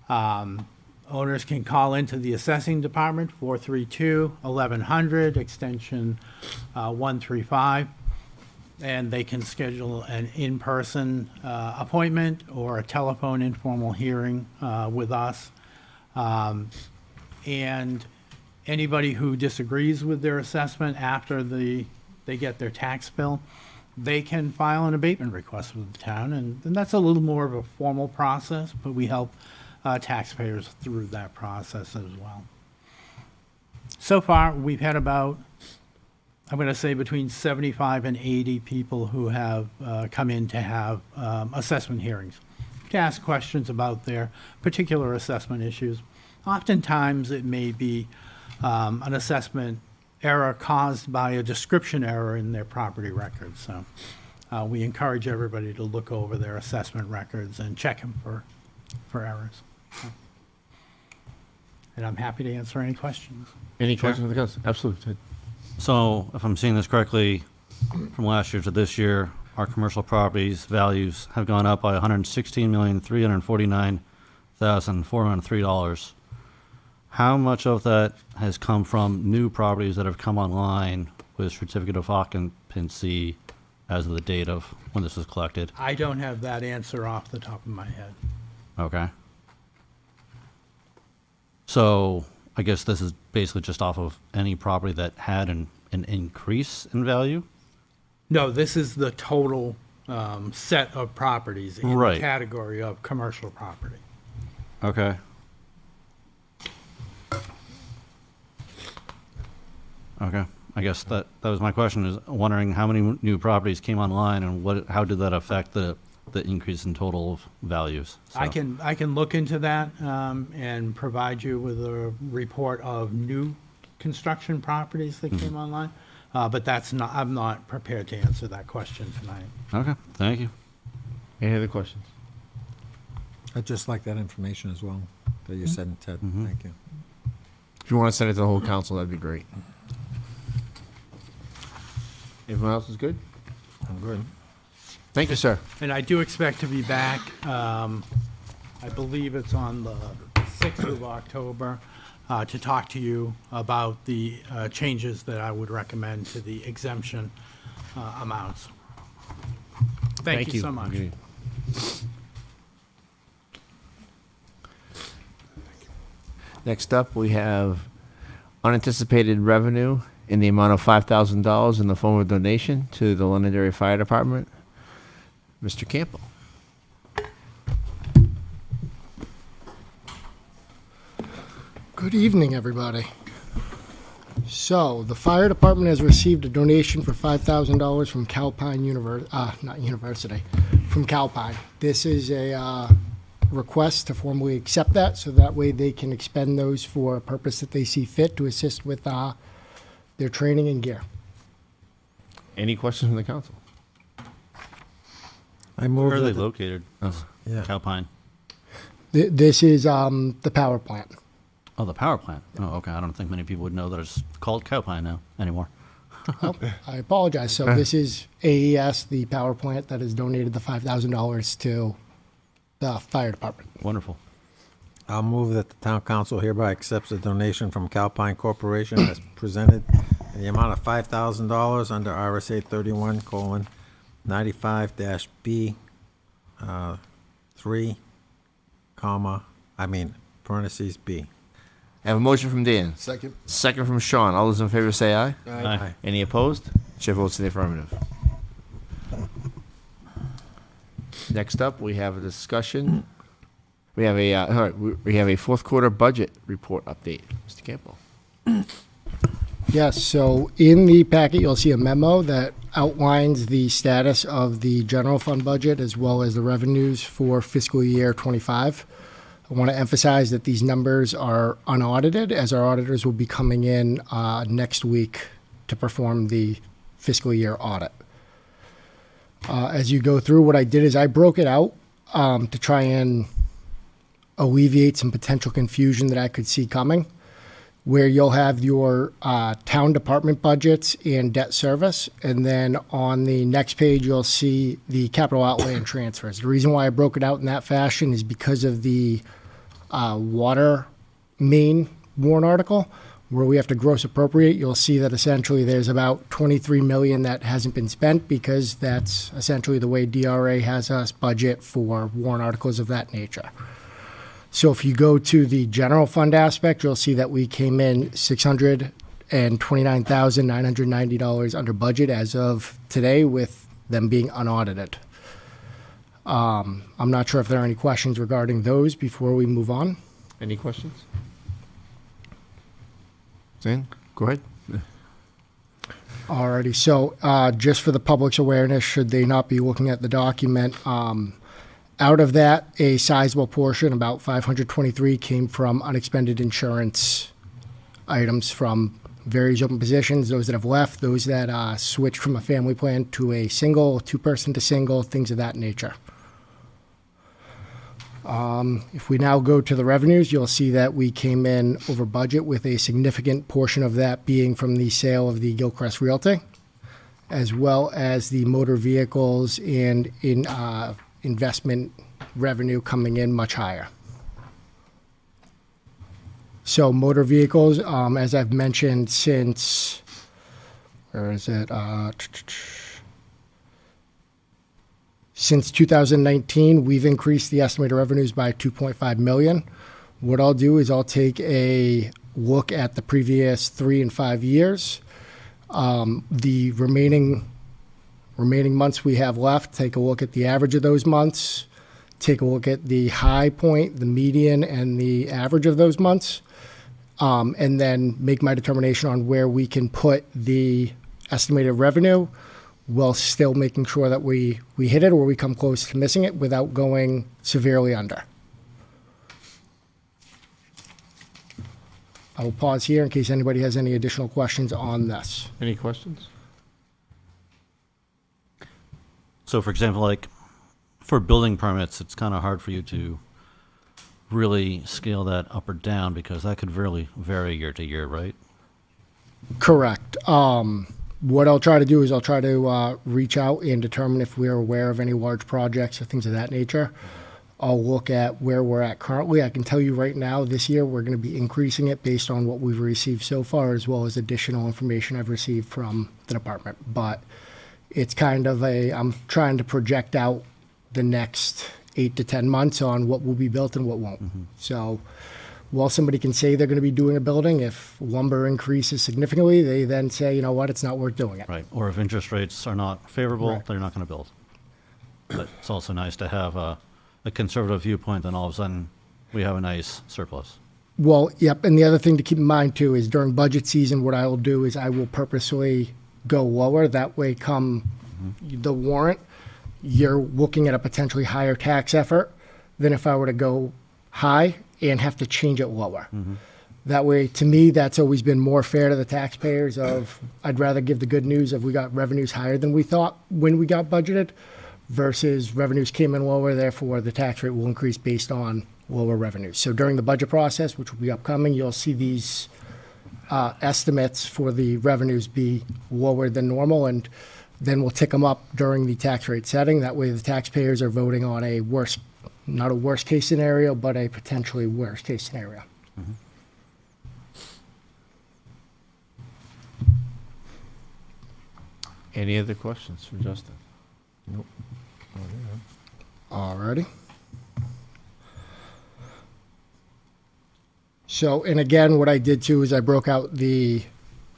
Owners can call into the assessing department, 432-1100, extension 135, and they can schedule an in-person appointment or a telephone informal hearing with us. And anybody who disagrees with their assessment after they get their tax bill, they can file an abatement request with the town, and that's a little more of a formal process, but we help taxpayers through that process as well. So far, we've had about, I'm going to say between 75 and 80 people who have come in to have assessment hearings, to ask questions about their particular assessment issues. Oftentimes, it may be an assessment error caused by a description error in their property records. So we encourage everybody to look over their assessment records and check them for errors. And I'm happy to answer any questions. Any Sure. questions of the council? Absolutely. Ted. So if I'm seeing this correctly, from last year to this year, our commercial properties values have gone up by $116,349,403. How much of that has come from new properties that have come online with certificate of occupancy as of the date of when this was collected? I don't have that answer off the top of my head. Okay. So I guess this is basically just off of any property that had an increase in value? No, this is the total set of properties in Right. the category of commercial property. Okay. Okay. I guess that was my question, is wondering how many new properties came online and how did that affect the increase in total of values? So- I can look into that and provide you with a report of new construction properties that came online. But I'm not prepared to answer that question tonight. Okay, thank you. Any other questions? I'd just like that information as well, that you said, Ted. Thank you. If you want to send it to the whole council, that'd be great. Everyone else is good? I'm good. Thank you, sir. And I do expect to be back, I believe it's on the 6th of October, to talk to you about the changes that I would recommend to the exemption amounts. Thank you so much. Okay. Next up, we have unanticipated revenue in the amount of $5,000 in the form of donation to the Londonderry Fire Department. Mr. Campbell. Good evening, everybody. So, the fire department has received a donation for $5,000 from from Calpine. This is a request to formally accept that, so that way they can expend those for a purpose that they see fit to assist with their training and gear. Any questions from the council? I move Where are they that- located? Yeah. Calpine. This is the power plant. Oh, the power plant. Oh, okay. I don't think many people would know that it's called Calpine now anymore. Oh, I apologize. So this is AES, the power plant that has donated the $5,000 to the fire department. Wonderful. I'll move that the town council hereby accepts a donation from Calpine Corporation as presented in the amount of $5,000 under RSA 31:95-B, 3, parentheses B. I have a motion from Dan. Second. Second from Sean. All those in favor say aye. Aye. Any opposed? Chair votes in the affirmative. Next up, we have a discussion. We have a all right, we have a fourth quarter budget report update. Mr. Campbell. Yes, so in the packet, you'll see a memo that outlines the status of the general fund budget as well as the revenues for fiscal year 25. I want to emphasize that these numbers are unaudited, as our auditors will be coming in next week to perform the fiscal year audit. As you go through, what I did is I broke it out to try and alleviate some potential confusion that I could see coming, where you'll have your town department budgets and debt service, and then on the next page you'll see the capital outlay and transfers. The reason why I broke it out in that fashion is because of the water main warrant article, where we have to gross appropriate. You'll see that essentially there's about $23 million that hasn't been spent, because that's essentially the way DRA has us budget for warrant articles of that nature. So if you go to the general fund aspect, you'll see that we came in $629,990 under budget as of today, with them being unaudited. I'm not sure if there are any questions regarding those before we move on. Any questions? Zane, go ahead. Alrighty, so just for the public's awareness, should they not be looking at the document, out of that, a sizable portion, about 523, came from unexpended insurance items from various open positions, those that have left, those that switched from a family plan to a single, two-person to single, things of that nature. If we now go to the revenues, you'll see that we came in over budget, with a significant portion of that being from the sale of the Gilchrist Realty, as well as the motor vehicles and in investment revenue coming in much higher. So motor vehicles, as I've mentioned since, where is it? Since 2019, we've increased the estimated revenues by 2.5 million. What I'll do is I'll take a look at the previous 3 and 5 years. The remaining months we have left, take a look at the average of those months, take a look at the high point, the median, and the average of those months, and then make my determination on where we can put the estimated revenue while still making sure that we hit it or we come close to missing it without going severely under. I will pause here in case anybody has any additional questions on this. Any questions? So, for example, like for building permits, it's kind of hard for you to really scale that up or down because that could really vary year to year, right? Correct. What I'll try to do is I'll try to reach out and determine if we're aware of any large projects or things of that nature. I'll look at where we're at currently. I can tell you right now, this year, we're going to be increasing it based on what we've received so far, as well as additional information I've received from the department. But it's kind of I'm trying to project out the next 8 to 10 months on what will be built and what won't. So while somebody can say they're going to be doing a building, if lumber increases significantly, they then say, you know what, it's not worth doing it. Right. Or if interest rates are not favorable, Right. they're not going to build. But it's also nice to have a conservative viewpoint, and all of a sudden we have a nice surplus. Well, yep. And the other thing to keep in mind too is during budget season, what I will do is I will purposely go lower. That way, come the warrant, you're looking at a potentially higher tax effort than if I were to go high and have to change it lower. That way, to me, that's always been more fair to the taxpayers of, I'd rather give the good news of we got revenues higher than we thought when we got budgeted versus revenues came in lower, therefore the tax rate will increase based on lower revenues. So during the budget process, which will be upcoming, you'll see these estimates for the revenues be lower than normal, and then we'll tick them up during the tax rate setting. That way the taxpayers are voting on a worst, not a worst case scenario, but a potentially worst case scenario. Any other questions for Justin? Nope. Alrighty. So, and again, what I did too is I broke out the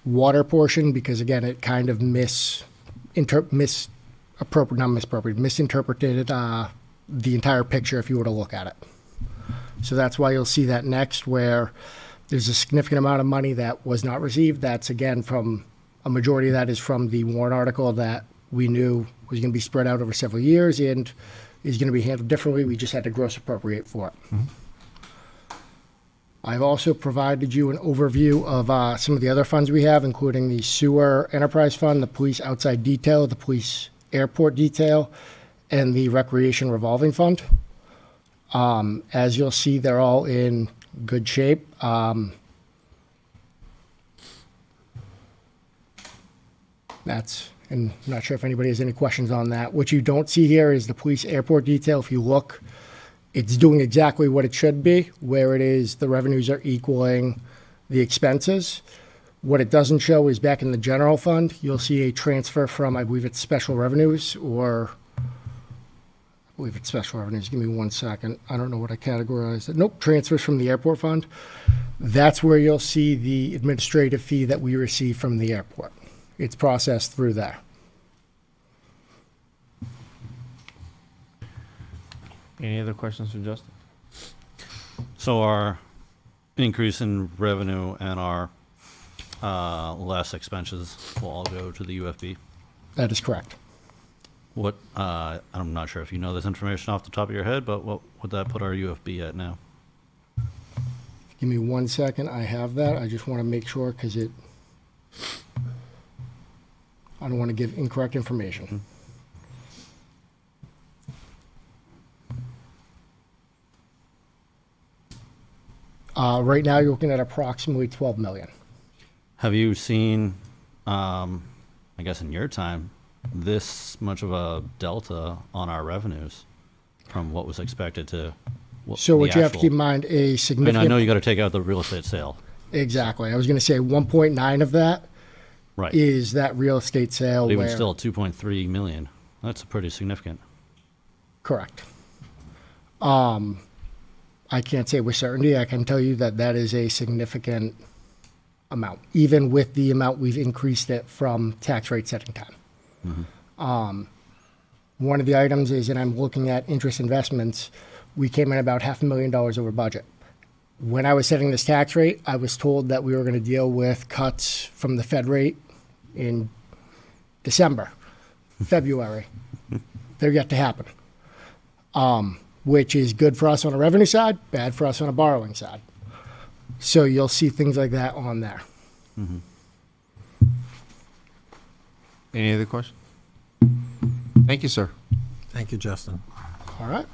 water portion because again, it kind of misinterpreted the entire picture if you were to look at it. So that's why you'll see that next, where there's a significant amount of money that was not received. That's again from a majority of that is from the warrant article that we knew was going to be spread out over several years and is going to be handled differently. We just had to gross appropriate for it. I've also provided you an overview of some of the other funds we have, including the sewer enterprise fund, the police outside detail, the police airport detail, and the recreation revolving fund. As you'll see, they're all in good shape. And I'm not sure if anybody has any questions on that. What you don't see here is the police airport detail. If you look, it's doing exactly what it should be, where it is the revenues are equaling the expenses. What it doesn't show is back in the general fund, you'll see a transfer from, I believe it's special revenues, or I believe it's special revenues. Give me 1 second. I don't know what I categorized it. Nope, transfers from the airport fund. That's where you'll see the administrative fee that we receive from the airport. It's processed through there. Any other questions for Justin? So our increase in revenue and our less expenses will all go to the UFB? That is correct. What, I'm not sure if you know this information off the top of your head, but what would that put our UFB at now? Give me 1 second. I have that. I just want to make sure because I don't want to give incorrect information. Right now, you're looking at approximately 12 million. Have you seen, I guess in your time, this much of a delta on our revenues from what was expected to So what you have to keep in mind, a significant... I mean, I know you got to take out the real estate sale. Exactly. I was going to say 1.9 of that Right. is that real estate sale. But even where, still, 2.3 million. That's pretty significant. Correct. I can't say with certainty. I can tell you that that is a significant amount, even with the amount we've increased it from tax rate setting time. One of the items is, and I'm looking at interest investments, we came in about $500,000 over budget. When I was setting this tax rate, I was told that we were going to deal with cuts from the Fed rate in December, February. They're yet to happen, which is good for us on a revenue side, bad for us on a borrowing side. So you'll see things like that on there. Any other questions? Thank you, sir. Thank you, Justin. All right.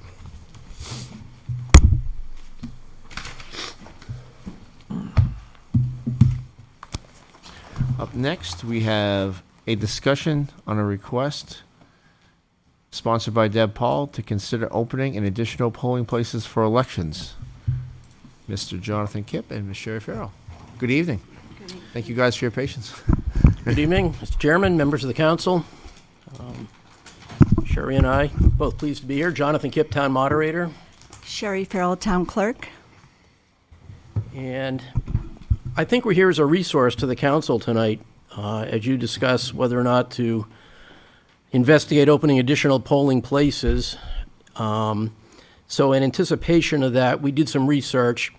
Up next, we have a discussion on a request sponsored by Deb Paul to consider opening an additional polling places for elections. Mr. Jonathan Kipp and Ms. Sherry Farrell. Good evening. Thank you guys for your patience. Good evening, Mr. Chairman, members of the council. Sherry and I, both pleased to be here. Jonathan Kipp, Town Moderator. Sherry Farrell, Town Clerk. And I think we're here as a resource to the council tonight as you discuss whether or not to investigate opening additional polling places. So in anticipation of that, we did some research,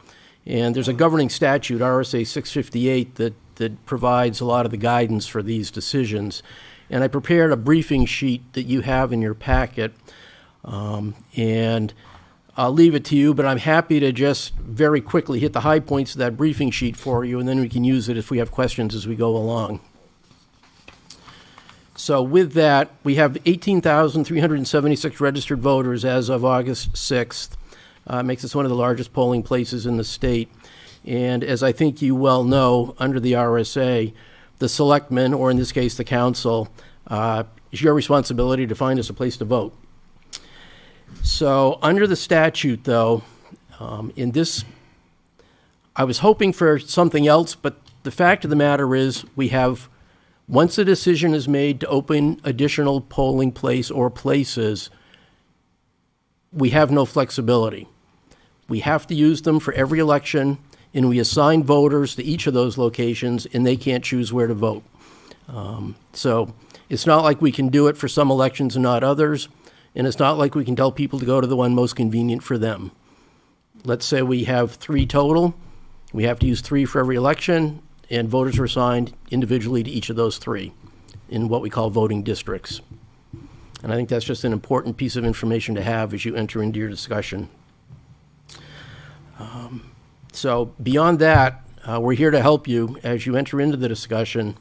and there's a governing statute, RSA 658, that provides a lot of the guidance for these decisions. And I prepared a briefing sheet that you have in your packet, and I'll leave it to you, but I'm happy to just very quickly hit the high points of that briefing sheet for you, and then we can use it if we have questions as we go along. So with that, we have 18,376 registered voters as of August 6th. Makes us one of the largest polling places in the state. And as I think you well know, under the RSA, the selectmen, or in this case the council, is your responsibility to find us a place to vote. So under the statute, though, in this, I was hoping for something else, but the fact of the matter is we have, once a decision is made to open additional polling place or places, we have no flexibility. We have to use them for every election, and we assign voters to each of those locations, and they can't choose where to vote. So it's not like we can do it for some elections and not others, and it's not like we can tell people to go to the one most convenient for them. Let's say we have 3 total. We have to use 3 for every election, and voters are assigned individually to each of those 3 in what we call voting districts. And I think that's just an important piece of information to have as you enter into your discussion. So beyond that, we're here to help you as you enter into the discussion.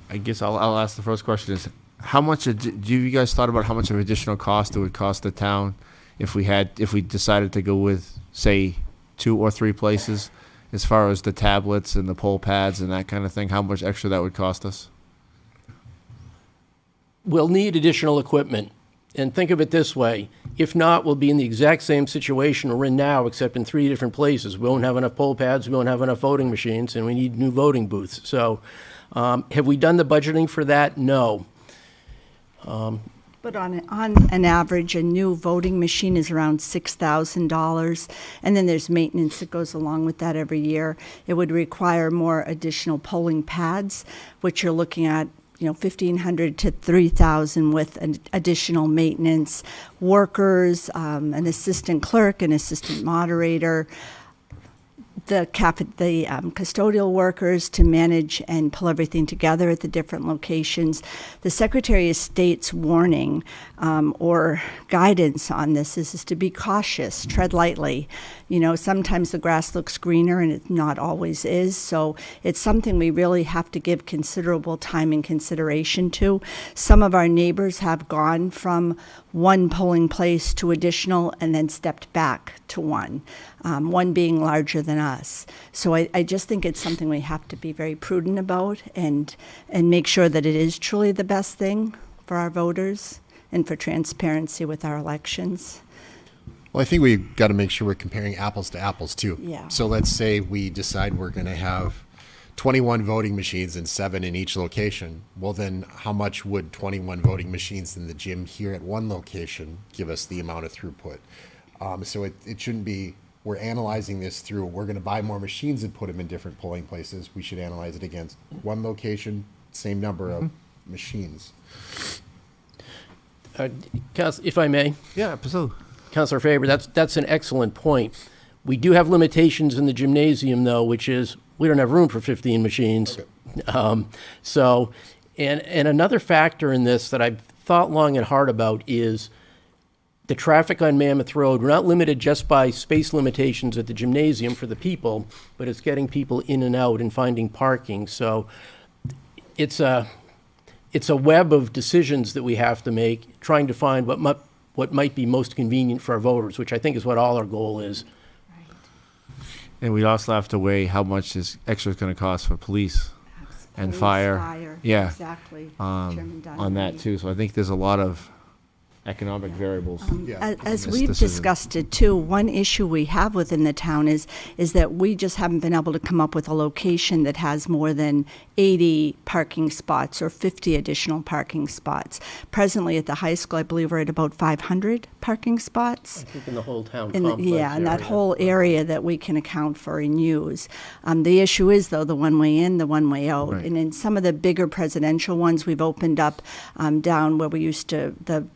I guess I'll ask the first question is, how much, do you guys thought about how much of additional cost it would cost the town if we decided to go with, say, 2 or 3 places, as far as the tablets and the poll pads and that kind of thing, how much extra that would cost us? We'll need additional equipment. And think of it this way. If not, we'll be in the exact same situation we're in now, except in 3 different places. We won't have enough poll pads, we won't have enough voting machines, and we need new voting booths. So have we done the budgeting for that? No. But on an average, a new voting machine is around $6,000, and then there's maintenance that goes along with that every year. It would require more additional polling pads, which you're looking at 1,500 to 3,000 with an additional maintenance workers, an assistant clerk, an assistant moderator, the custodial workers to manage and pull everything together at the different locations. The Secretary of State's warning or guidance on this is to be cautious, tread lightly. Sometimes the grass looks greener and it not always is. So it's something we really have to give considerable time and consideration to. Some of our neighbors have gone from one polling place to additional and then stepped back to one being larger than us. So I just think it's something we have to be very prudent about and make sure that it is truly the best thing for our voters and for transparency with our elections. Well, I think we've got to make sure we're comparing apples to apples too. Yeah. So let's say we decide we're going to have 21 voting machines and 7 in each location. Well, then how much would 21 voting machines in the gym here at one location give us the amount of throughput? So it shouldn't be, we're analyzing this through, we're going to buy more machines and put them in different polling places. We should analyze it against one location, same number of machines. If I may. Yeah, absolutely. Councilor Faber, that's an excellent point. We do have limitations in the gymnasium, though, which is we don't have room for 15 machines. Okay. And another factor in this that I've thought long and hard about is the traffic on Mammoth Road. We're not limited just by space limitations at the gymnasium for the people, but it's getting people in and out and finding parking. So it's a web of decisions that we have to make, trying to find what might be most convenient for our voters, which I think is what all our goal is. And we also have to weigh how much this extra is going to cost for police and Police, fire. Yeah, exactly. on that too. So I think there's a lot of economic variables. As we've discussed it too, one issue we have within the town is that we just haven't been able to come up with a location that has more than 80 parking spots or 50 additional parking spots. Presently at the high school, I believe we're at about 500 parking spots. I think in the whole town In complex that area. whole area that we can account for and use. The issue is, though, the one way in, the one way out. Right. And in some of the bigger presidential ones, we've opened up down where we used to, the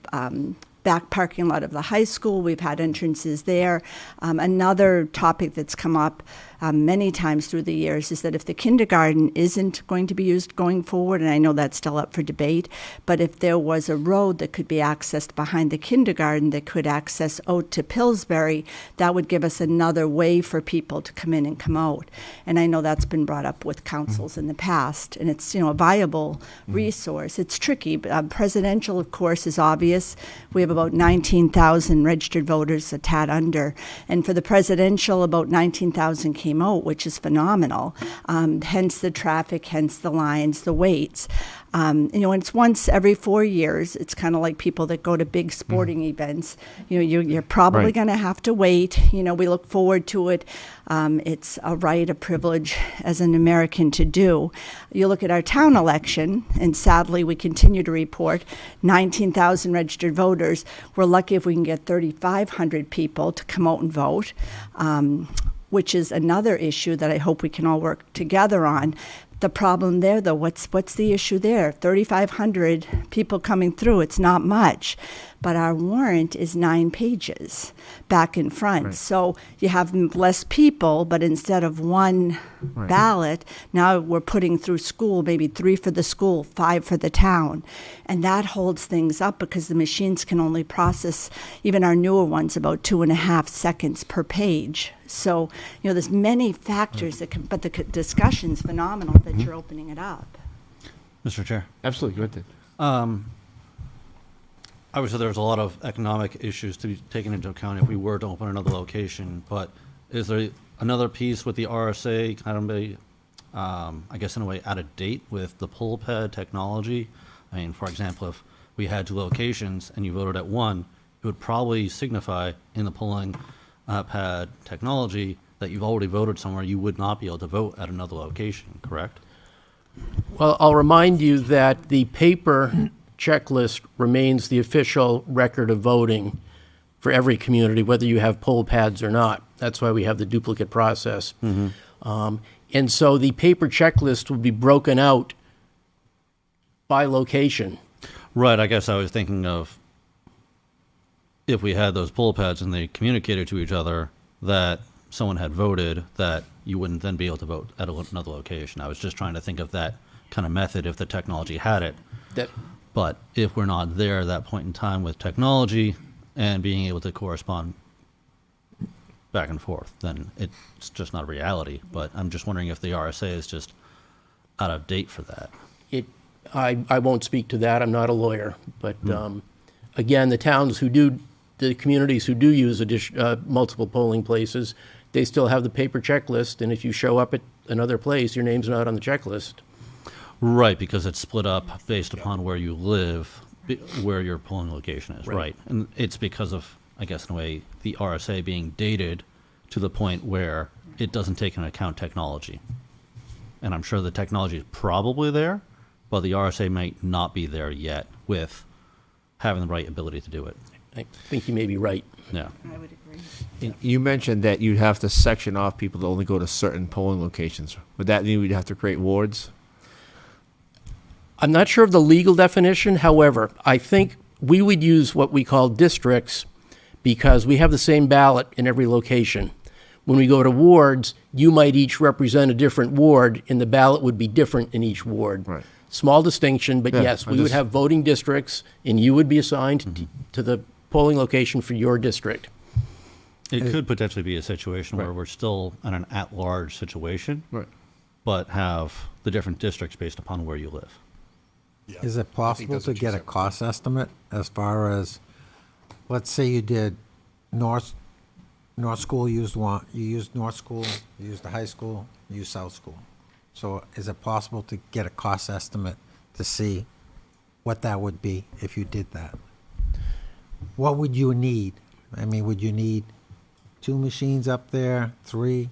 back parking lot of the high school. We've had entrances there. Another topic that's come up many times through the years is that if the kindergarten isn't going to be used going forward, and I know that's still up for debate, but if there was a road that could be accessed behind the kindergarten that could access out to Pillsbury, that would give us another way for people to come in and come out. And I know that's been brought up with councils in the past, and it's a viable resource. It's tricky. Presidential, of course, is obvious. We have about 19,000 registered voters, a tad under. And for the presidential, about 19,000 came out, which is phenomenal. Hence the traffic, hence the lines, the waits. It's once every 4 years. It's kind of like people that go to big sporting events. You're probably Right. going to have to wait. We look forward to it. It's a right, a privilege as an American to do. You look at our town election, and sadly we continue to report 19,000 registered voters. We're lucky if we can get 3,500 people to come out and vote, which is another issue that I hope we can all work together on. The problem there, though, what's the issue there? 3,500 people coming through, it's not much. But our warrant is 9 pages back and front. Right. So you have less people, but instead of one Right. ballot, now we're putting through school, maybe 3 for the school, 5 for the town. And that holds things up because the machines can only process, even our newer ones, about 2.5 seconds per page. So, there's many factors that can, but the discussion's phenomenal that you're opening it up. Mr. Chair. Absolutely, go ahead. Obviously, there's a lot of economic issues to be taken into account if we were to open another location, but is there another piece with the RSA kind of be, I guess in a way, out of date with the pull pad technology? I mean, for example, if we had 2 locations and you voted at one, it would probably signify in the polling pad technology that you've already voted somewhere. You would not be able to vote at another location, correct? Well, I'll remind you that the paper checklist remains the official record of voting for every community, whether you have poll pads or not. That's why we have the duplicate process. And so the paper checklist will be broken out by location. Right, I guess I was thinking of if we had those poll pads and they communicated to each other that someone had voted, that you wouldn't then be able to vote at another location. I was just trying to think of that kind of method if the technology had it. But if we're not there at that point in time with technology and being able to correspond back and forth, then it's just not a reality. But I'm just wondering if the RSA is just out of date for that. I won't speak to that. I'm not a lawyer. But again, the communities who do use multiple polling places, they still have the paper checklist. And if you show up at another place, your name's not on the checklist. Right, because it's split up based upon where you live, where your polling location is. Right. And it's because of, I guess, in a way, the RSA being dated to the point where it doesn't take into account technology. And I'm sure the technology is probably there, but the RSA might not be there yet with having the right ability to do it. I think you may be right. Yeah. I would agree. You mentioned that you'd have to section off people to only go to certain polling locations. Would that mean we'd have to create wards? I'm not sure of the legal definition. However, I think we would use what we call districts because we have the same ballot in every location. When we go to wards, you might each represent a different ward, and the ballot would be different in each ward. Right. Small distinction, but Yeah, yes, we would have voting districts, and you would be assigned to the polling location for your district. It could potentially be a situation where we're still in an at-large situation, but have the different districts based upon where you live. Is it possible to get a cost estimate as far as, let's say you did North School used one, you used North School, you used the high school, you used South School. So is it possible to get a cost estimate to see what that would be if you did that? What would you need? I mean, would you need 2 machines up there, 3?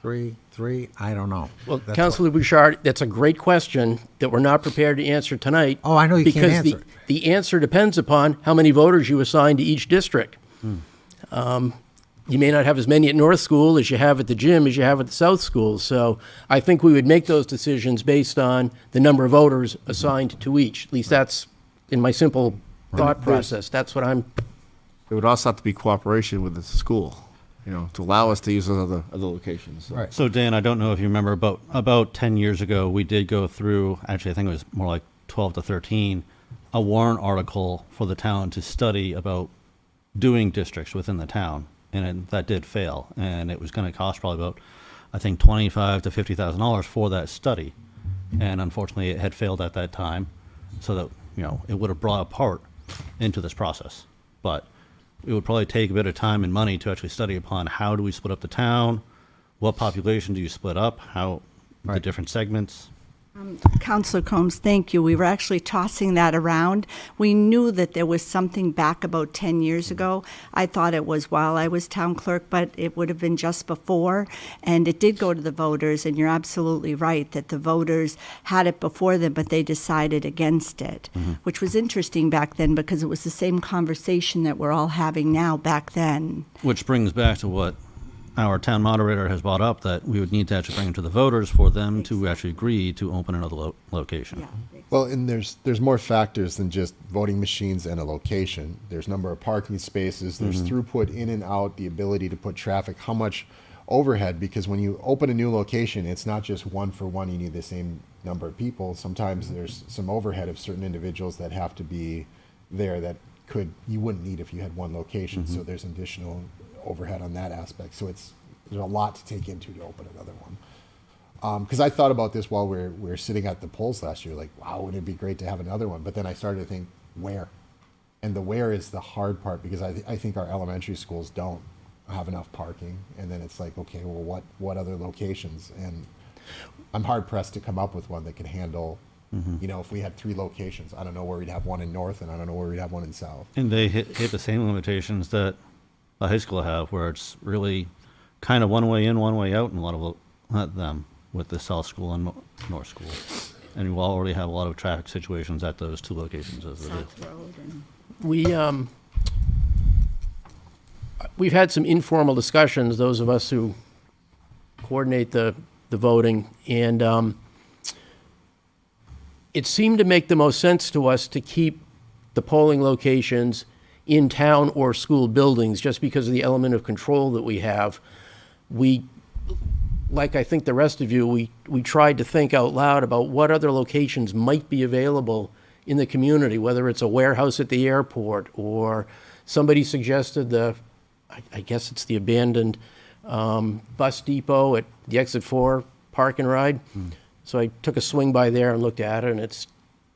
I don't know. Well, Councilor Bouchard, that's a great question that we're not prepared to answer tonight. Oh, I know you can't answer Because it. the answer depends upon how many voters you assign to each district. You may not have as many at North School as you have at the gym as you have at the South School. So I think we would make those decisions based on the number of voters assigned to each. At least that's in my simple thought process. That's what I'm... It would also have to be cooperation with the school, to allow us to use those other locations. Right. So Dan, I don't know if you remember, about 10 years ago, we did go through, actually I think it was more like 12 to 13, a warrant article for the town to study about doing districts within the town. And that did fail. And it was going to cost probably about, I think, $25,000 to $50,000 for that study. And unfortunately, it had failed at that time. So that, it would have brought a part into this process. But it would probably take a bit of time and money to actually study upon how do we split up the town, what population do you split up, how the different segments. Councilor Combs, thank you. We were actually tossing that around. We knew that there was something back about 10 years ago. I thought it was while I was town clerk, but it would have been just before. And it did go to the voters, and you're absolutely right that the voters had it before them, but they decided against it, which was interesting back then because it was the same conversation that we're all having now back then. Which brings back to what our town moderator has brought up, that we would need to actually bring it to the voters for them to actually agree to open another location. Well, and there's more factors than just voting machines and a location. There's number of parking spaces, there's throughput in and out, the ability to put traffic, how much overhead, because when you open a new location, it's not just one for one, you need the same number of people. Sometimes there's some overhead of certain individuals that have to be there that you wouldn't need if you had one location. So there's additional overhead on that aspect. So there's a lot to take into to open another one. Because I thought about this while we were sitting at the polls last year, like, wow, wouldn't it be great to have another one? But then I started to think, where? And the where is the hard part, because I think our elementary schools don't have enough parking. And then it's like, okay, well, what other locations? And I'm hard pressed to come up with one that can handle, if we had 3 locations. I don't know where we'd have one in North, and I don't know where we'd have one in South. And they hit the same limitations that the high school have, where it's really kind of one way in, one way out in a lot of them with the South School and North School. And we already have a lot of traffic situations at those 2 locations as it is. We've had some informal discussions, those of us who coordinate the voting, and it seemed to make the most sense to us to keep the polling locations in town or school buildings just because of the element of control that we have. We, like I think the rest of you, we tried to think out loud about what other locations might be available in the community, whether it's a warehouse at the airport or somebody suggested I guess it's the abandoned bus depot at the Exit 4 Park and Ride. So I took a swing by there and looked at it, and it's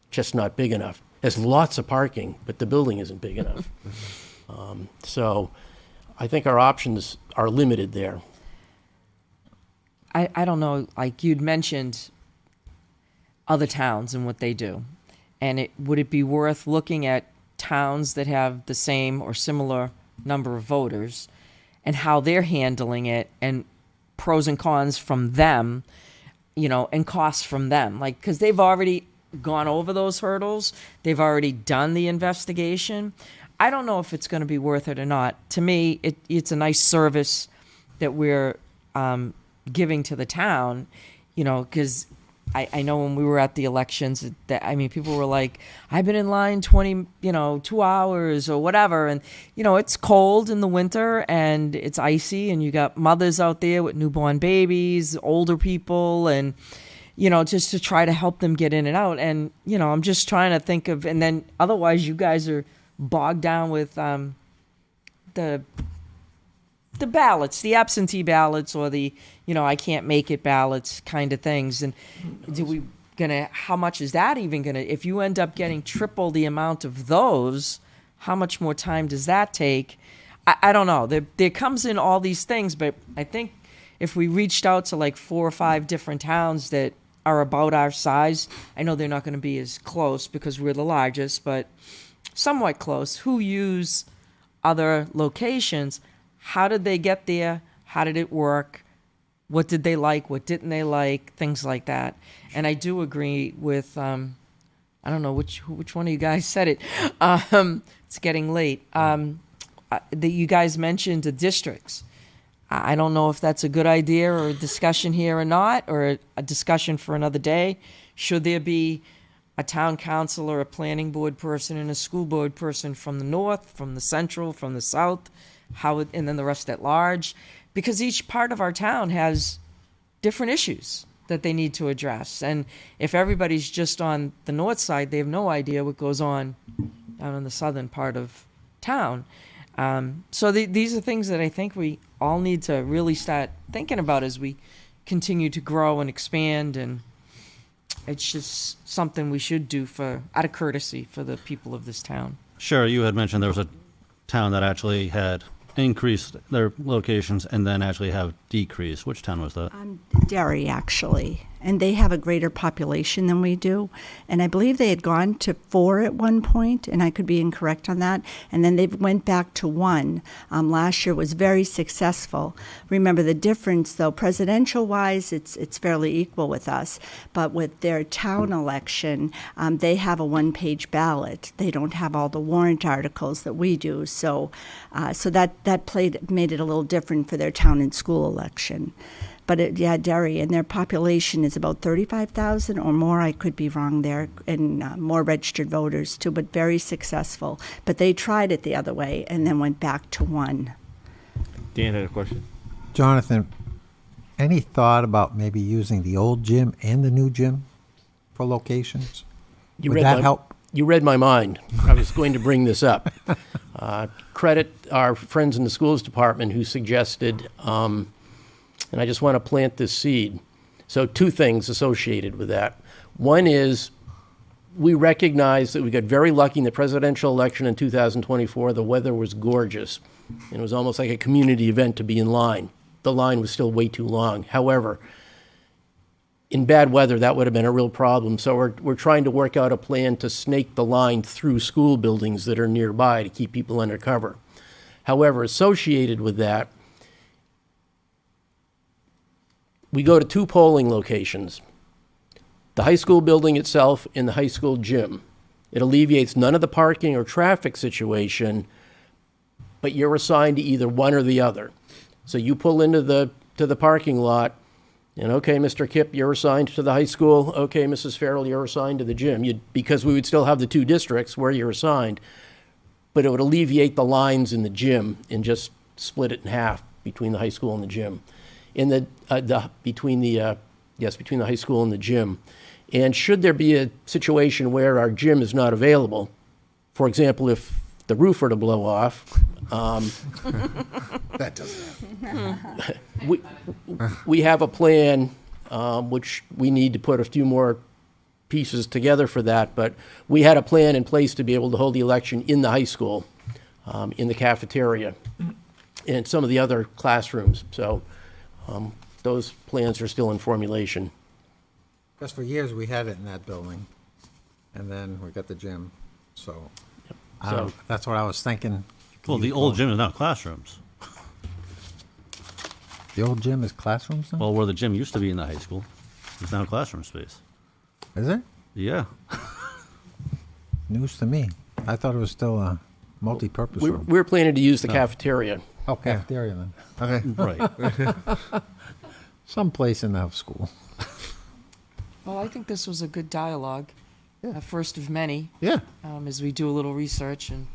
just not big enough. There's lots of parking, but the building isn't big enough. So I think our options are limited there. I don't know, like you'd mentioned other towns and what they do. And would it be worth looking at towns that have the same or similar number of voters and how they're handling it and pros and cons from them, and costs from them? Like, because they've already gone over those hurdles. They've already done the investigation. I don't know if it's going to be worth it or not. To me, it's a nice service that we're giving to the town, because I know when we were at the elections, people were like, I've been in line 2 hours or whatever. And, it's cold in the winter and it's icy and you got mothers out there with newborn babies, older people, and, just to try to help them get in and out. And, I'm just trying to think of, and then otherwise you guys are bogged down with the ballots, the absentee ballots, or the, I can't make it ballots kind of things. And how much is that even gonna, if you end up getting triple the amount of those, how much more time does that take? I don't know. There comes in all these things, but I think if we reached out to like 4 or 5 different towns that are about our size, I know they're not going to be as close because we're the largest, but somewhat close, who use other locations. How did they get there? How did it work? What did they like? What didn't they like? Things like that. And I do agree with, I don't know which one of you guys said it. It's getting late. That you guys mentioned the districts. I don't know if that's a good idea or a discussion here or not, or a discussion for another day. Should there be a town council or a planning board person and a school board person from the north, from the central, from the south? And then the rest at large, because each part of our town has different issues that they need to address. And if everybody's just on the north side, they have no idea what goes on down in the southern part of town. So these are things that I think we all need to really start thinking about as we continue to grow and expand. And it's just something we should do out of courtesy for the people of this town. Sure, you had mentioned there was a town that actually had increased their locations and then actually have decreased. Which town was that? Derry, actually. And they have a greater population than we do. And I believe they had gone to 4 at one point, and I could be incorrect on that. And then they went back to 1. Last year was very successful. Remember the difference, though, presidential-wise, it's fairly equal with us. But with their town election, they have a 1-page ballot. They don't have all the warrant articles that we do. So that made it a little different for their town and school election. But Derry, and their population is about 35,000 or more. I could be wrong there, and more registered voters too, but very successful. But they tried it the other way and then went back to 1. Dan had a question. Jonathan, any thought about maybe using the old gym and the new gym for locations? Would that help? You read my mind. I was going to bring this up. Credit our friends in the schools department who suggested, and I just want to plant this seed. So 2 things associated with that. One is we recognize that we got very lucky in the presidential election in 2024. The weather was gorgeous, and it was almost like a community event to be in line. The line was still way too long. However, in bad weather, that would have been a real problem. So we're trying to work out a plan to snake the line through school buildings that are nearby to keep people under cover. However, associated with that, we go to 2 polling locations, the high school building itself and the high school gym. It alleviates none of the parking or traffic situation, but you're assigned to either one or the other. So you pull into the parking lot, And okay, Mr. Kipp, you're assigned to the high school. Okay, Mrs. Farrell, you're assigned to the gym. Because we would still have the two districts where you're assigned, but it would alleviate the lines in the gym and just split it in half between the high school and the gym. Between the high school and the gym. And should there be a situation where our gym is not available, for example, if the roof were to blow off, That doesn't happen. we have a plan, which we need to put a few more pieces together for that, but we had a plan in place to be able to hold the election in the high school, in the cafeteria, and some of the other classrooms. So those plans are still in formulation. Because for years, we had it in that building, and then we got the gym, so. That's what I was thinking. Well, the old gym is now classrooms. The old gym is classrooms now? Well, where the gym used to be in the high school is now classroom space. Is it? Yeah. News to me. I thought it was still a multi-purpose room. We're planning to use the cafeteria. Oh, cafeteria then. Okay. Right. Someplace in the school. Well, I think this was a good dialogue, a first of many. Yeah. As we do a little research, and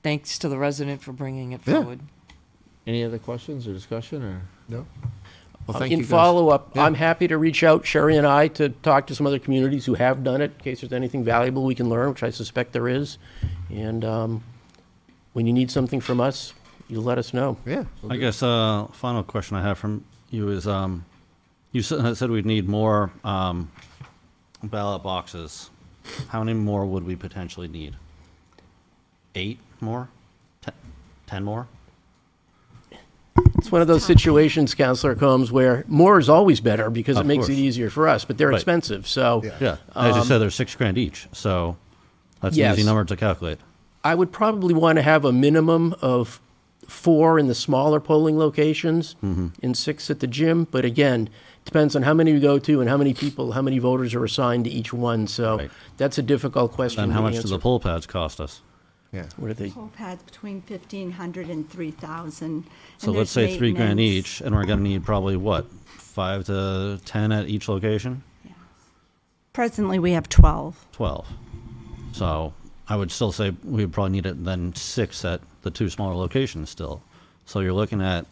thanks to the resident for bringing it Yeah. forward. Any other questions or discussion, or? No. Well, thank you In guys. follow-up, Yeah. I'm happy to reach out, Sherry and I, to talk to some other communities who have done it, in case there's anything valuable we can learn, which I suspect there is. And when you need something from us, you let us know. Yeah. I guess final question I have from you is, you said we'd need more ballot boxes. How many more would we potentially need? 8 more? 10 more? It's one of those situations, Councilor Combs, where more is always better because it Of makes course. it easier for us, but they're Right. expensive, so. Yeah. As you said, they're $6,000 each, so that's an Yes. easy number to calculate. I would probably want to have a minimum of 4 in the smaller polling locations and 6 at the gym. But again, depends on how many we go to and how many voters are assigned to each one. So Right. that's a difficult question And to how much answer. do the poll pads cost us? Yeah. What are they? Poll pads between 1,500 and 3,000. So let's say $3,000 each, and we're going to need probably what, 5 to 10 at each location? Presently, we have 12. 12. So I would still say we would probably need it then 6 at the 2 smaller locations still. So you're looking at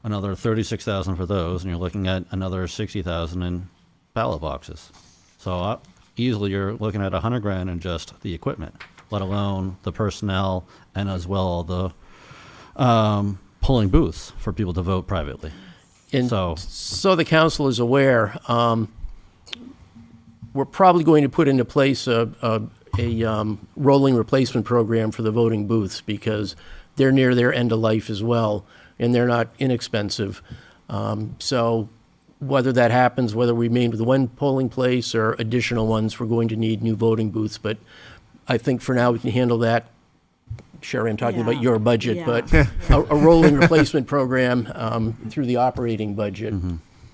another 36,000 for those, and you're looking at another 60,000 in ballot boxes. So easily you're looking at $100,000 in just the equipment, let alone the personnel and as well the polling booths for people to vote privately. And So so the council is aware, we're probably going to put into place a rolling replacement program for the voting booths because they're near their end of life as well, and they're not inexpensive. So whether that happens, whether we remain with one polling place or additional ones, we're going to need new voting booths. But I think for now we can handle that. Sherry, I'm talking about your budget, but a rolling replacement program through the operating budget.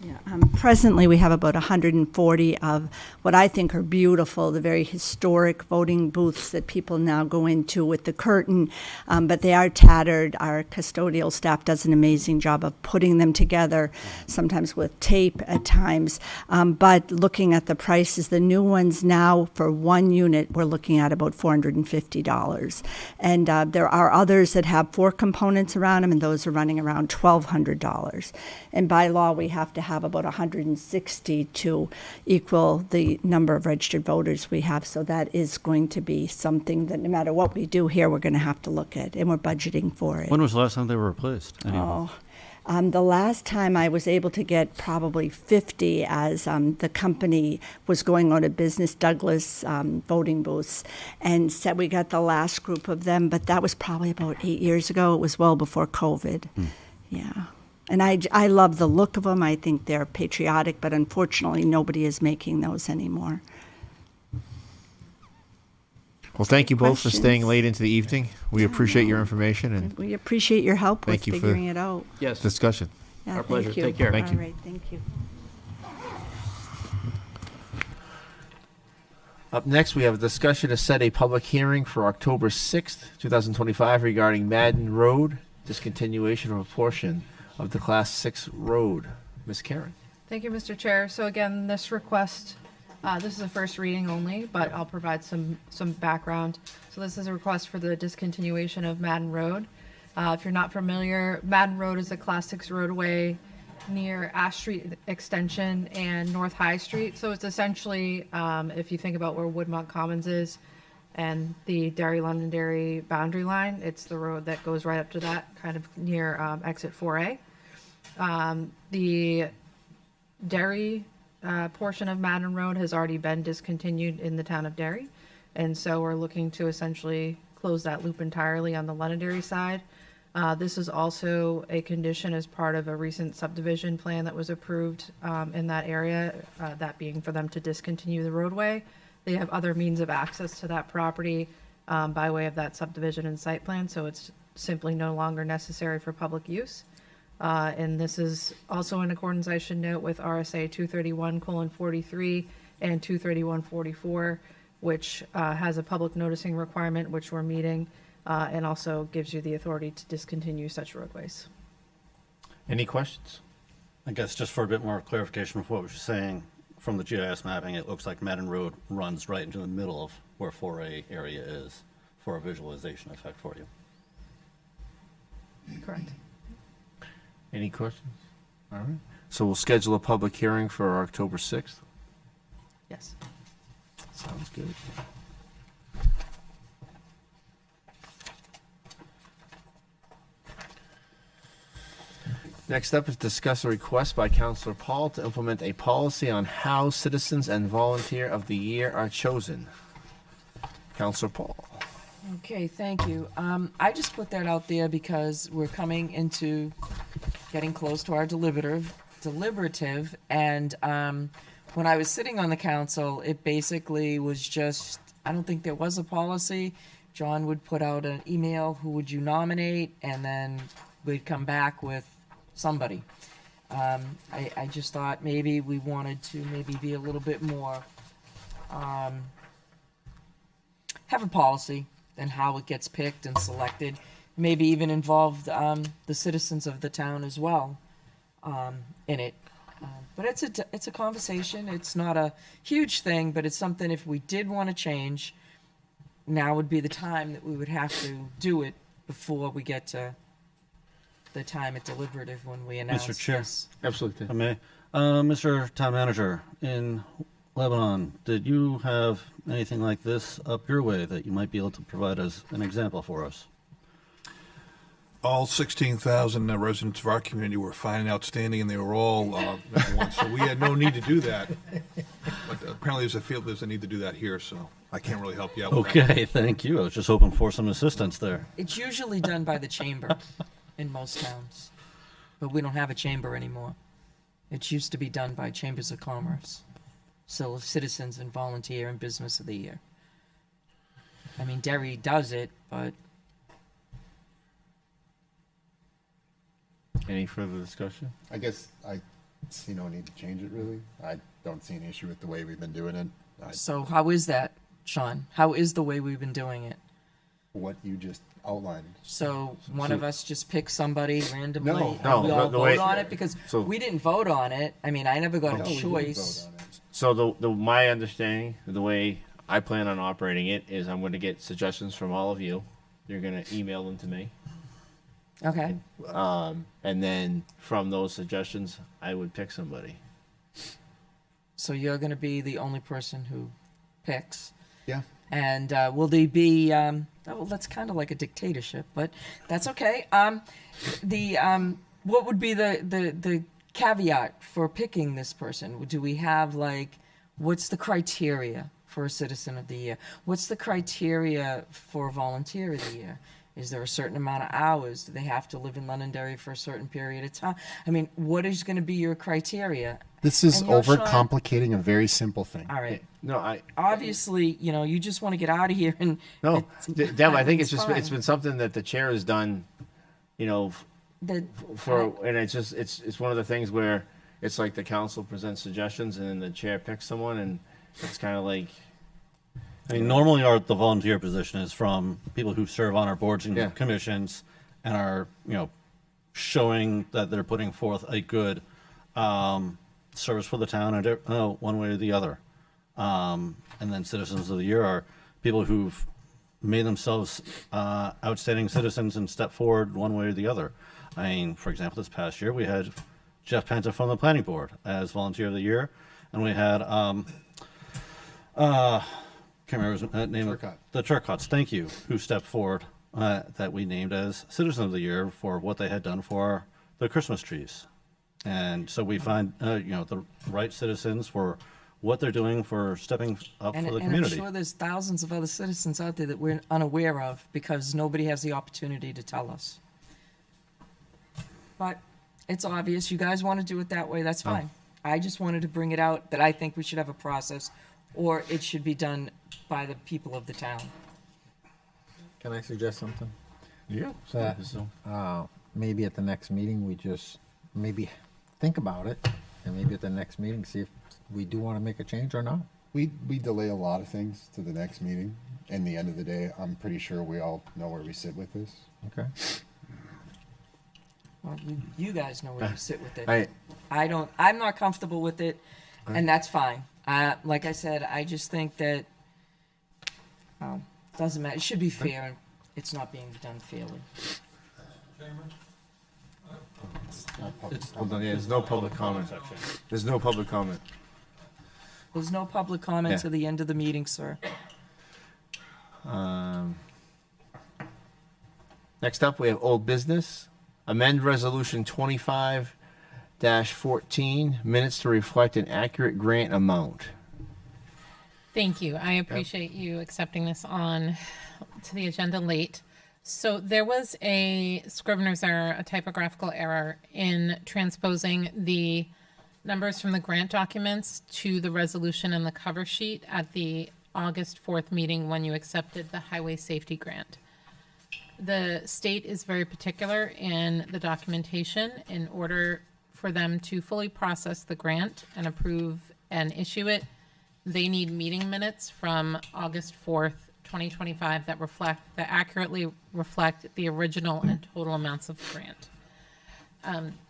Yeah. Presently, we have about 140 of what I think are beautiful, the very historic voting booths that people now go into with the curtain, but they are tattered. Our custodial staff does an amazing job of putting them together, sometimes with tape at times. But looking at the prices, the new ones now for one unit, we're looking at about $450. And there are others that have 4 components around them, and those are running around $1,200. And by law, we have to have about 160 to equal the number of registered voters we have. So that is going to be something that no matter what we do here, we're going to have to look at, and we're budgeting for it. when was the last time they were replaced? Anyway? The last time I was able to get probably 50 as the company was going out of business, Douglas voting booths, and said we got the last group of them, but that was probably about 8 years ago. It was well before COVID. Yeah. And I love the look of them. I think they're patriotic, but unfortunately, nobody is making those anymore. Well, thank you both for Questions? staying late into the evening. We appreciate your information and We appreciate your help with Thank you for figuring it out. Yes. discussion. Yeah, Our thank pleasure. you. Take care. Thank you. All right, thank you. Up next, we have a discussion to set a public hearing for October 6th, 2025 regarding Madden Road, discontinuation of a portion of the Class 6 road. Ms. Karen. Thank you, Mr. Chair. So again, this request, this is a first reading only, but I'll provide some background. So this is a request for the discontinuation of Madden Road. If you're not familiar, Madden Road is a Class 6 roadway near Ash Street Extension and North High Street. So it's essentially, if you think about where Woodmont Commons is and the Derry-Londonderry boundary line, it's the road that goes right up to that, kind of near exit 4A. The Derry portion of Madden Road has already been discontinued in the town of Derry. And so we're looking to essentially close that loop entirely on the Londonderry side. This is also a condition as part of a recent subdivision plan that was approved in that area, that being for them to discontinue the roadway. They have other means of access to that property by way of that subdivision and site plan, so it's simply no longer necessary for public use. And this is also in accordance, I should note, with RSA 231:43 and 231:44, which has a public noticing requirement, which we're meeting, and also gives you the authority to discontinue such roadways. Any questions? I guess just for a bit more clarification of what we were saying, from the GIS mapping, it looks like Madden Road runs right into the middle of where 4A area is for a visualization effect for you. Correct. Any questions? All right. So we'll schedule a public hearing for October 6th. Yes. Sounds good. Next up is discuss a request by Councilor Paul to implement a policy on how citizens and volunteer of the year are chosen. Councilor Paul. Okay, thank you. I just put that out there because we're coming into getting close to our deliberative, and when I was sitting on the council, it basically was just, I don't think there was a policy. John would put out an email, who would you nominate, and then we'd come back with somebody. I just thought maybe we wanted to maybe be a little bit more, have a policy and how it gets picked and selected, maybe even involve the citizens of the town as well in it. But it's a conversation. It's not a huge thing, but it's something if we did want to change, now would be the time that we would have to do it before we get to the time at deliberative when we announce Mr. Chair. this. Absolutely. If I may. Mr. Town Manager, in Lebanon, did you have anything like this up your way that you might be able to provide as an example for us? All 16,000 residents of our community were fine and outstanding, and they were all number one, so we had no need to do that. But apparently there's a need to do that here, so I can't really help you out with that. Okay, thank you. I was just hoping for some assistance there. It's usually done by the chamber in most towns, but we don't have a chamber anymore. It used to be done by chambers of commerce, so citizens and volunteer and business of the year. I mean, Derry does it, but Any further discussion? I guess I see no need to change it, really. I don't see an issue with the way we've been doing it. so how is that, Sean? How is the way we've been doing it? What you just outlined. So one of us just picks somebody randomly, No. and No, we all the vote way- on it? Because so- we didn't vote on it. I mean, I never got No, a we didn't choice. vote on it. So my understanding, the way I plan on operating it is I'm going to get suggestions from all of you. You're going to email them to me. Okay. And then from those suggestions, I would pick somebody. So you're going to be the only person who picks. Yeah. And will they be? Well, that's kind of like a dictatorship, but that's okay. What would be the caveat for picking this person? Do we have what's the criteria for a citizen of the year? What's the criteria for volunteer of the year? Is there a certain amount of hours? Do they have to live in Londonderry for a certain period of time? I mean, what is going to be your criteria? This is And you're overcomplicating a very simple thing. All right. No, Obviously, you just want to get out of here and. No, Deb, I think it's fine. been something that the chair has done, and it's one of the things where it's like the council presents suggestions and then the chair picks someone, and it's kind of like. I mean, normally the volunteer position is from people who serve on our boards and commissions and are, showing that they're putting forth a good service for the town, one way or the other. And then citizens of the year are people who've made themselves outstanding citizens and stepped forward one way or the other. I mean, for example, this past year we had Jeff Penta from the planning board as volunteer of the year, and we had can't remember his name. The Turcottes, thank you, who stepped forward that we named as Citizen of the Year for what they had done for the Christmas trees. And so we find, the right citizens for what they're doing for stepping up And, for the and I'm community. sure there's thousands of other citizens out there that we're unaware of because nobody has the opportunity to tell us. But it's obvious. You guys want to do it that way, that's fine. I just wanted to bring it out that I think we should have a process, or it should be done by the people of the town. Can I suggest something? Yeah. That, maybe at the next meeting, we just maybe think about it, and maybe at the next meeting, see if we do want to make a change or not. We delay a lot of things to the next meeting. In the end of the day, I'm pretty sure we all know where we sit with this. Okay. Well, you guys know where you sit with it. I- I don't, I'm not comfortable with it, and that's fine. Like I said, I just think that, doesn't matter, it should be fair, and it's not being done fairly. Hold on, yeah, there's no public comment. There's no public comment. There's no public comment Yeah. to the end of the meeting, sir. Next up, we have old business. Amend Resolution 25-14, minutes to reflect an accurate grant amount. Thank you. I appreciate you accepting this on to the agenda late. So there was a scrivener's error, a typographical error in transposing the numbers from the grant documents to the resolution and the cover sheet at the August 4th meeting when you accepted the highway safety grant. The state is very particular in the documentation. In order for them to fully process the grant and approve and issue it, they need meeting minutes from August 4th, 2025 that accurately reflect the original and total amounts of the grant.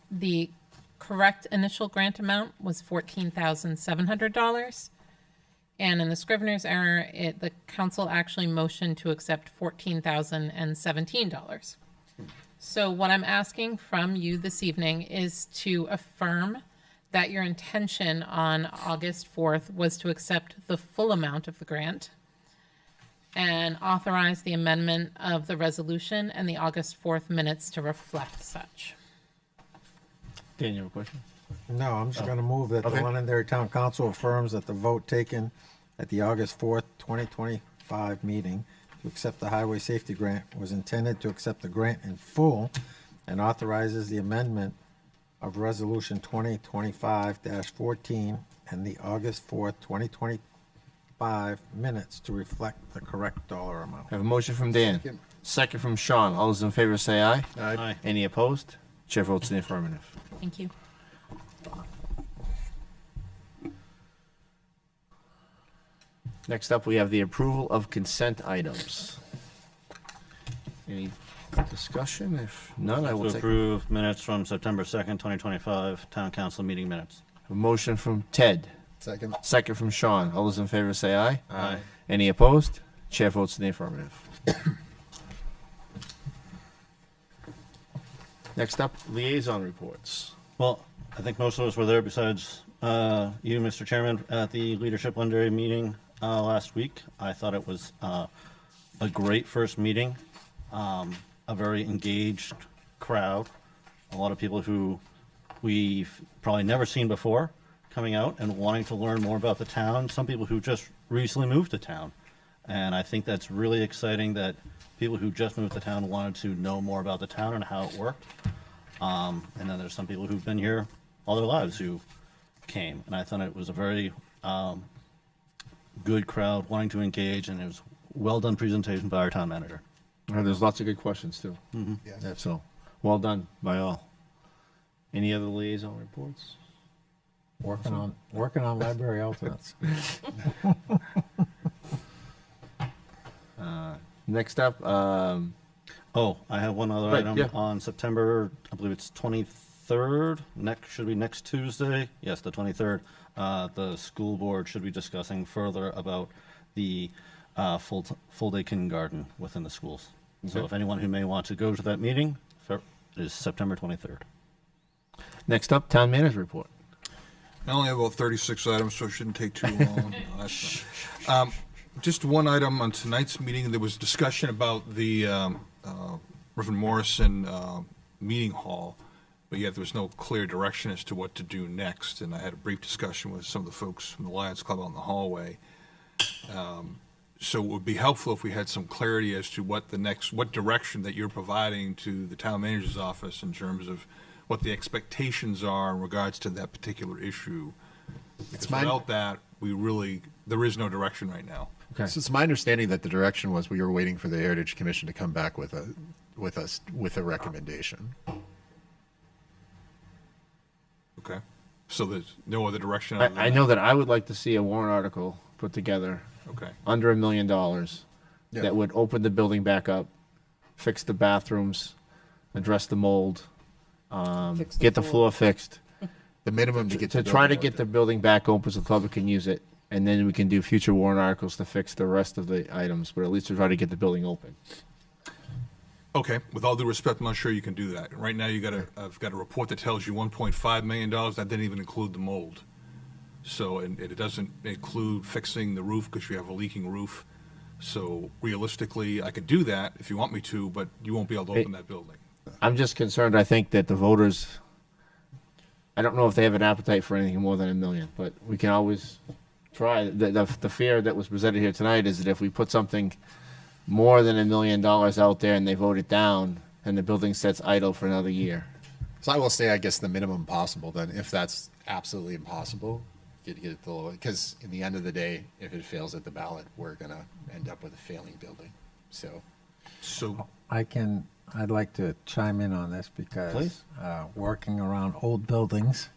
The correct initial grant amount was $14,700. And in the scrivener's error, the council actually motioned to accept $14,017. So what I'm asking from you this evening is to affirm that your intention on August 4th was to accept the full amount of the grant and authorize the amendment of the resolution and the August 4th minutes to reflect such. Dan, you have a question? No, I'm just going to move that Okay. the Londonderry Town Council affirms that the vote taken at the August 4th, 2025 meeting to accept the highway safety grant was intended to accept the grant in full and authorizes the amendment of Resolution 2025-14 and the August 4th, 2025 minutes to reflect the correct dollar amount. I have a motion from Dan. Second from Sean. All those in favor say aye. Aye. Any opposed? Chair votes in the affirmative. Thank you. Next up, we have the approval of consent items. Any discussion? If none, I will To take approve minutes from September 2nd, 2025, town council meeting minutes. a motion from Ted. Second. Second from Sean. All those in favor say aye. Aye. Any opposed? Chair votes in the affirmative. Next up, liaison reports. Well, I think most of us were there besides you, Mr. Chairman, at the Leadership Londonderry meeting last week. I thought it was a great first meeting, a very engaged crowd, a lot of people who we've probably never seen before coming out and wanting to learn more about the town, some people who just recently moved to town. And I think that's really exciting that people who just moved to town wanted to know more about the town and how it worked. And then there's some people who've been here all their lives who came. And I thought it was a very good crowd wanting to engage, and it was well done presentation by our town manager. There's lots of good questions too. Mhm. Yeah, so well done by all. Any other liaison reports? Working on library alternates. Next up, Oh, I have one other Right, item. yeah. On September, I believe it's 23rd, should be next Tuesday. Yes, the 23rd. The school board should be discussing further about the full-day kindergarten within the schools. So Okay. if anyone who may want to go to that meeting, is September 23rd. Next up, town manager report. I only have about 36 items, so it shouldn't take too long. Just one item on tonight's meeting. There was discussion about the Reverend Morrison meeting hall, but yet there was no clear direction as to what to do next. And I had a brief discussion with some of the folks from the Lions Club out in the hallway. So it would be helpful if we had some clarity as to what direction that you're providing to the town manager's office in terms of what the expectations are in regards to that particular issue. Because without that, there is no direction right now. So it's my understanding that the direction was we were waiting for the Heritage Commission to come back with a recommendation. Okay. So there's no other direction? I know that I would like to see a warrant article put together. Okay. Under $1 million. Yeah. That would open the building back up, fix the bathrooms, address the mold, get the floor fixed. The minimum to get to try to get the building back open so the public can use it, and then we can do future warrant articles to fix the rest of the items. But at least to try to get the building open. Okay, with all due respect, I'm not sure you can do that. Right now, I've got a report that tells you $1.5 million. That didn't even include the mold. So, and it doesn't include fixing the roof because you have a leaking roof. So realistically, I could do that if you want me to, but you won't be able to open that building. I'm just concerned. I think that the voters. I don't know if they have an appetite for anything more than $1 million, but we can always try. The fear that was presented here tonight is that if we put something more than $1 million out there and they vote it down, and the building sits idle for another year. So I will say, I guess the minimum possible then, if that's absolutely impossible, get it the low, because in the end of the day, if it fails at the ballot, we're gonna end up with a failing building. So I'd like to chime in on this because Please. Working around old buildings,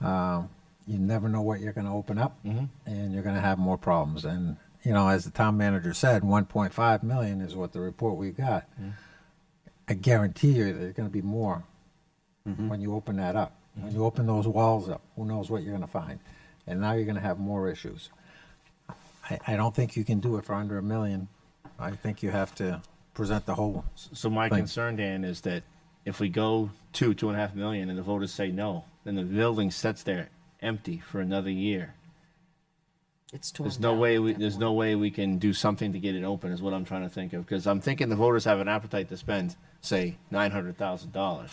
you never know what you're going to open up, and you're going to have more problems. And as the town manager said, 1.5 million is what the report we got. I guarantee you there's going to be more when you open that up. When you open those walls up, who knows what you're going to find? And now you're going to have more issues. I don't think you can do it for under $1 million. I think you have to present the whole. So my thing. concern, Dan, is that if we go 2.5 million, and the voters say no, then the building sits there empty for another year. It's torn There's no down way at we that there's point. no way we can do something to get it open. Is what I'm trying to think of, because I'm thinking the voters have an appetite to spend, say, $900,000.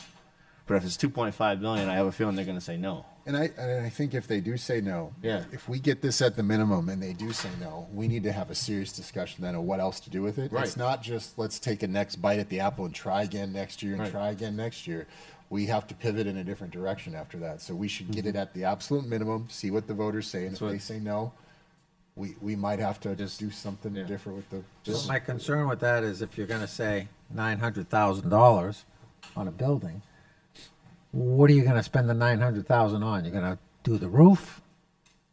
But if it's 2.5 million, I have a feeling they're going to say no. And I think if they do say no, Yeah. if we get this at the minimum and they do say no, we need to have a serious discussion then of what else to do with it. Right. It's not just let's take a next bite at the apple and try again next year and Right. try again next year. We have to pivot in a different direction after that. So we should get it at the absolute minimum, see what the voters say, and if they say no, we might have to just do something different with the. So my concern with that is if you're going to say $900,000 on a building, what are you going to spend the $900,000 on? You're going to do the roof,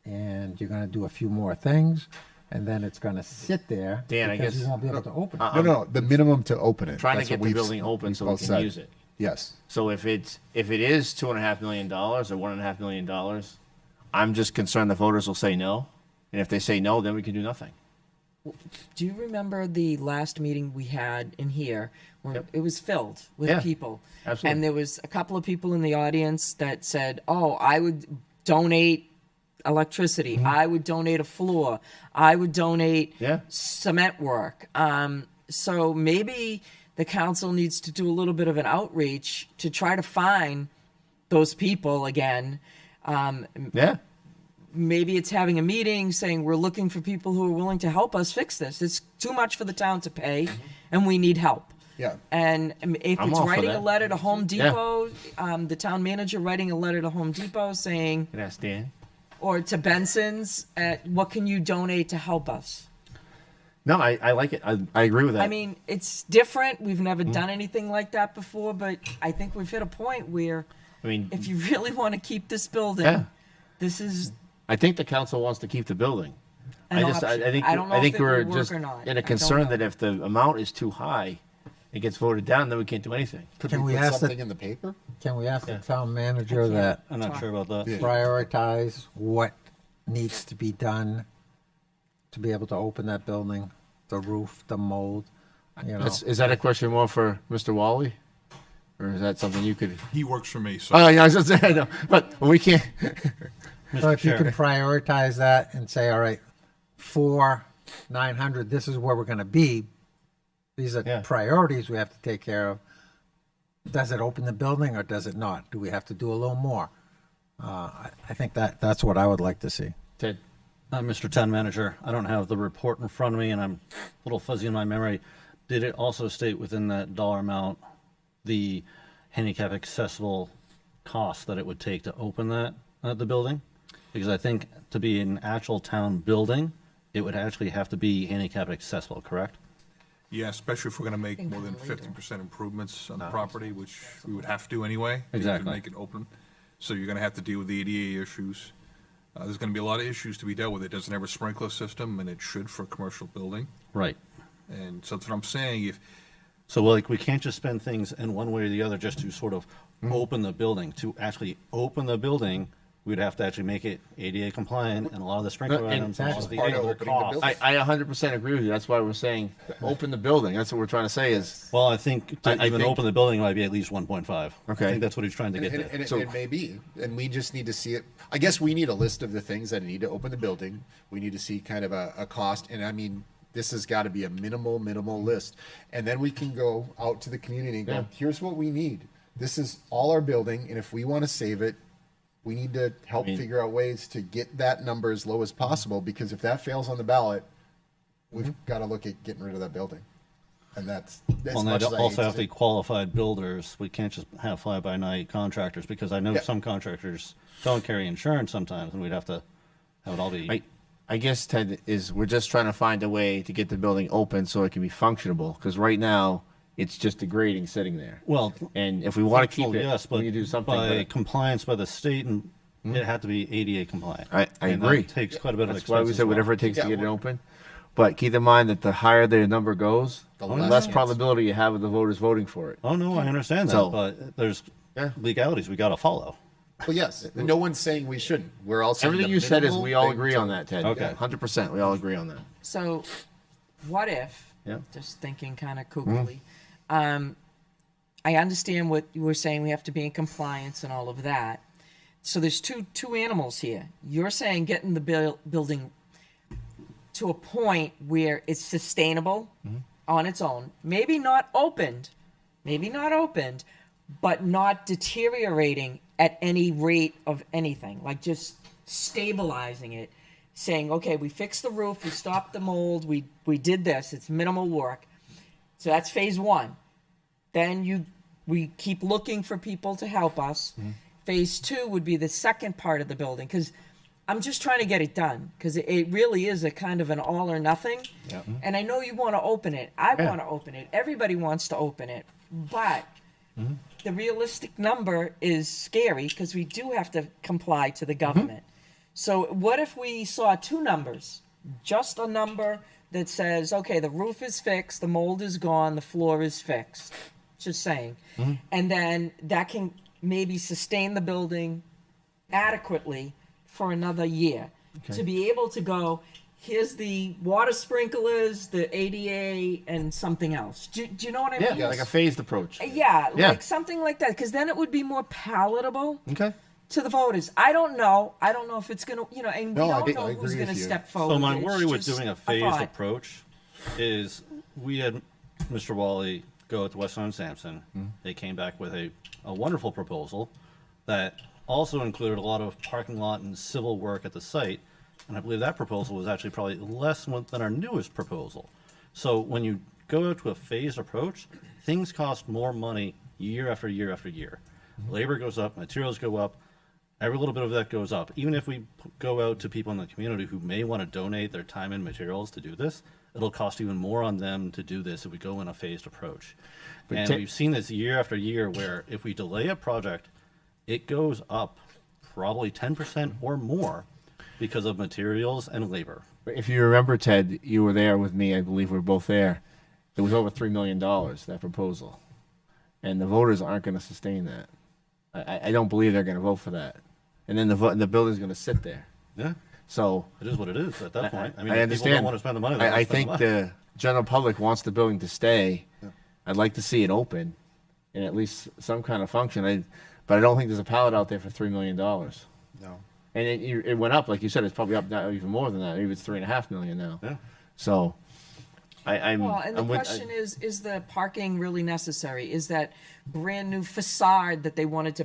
and you're going to do a few more things, and then it's going to sit there Dan, I because guess- you won't be able to open it. No, the minimum to open it. Trying That's to get what the we've- building open we've so we both can said. use it. Yes. So if it is $2.5 million or $1.5 million, I'm just concerned the voters will say no, and if they say no, then we can do nothing. Do you remember the last meeting we had in here where it was filled with Yeah, people? absolutely. And there was a couple of people in the audience that said, "Oh, I would donate electricity. I would donate a floor. I would donate cement work." So maybe the council needs to do a little bit of an outreach to try to find those people again. Maybe it's having a meeting saying we're looking for people who are willing to help us fix this. It's too much for the town to pay, and we need help. Yeah. And if I'm it's all for writing a that. letter to Home Depot, the town manager writing a letter to Home Depot saying, Can I ask Dan? or to Benson's, what can you donate to help us? No, I like it. I agree with that. I mean, it's different. We've never done anything like that before, but I think we've hit a point where if you really want to keep this building, this is I think the council wants to keep the building. an I option. think I don't know I think if it we're would work just or not. in I a don't concern know. that if the amount is too high, it gets voted down, then we can't do anything. Could Can we we put ask the- something in the paper? Can we ask the town manager that I'm not sure about that. Yeah. prioritize what needs to be done to be able to open that building, the roof, the mold, you know? Is that a question more for Mr. Wally? Or is that something you could? He works for me, so. Oh, yeah, I was gonna say, I know, but we can't. So if you Chair. can prioritize that and say, all right, for 900, this is where we're gonna be. These are Yeah. priorities we have to take care of. Does it open the building or does it not? Do we have to do a little more? I think that's what I would like to see. Ted, Mr. Town Manager, I don't have the report in front of me, and I'm a little fuzzy in my memory. Did it also state within that dollar amount the handicap accessible cost that it would take to open that, the building? Because I think to be an actual town building, it would actually have to be handicap accessible, correct? Yeah, especially if we're gonna make more than 50% improvements on the property, which we would have to anyway. to Exactly. Make it open. So you're gonna have to deal with the ADA issues. There's gonna be a lot of issues to be dealt with. It doesn't have a sprinkler system, and it should for a commercial building. Right. And so that's what I'm saying, if, So like, we can't just spend things in one way or the other just to sort of open the building. To actually open the building, we'd have to actually make it ADA compliant, and a lot of the sprinkler And items, and a lot that's of the part of other opening the costs. building. I 100% agree with you. That's why we're saying open the building. That's what we're trying to say is. Well, I think to I even think- open the building might be at least 1.5. Okay. I think that's what he's trying to get And, to. and it, So- it may be, and we just need to see it. I guess we need a list of the things that need to open the building. We need to see kind of a cost, and I mean, this has got to be a minimal list. And then we can go out to the community and go, Yeah. here's what we need. This is all our building, and if we want to save it, we need to help figure out ways to get that number as low as possible, because if that fails on the ballot, we've got to look at getting rid of that building. And that's as Well, and much they as I also hate have to to say. be qualified builders. We can't just have fly-by-night contractors, because I know Yeah. some contractors don't carry insurance sometimes, and we'd have to have it all be. I guess, Ted, is we're just trying to find a way to get the building open so it can be functionable. Because right now, it's just degrading sitting there. Well, And if we want to keep functional, it, yes, but we need to do something. by with it. compliance by the state, and it had to be ADA compliant. I And that agree. takes quite a bit of That's expense. why we as said well. whatever it takes Yeah, to get it well- open. But keep in mind that the higher the number goes, The the less less chance. probability you have of the voters voting for it. Oh no, I understand that, So- but there's Yeah. legalities we got to follow. Well, yes, no one's saying we shouldn't. We're all saying Everything the you said is minimal we all thing agree to- on that, Ted. Okay. 100%. We all agree on that. So, what if, Yeah. just thinking kind of kookily, I understand what you were saying, we have to be in compliance and all of that. So there's two animals here. You're saying getting the building to a point where it's sustainable on its own, maybe not opened, but not deteriorating at any rate of anything, like just stabilizing it, saying, okay, we fixed the roof, we stopped the mold, we did this, it's minimal work. So that's phase one. Then we keep looking for people to help us. Phase two would be the second part of the building, because I'm just trying to get it done, because it really is a kind of an all or nothing. And I know you want to open it. I want to open it. Everybody wants to open it. But the realistic number is scary, because we do have to comply to the government. So what if we saw two numbers? Just a number that says, okay, the roof is fixed, the mold is gone, the floor is fixed. Just saying. And then that can maybe sustain the building adequately for another year. To be able to go, here's the water sprinklers, the ADA, and something else. Do you know what I mean? Yeah, like a phased approach. Yeah, Yeah. like something like that, because then it would be more palatable Okay. to the voters. I don't know if it's going to, and No, we I don't think- know I who's agree going to with you. step forward. So my It's worry with just doing a phased thought. approach is we had Mr. Wally go to West and Sampson. They came back with a wonderful proposal that also included a lot of parking lot and civil work at the site. And I believe that proposal was actually probably less than our newest proposal. So when you go to a phased approach, things cost more money year after year after year. Labor goes up, materials go up, every little bit of that goes up. Even if we go out to people in the community who may want to donate their time and materials to do this, it'll cost even more on them to do this if we go in a phased approach. But And we've seen this year after year where if we delay a project, it goes up probably 10% or more because of materials and labor. If you remember, Ted, you were there with me. I believe we were both there. It was over $3 million, that proposal. And the voters aren't going to sustain that. I don't believe they're going to vote for that. And then the building's going to sit there. Yeah. So It is what it is at that point. I mean, I if understand. people don't want to spend the money, they I don't spend think the money. the general public wants the building to stay. Yeah. I'd like to see it open and at least some kind of function. But I don't think there's a pallet out there for $3 million. No. And it went up, like you said, it's probably up now even more than that. Maybe it's $3.5 million now. Yeah. So I'm. Well, and the I'm with- question is the parking really necessary? Is that brand new facade that they wanted to,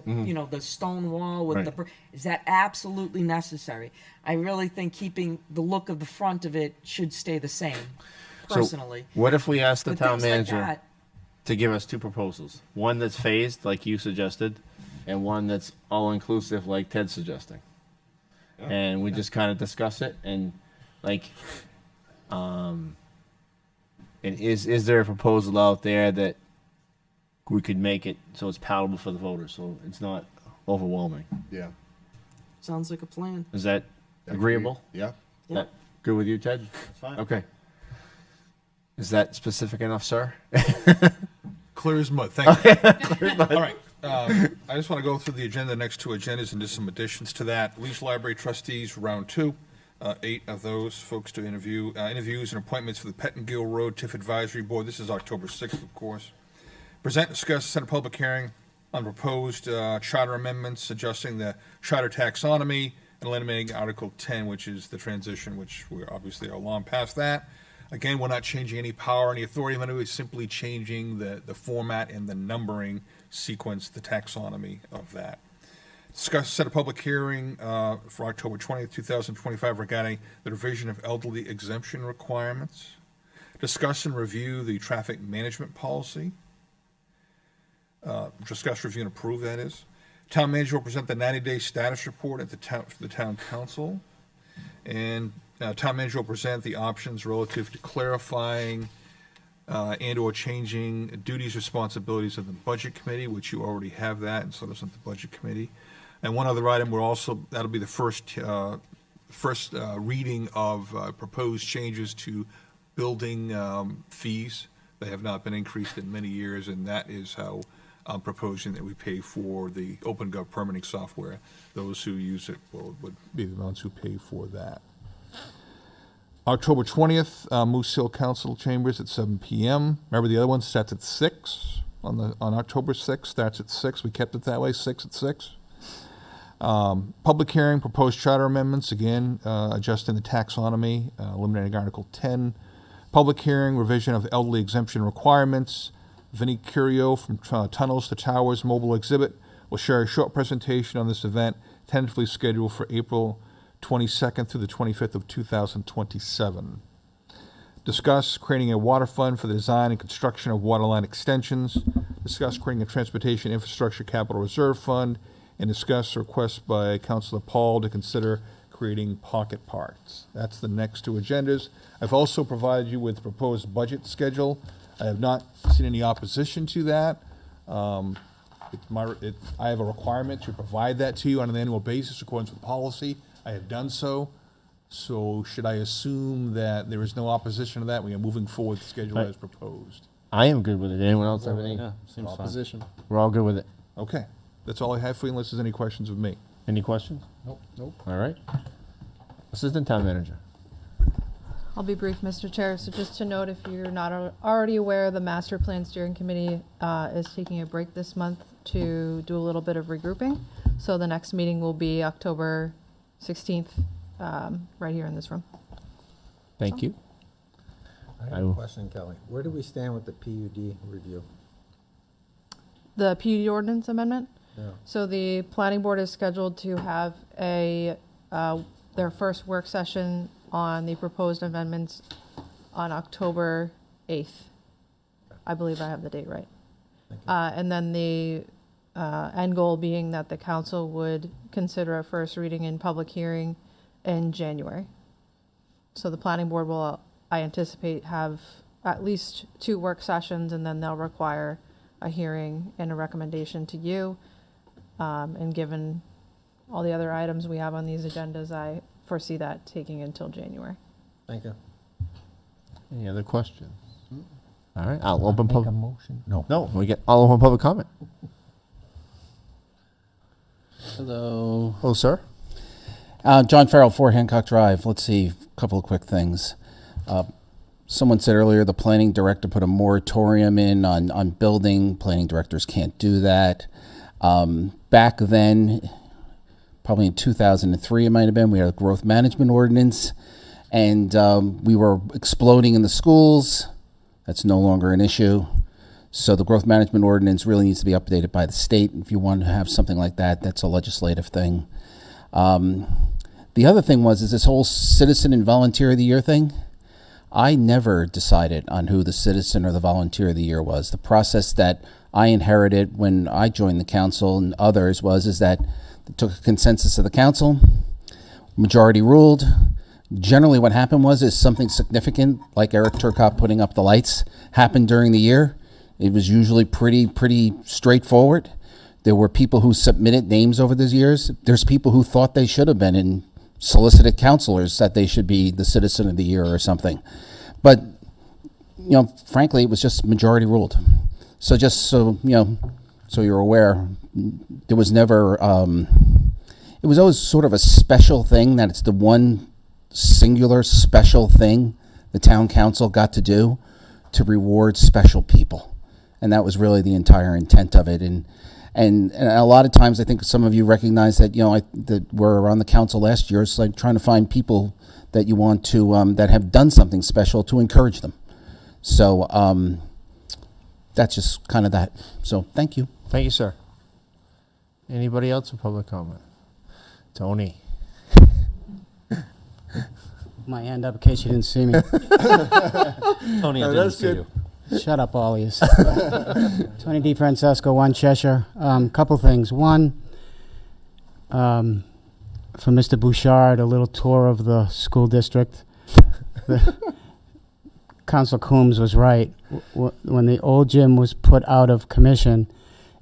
the stone wall with Right. is that absolutely necessary? I really think keeping the look of the front of it should stay the same, personally. So what if we ask the But town things like manager that- to give us two proposals? One that's phased, like you suggested, and one that's all-inclusive, like Ted's suggesting. And we just kind of discuss it and and is there a proposal out there that we could make it so it's palatable for the voters, so it's not overwhelming? Yeah. Sounds like a plan. Is that agreeable? Yeah. Is that good with you, Ted? That's fine. Okay. Is that specific enough, sir? Clear as mud. Thank you. All right. I just want to go through the agenda, the next two agendas, and just some additions to that. Leash Library Trustees, round two. 8 of those folks to interview. Interviews and appointments for the Pettingill Road TIF Advisory Board. This is October 6th, of course. Present, discuss, set a public hearing on proposed charter amendments, adjusting the charter taxonomy and eliminating Article 10, which is the transition, which we obviously are long past that. Again, we're not changing any power, any authority. We're simply changing the format and the numbering sequence, the taxonomy of that. Discuss, set a public hearing for October 20th, 2025 regarding the revision of elderly exemption requirements. Discuss and review the traffic management policy. Discuss, review, and approve, that is. Town manager will present the 90-day status report at the town council. And town manager will present the options relative to clarifying and/or changing duties, responsibilities of the budget committee, which you already have that, and so does the budget committee. And one other item, that'll be the first reading of proposed changes to building fees. They have not been increased in many years, and that is how I'm proposing that we pay for the OpenGov permitting software. Those who use it would be the ones who pay for that. October 20th, Moose Hill Council Chambers at 7 p.m. Remember, the other one starts at 6 on October 6th, starts at 6. We kept it that way, 6 at 6. Public hearing, proposed charter amendments, again, adjusting the taxonomy, eliminating Article 10. Public hearing, revision of elderly exemption requirements. Vinnie Curio from Tunnels to Towers Mobile Exhibit will share a short presentation on this event, tentatively scheduled for April 22nd through the 25th of 2027. Discuss creating a water fund for the design and construction of waterline extensions. Discuss creating a transportation infrastructure capital reserve fund. And discuss a request by Councilor Paul to consider creating pocket parks. That's the next two agendas. I've also provided you with the proposed budget schedule. I have not seen any opposition to that. I have a requirement to provide that to you on an annual basis according to policy. I have done so. So should I assume that there is no opposition to that? We are moving forward with the schedule as proposed. I am good with it. Anyone else have any opposition? We're all good with it. Okay. That's all I have for you, unless there's any questions of me. Any questions? Nope. All right. Assistant Town Manager. I'll be brief, Mr. Chair. So just to note, if you're not already aware, the Master Plan Steering Committee is taking a break this month to do a little bit of regrouping. So the next meeting will be October 16th, right here in this room. Thank you. I have a question, Kelly. Where do we stand with the PUD review? The PUD ordinance amendment? Yeah. So the planning board is scheduled to have their first work session on the proposed amendments on October 8th. I believe I have the date right. And then the end goal being that the council would consider a first reading and public hearing in January. So the planning board will, I anticipate, have at least 2 work sessions, and then they'll require a hearing and a recommendation to you. And given all the other items we have on these agendas, I foresee that taking until January. Thank you. Any other questions? All right, I'll open Make a public. motion? No. No, I'll open public comment. Hello. Hello, sir. John Farrell, 4 Hancock Drive. Let's see, a couple of quick things. Someone said earlier the planning director put a moratorium in on building. Planning directors can't do that. Back then, probably in 2003 it might have been, we had a growth management ordinance, and we were exploding in the schools. That's no longer an issue. So the growth management ordinance really needs to be updated by the state. If you want to have something like that, that's a legislative thing. The other thing is this whole citizen and volunteer of the year thing. I never decided on who the citizen or the volunteer of the year was. The process that I inherited when I joined the council and others is that they took a consensus of the council, majority ruled. Generally what happened is something significant, like Eric Turcotte putting up the lights, happened during the year. It was usually pretty straightforward. There were people who submitted names over those years. There's people who thought they should have been and solicited counselors that they should be the citizen of the year or something. But, frankly, it was just majority ruled. So just so you're aware, there was never, it was always sort of a special thing that it's the one singular special thing the town council got to do to reward special people. And that was really the entire intent of it. And a lot of times, I think some of you recognize that, that were on the council last year. It's like trying to find people that you want to, that have done something special to encourage them. So that's just kind of that. So thank you. Thank you, sir. Anybody else with public comment? Tony. My hand up in case you didn't see me. Tony, I didn't see you. Shut up, all of you. Tony D. Francesco, 1 Cheshire. Couple things. One, for Mr. Bouchard, a little tour of the school district. Council Coombs was right. When the old gym was put out of commission,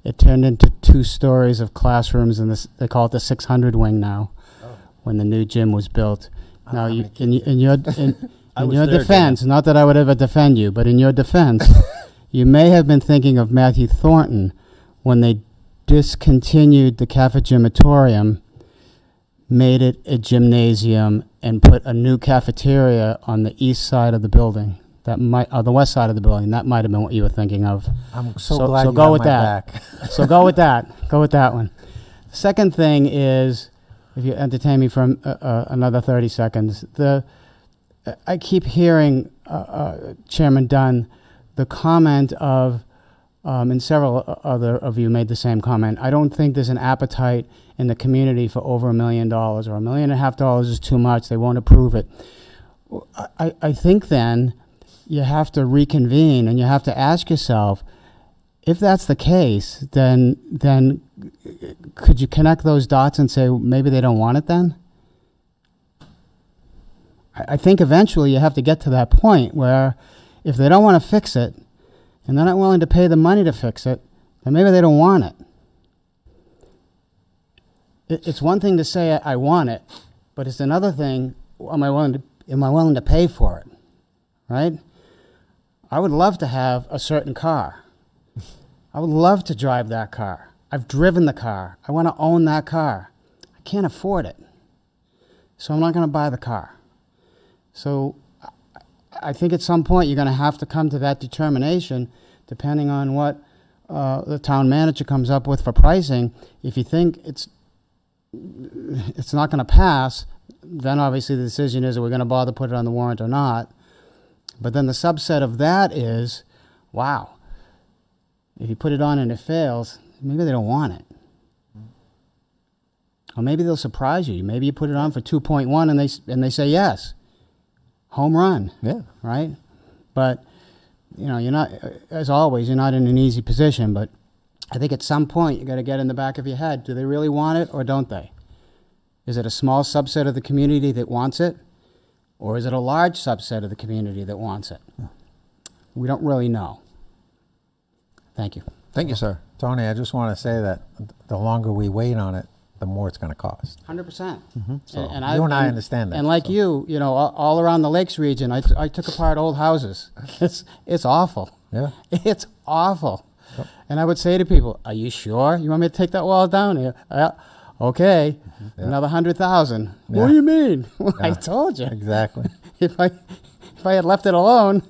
it turned into 2 stories of classrooms, and they call it the 600 wing now, when the new gym was built. Now, in your defense, not that I would ever defend you, but in your defense, you may have been thinking of Matthew Thornton when they discontinued the Cafe Gymatorium, made it a gymnasium, and put a new cafeteria on the east side of the building. That might, or the west side of the building. That might have been what you were thinking of. I'm so glad you go have with my that. back. So go with that. Go with that one. The second thing is, if you entertain me for another 30 seconds, I keep hearing Chairman Dunn, the comment of, and several other of you made the same comment, I don't think there's an appetite in the community for over $1 million, or $1.5 million is too much, they won't approve it. I think then you have to reconvene and you have to ask yourself, if that's the case, then could you connect those dots and say maybe they don't want it then? I think eventually you have to get to that point where if they don't want to fix it and they're not willing to pay the money to fix it, then maybe they don't want it. It's one thing to say I want it, but it's another thing, am I willing to pay for it, right? I would love to have a certain car. I would love to drive that car. I've driven the car. I want to own that car. I can't afford it. So I'm not going to buy the car. So I think at some point you're going to have to come to that determination, depending on what the town manager comes up with for pricing. If you think it's not going to pass, then obviously the decision is, are we going to bother put it on the warrant or not? But then the subset of that is, wow, if you put it on and it fails, maybe they don't want it. Or maybe they'll surprise you. Maybe you put it on for 2.1 and they say yes. Home run. Yeah. Right? But, you're not, as always, you're not in an easy position. But I think at some point you got to get in the back of your head, do they really want it or don't they? Is it a small subset of the community that wants it? Or is it a large subset of the community that wants it? We don't really know. Thank you. Thank you, sir. Tony, I just want to say that the longer we wait on it, the more it's going to cost. 100%. So you and I understand that. And like so. you know, all around the Lakes region, I took apart old houses. It's awful. Yeah. It's awful. And I would say to people, "Are you sure you want me to take that wall down here?" Okay, another 100,000. What do you mean? Well, I told you Exactly. if I had left it alone.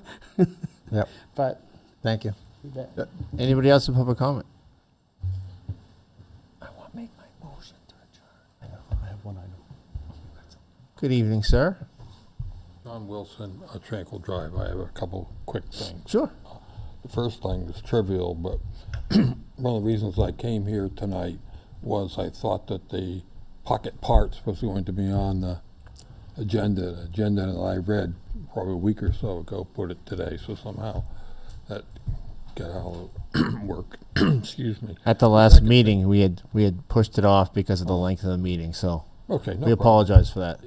Yep. But Thank you. you bet. Anybody else in public comment? I want to make my motion to adjourn. I have one item. Good evening, sir. John Wilson, Tranquil Drive. I have a couple quick things. Sure. The first thing is trivial, but one of the reasons I came here tonight was I thought that the pocket parts was going to be on the agenda. The agenda that I read probably a week or so ago put it today, so somehow that got out of work. Excuse me. At the last meeting, we had pushed it off because of the length of the meeting, so Okay, no we apologize for that.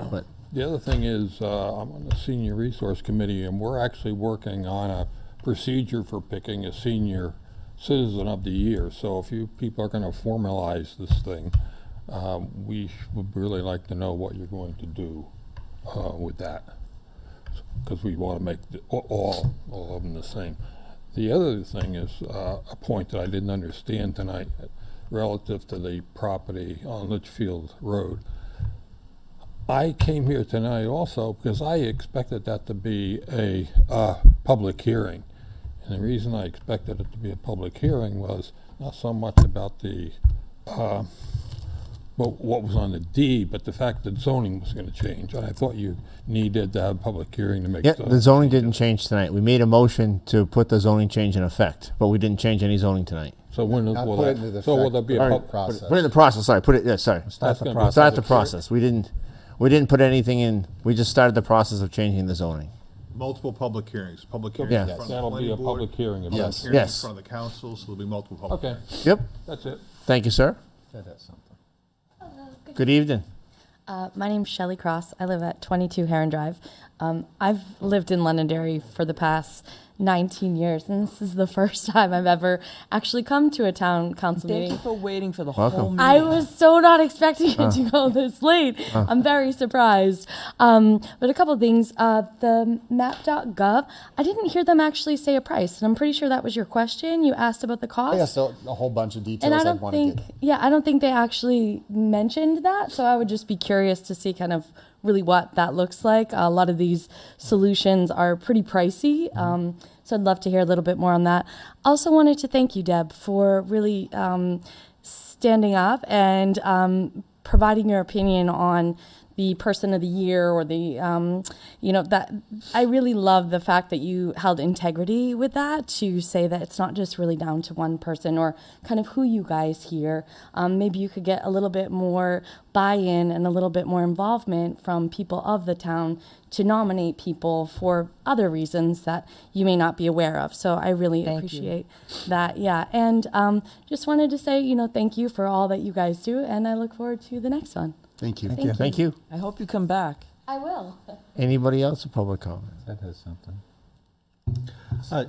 But the other thing is, I'm on the Senior Resource Committee, and we're actually working on a procedure for picking a senior citizen of the year. So if you people are going to formalize this thing, we would really like to know what you're going to do with that, because we want to make all of them the same. The other thing is a point that I didn't understand tonight relative to the property on Litchfield Road. I came here tonight also because I expected that to be a public hearing. And the reason I expected it to be a public hearing was not so much about the what was on the deed, but the fact that zoning was going to change. And I thought you needed to have a public hearing to make yeah, the zoning didn't change tonight. We made a motion to put the zoning change in effect, but we didn't change any zoning tonight. So when Not will put it that? into the So will effect, there be a put it pub- in process. Put it in the process. Sorry, put it. Yeah, sorry. That's gonna be a Start the public process. We didn't put anything in. We just started the process of changing the zoning. Multiple public hearings. Public hearings Yeah. in front of the That'll be planning a board. public hearing. about Public it. hearings Yes. in front of the council, so there'll be multiple public Okay, hearings. Yep. that's it. Thank you, sir. That has something. Good evening. My name's Shelley Cross. I live at 22 Heron Drive. I've lived in Londonderry for the past 19 years, and this is the first time I've ever actually come to a town council Thank meeting. you for waiting for the Welcome. whole meeting. I was so not expecting it to go this late. I'm very surprised. But a couple of things. The map.gov, I didn't hear them actually say a price, and I'm pretty sure that was your question. You asked about the cost. Yeah, so a whole bunch of details And I I don't want to think, get. I don't think they actually mentioned that. So I would just be curious to see kind of really what that looks like. A lot of these solutions are pretty pricey. So I'd love to hear a little bit more on that. Also wanted to thank you, Deb, for really standing up and providing your opinion on the person of the year or the, that I really love the fact that you held integrity with that to say that it's not just really down to one person or kind of who you guys hear. Maybe you could get a little bit more buy-in and a little bit more involvement from people of the town to nominate people for other reasons that you may not be aware of. So I really appreciate that. Yeah. And just wanted to say, thank you for all that you guys do. And I look forward to the next one. Thank you. Thank you. I hope you come back. I will. Anybody else in public comment? That has something.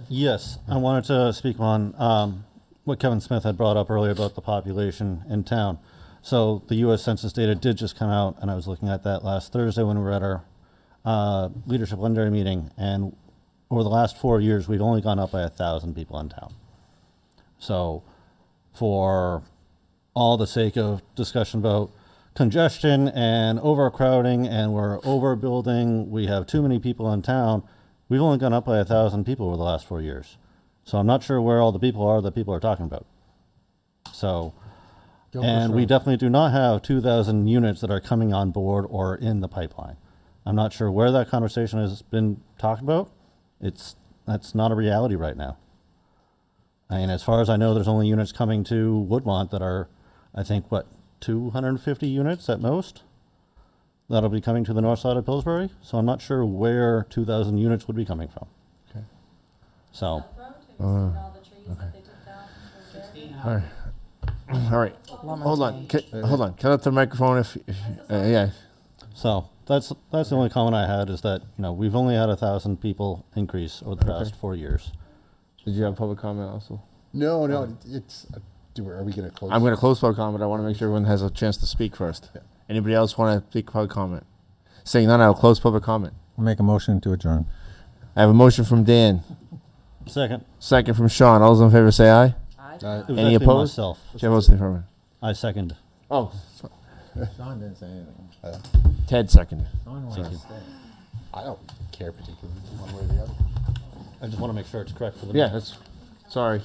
Yes, I wanted to speak on what Kevin Smith had brought up earlier about the population in town. So the U.S. Census data did just come out, and I was looking at that last Thursday when we were at our leadership Londonderry meeting, and over the last 4 years, we've only gone up by 1,000 people in town. So for all the sake of discussion about congestion and overcrowding and we're overbuilding, we have too many people in town, we've only gone up by 1,000 people over the last 4 years. So I'm not sure where all the people are that people are talking about. So, and we definitely do not have 2,000 units that are coming on board or in the pipeline. I'm not sure where that conversation has been talked about. That's not a reality right now. And as far as I know, there's only units coming to Woodmont that are, I think, 250 units at most that'll be coming to the north side of Pillsbury. So I'm not sure where 2,000 units would be coming from. Okay. So. All right. All right. Hold on. Hold on. Cut out the microphone if yeah. So that's the only comment I had is that, we've only had 1,000 people increase over the past 4 years. Did you have public comment also? No, it's Are we going to close? I'm going to close public comment. I want to make sure everyone has a chance to speak first. Anybody else want to speak public comment? Saying none, I'll close public comment. I'll make a motion to adjourn. I have a motion from Dan. Second. Second from Sean. All those in favor say aye. It was Any actually opposed? myself. Chair votes in the affirmative. I second. Oh, Sean didn't say anything. Ted seconded. Thank you. I don't care particularly one way or the other. I just want to make sure it's correct for the. Yeah, that's, sorry.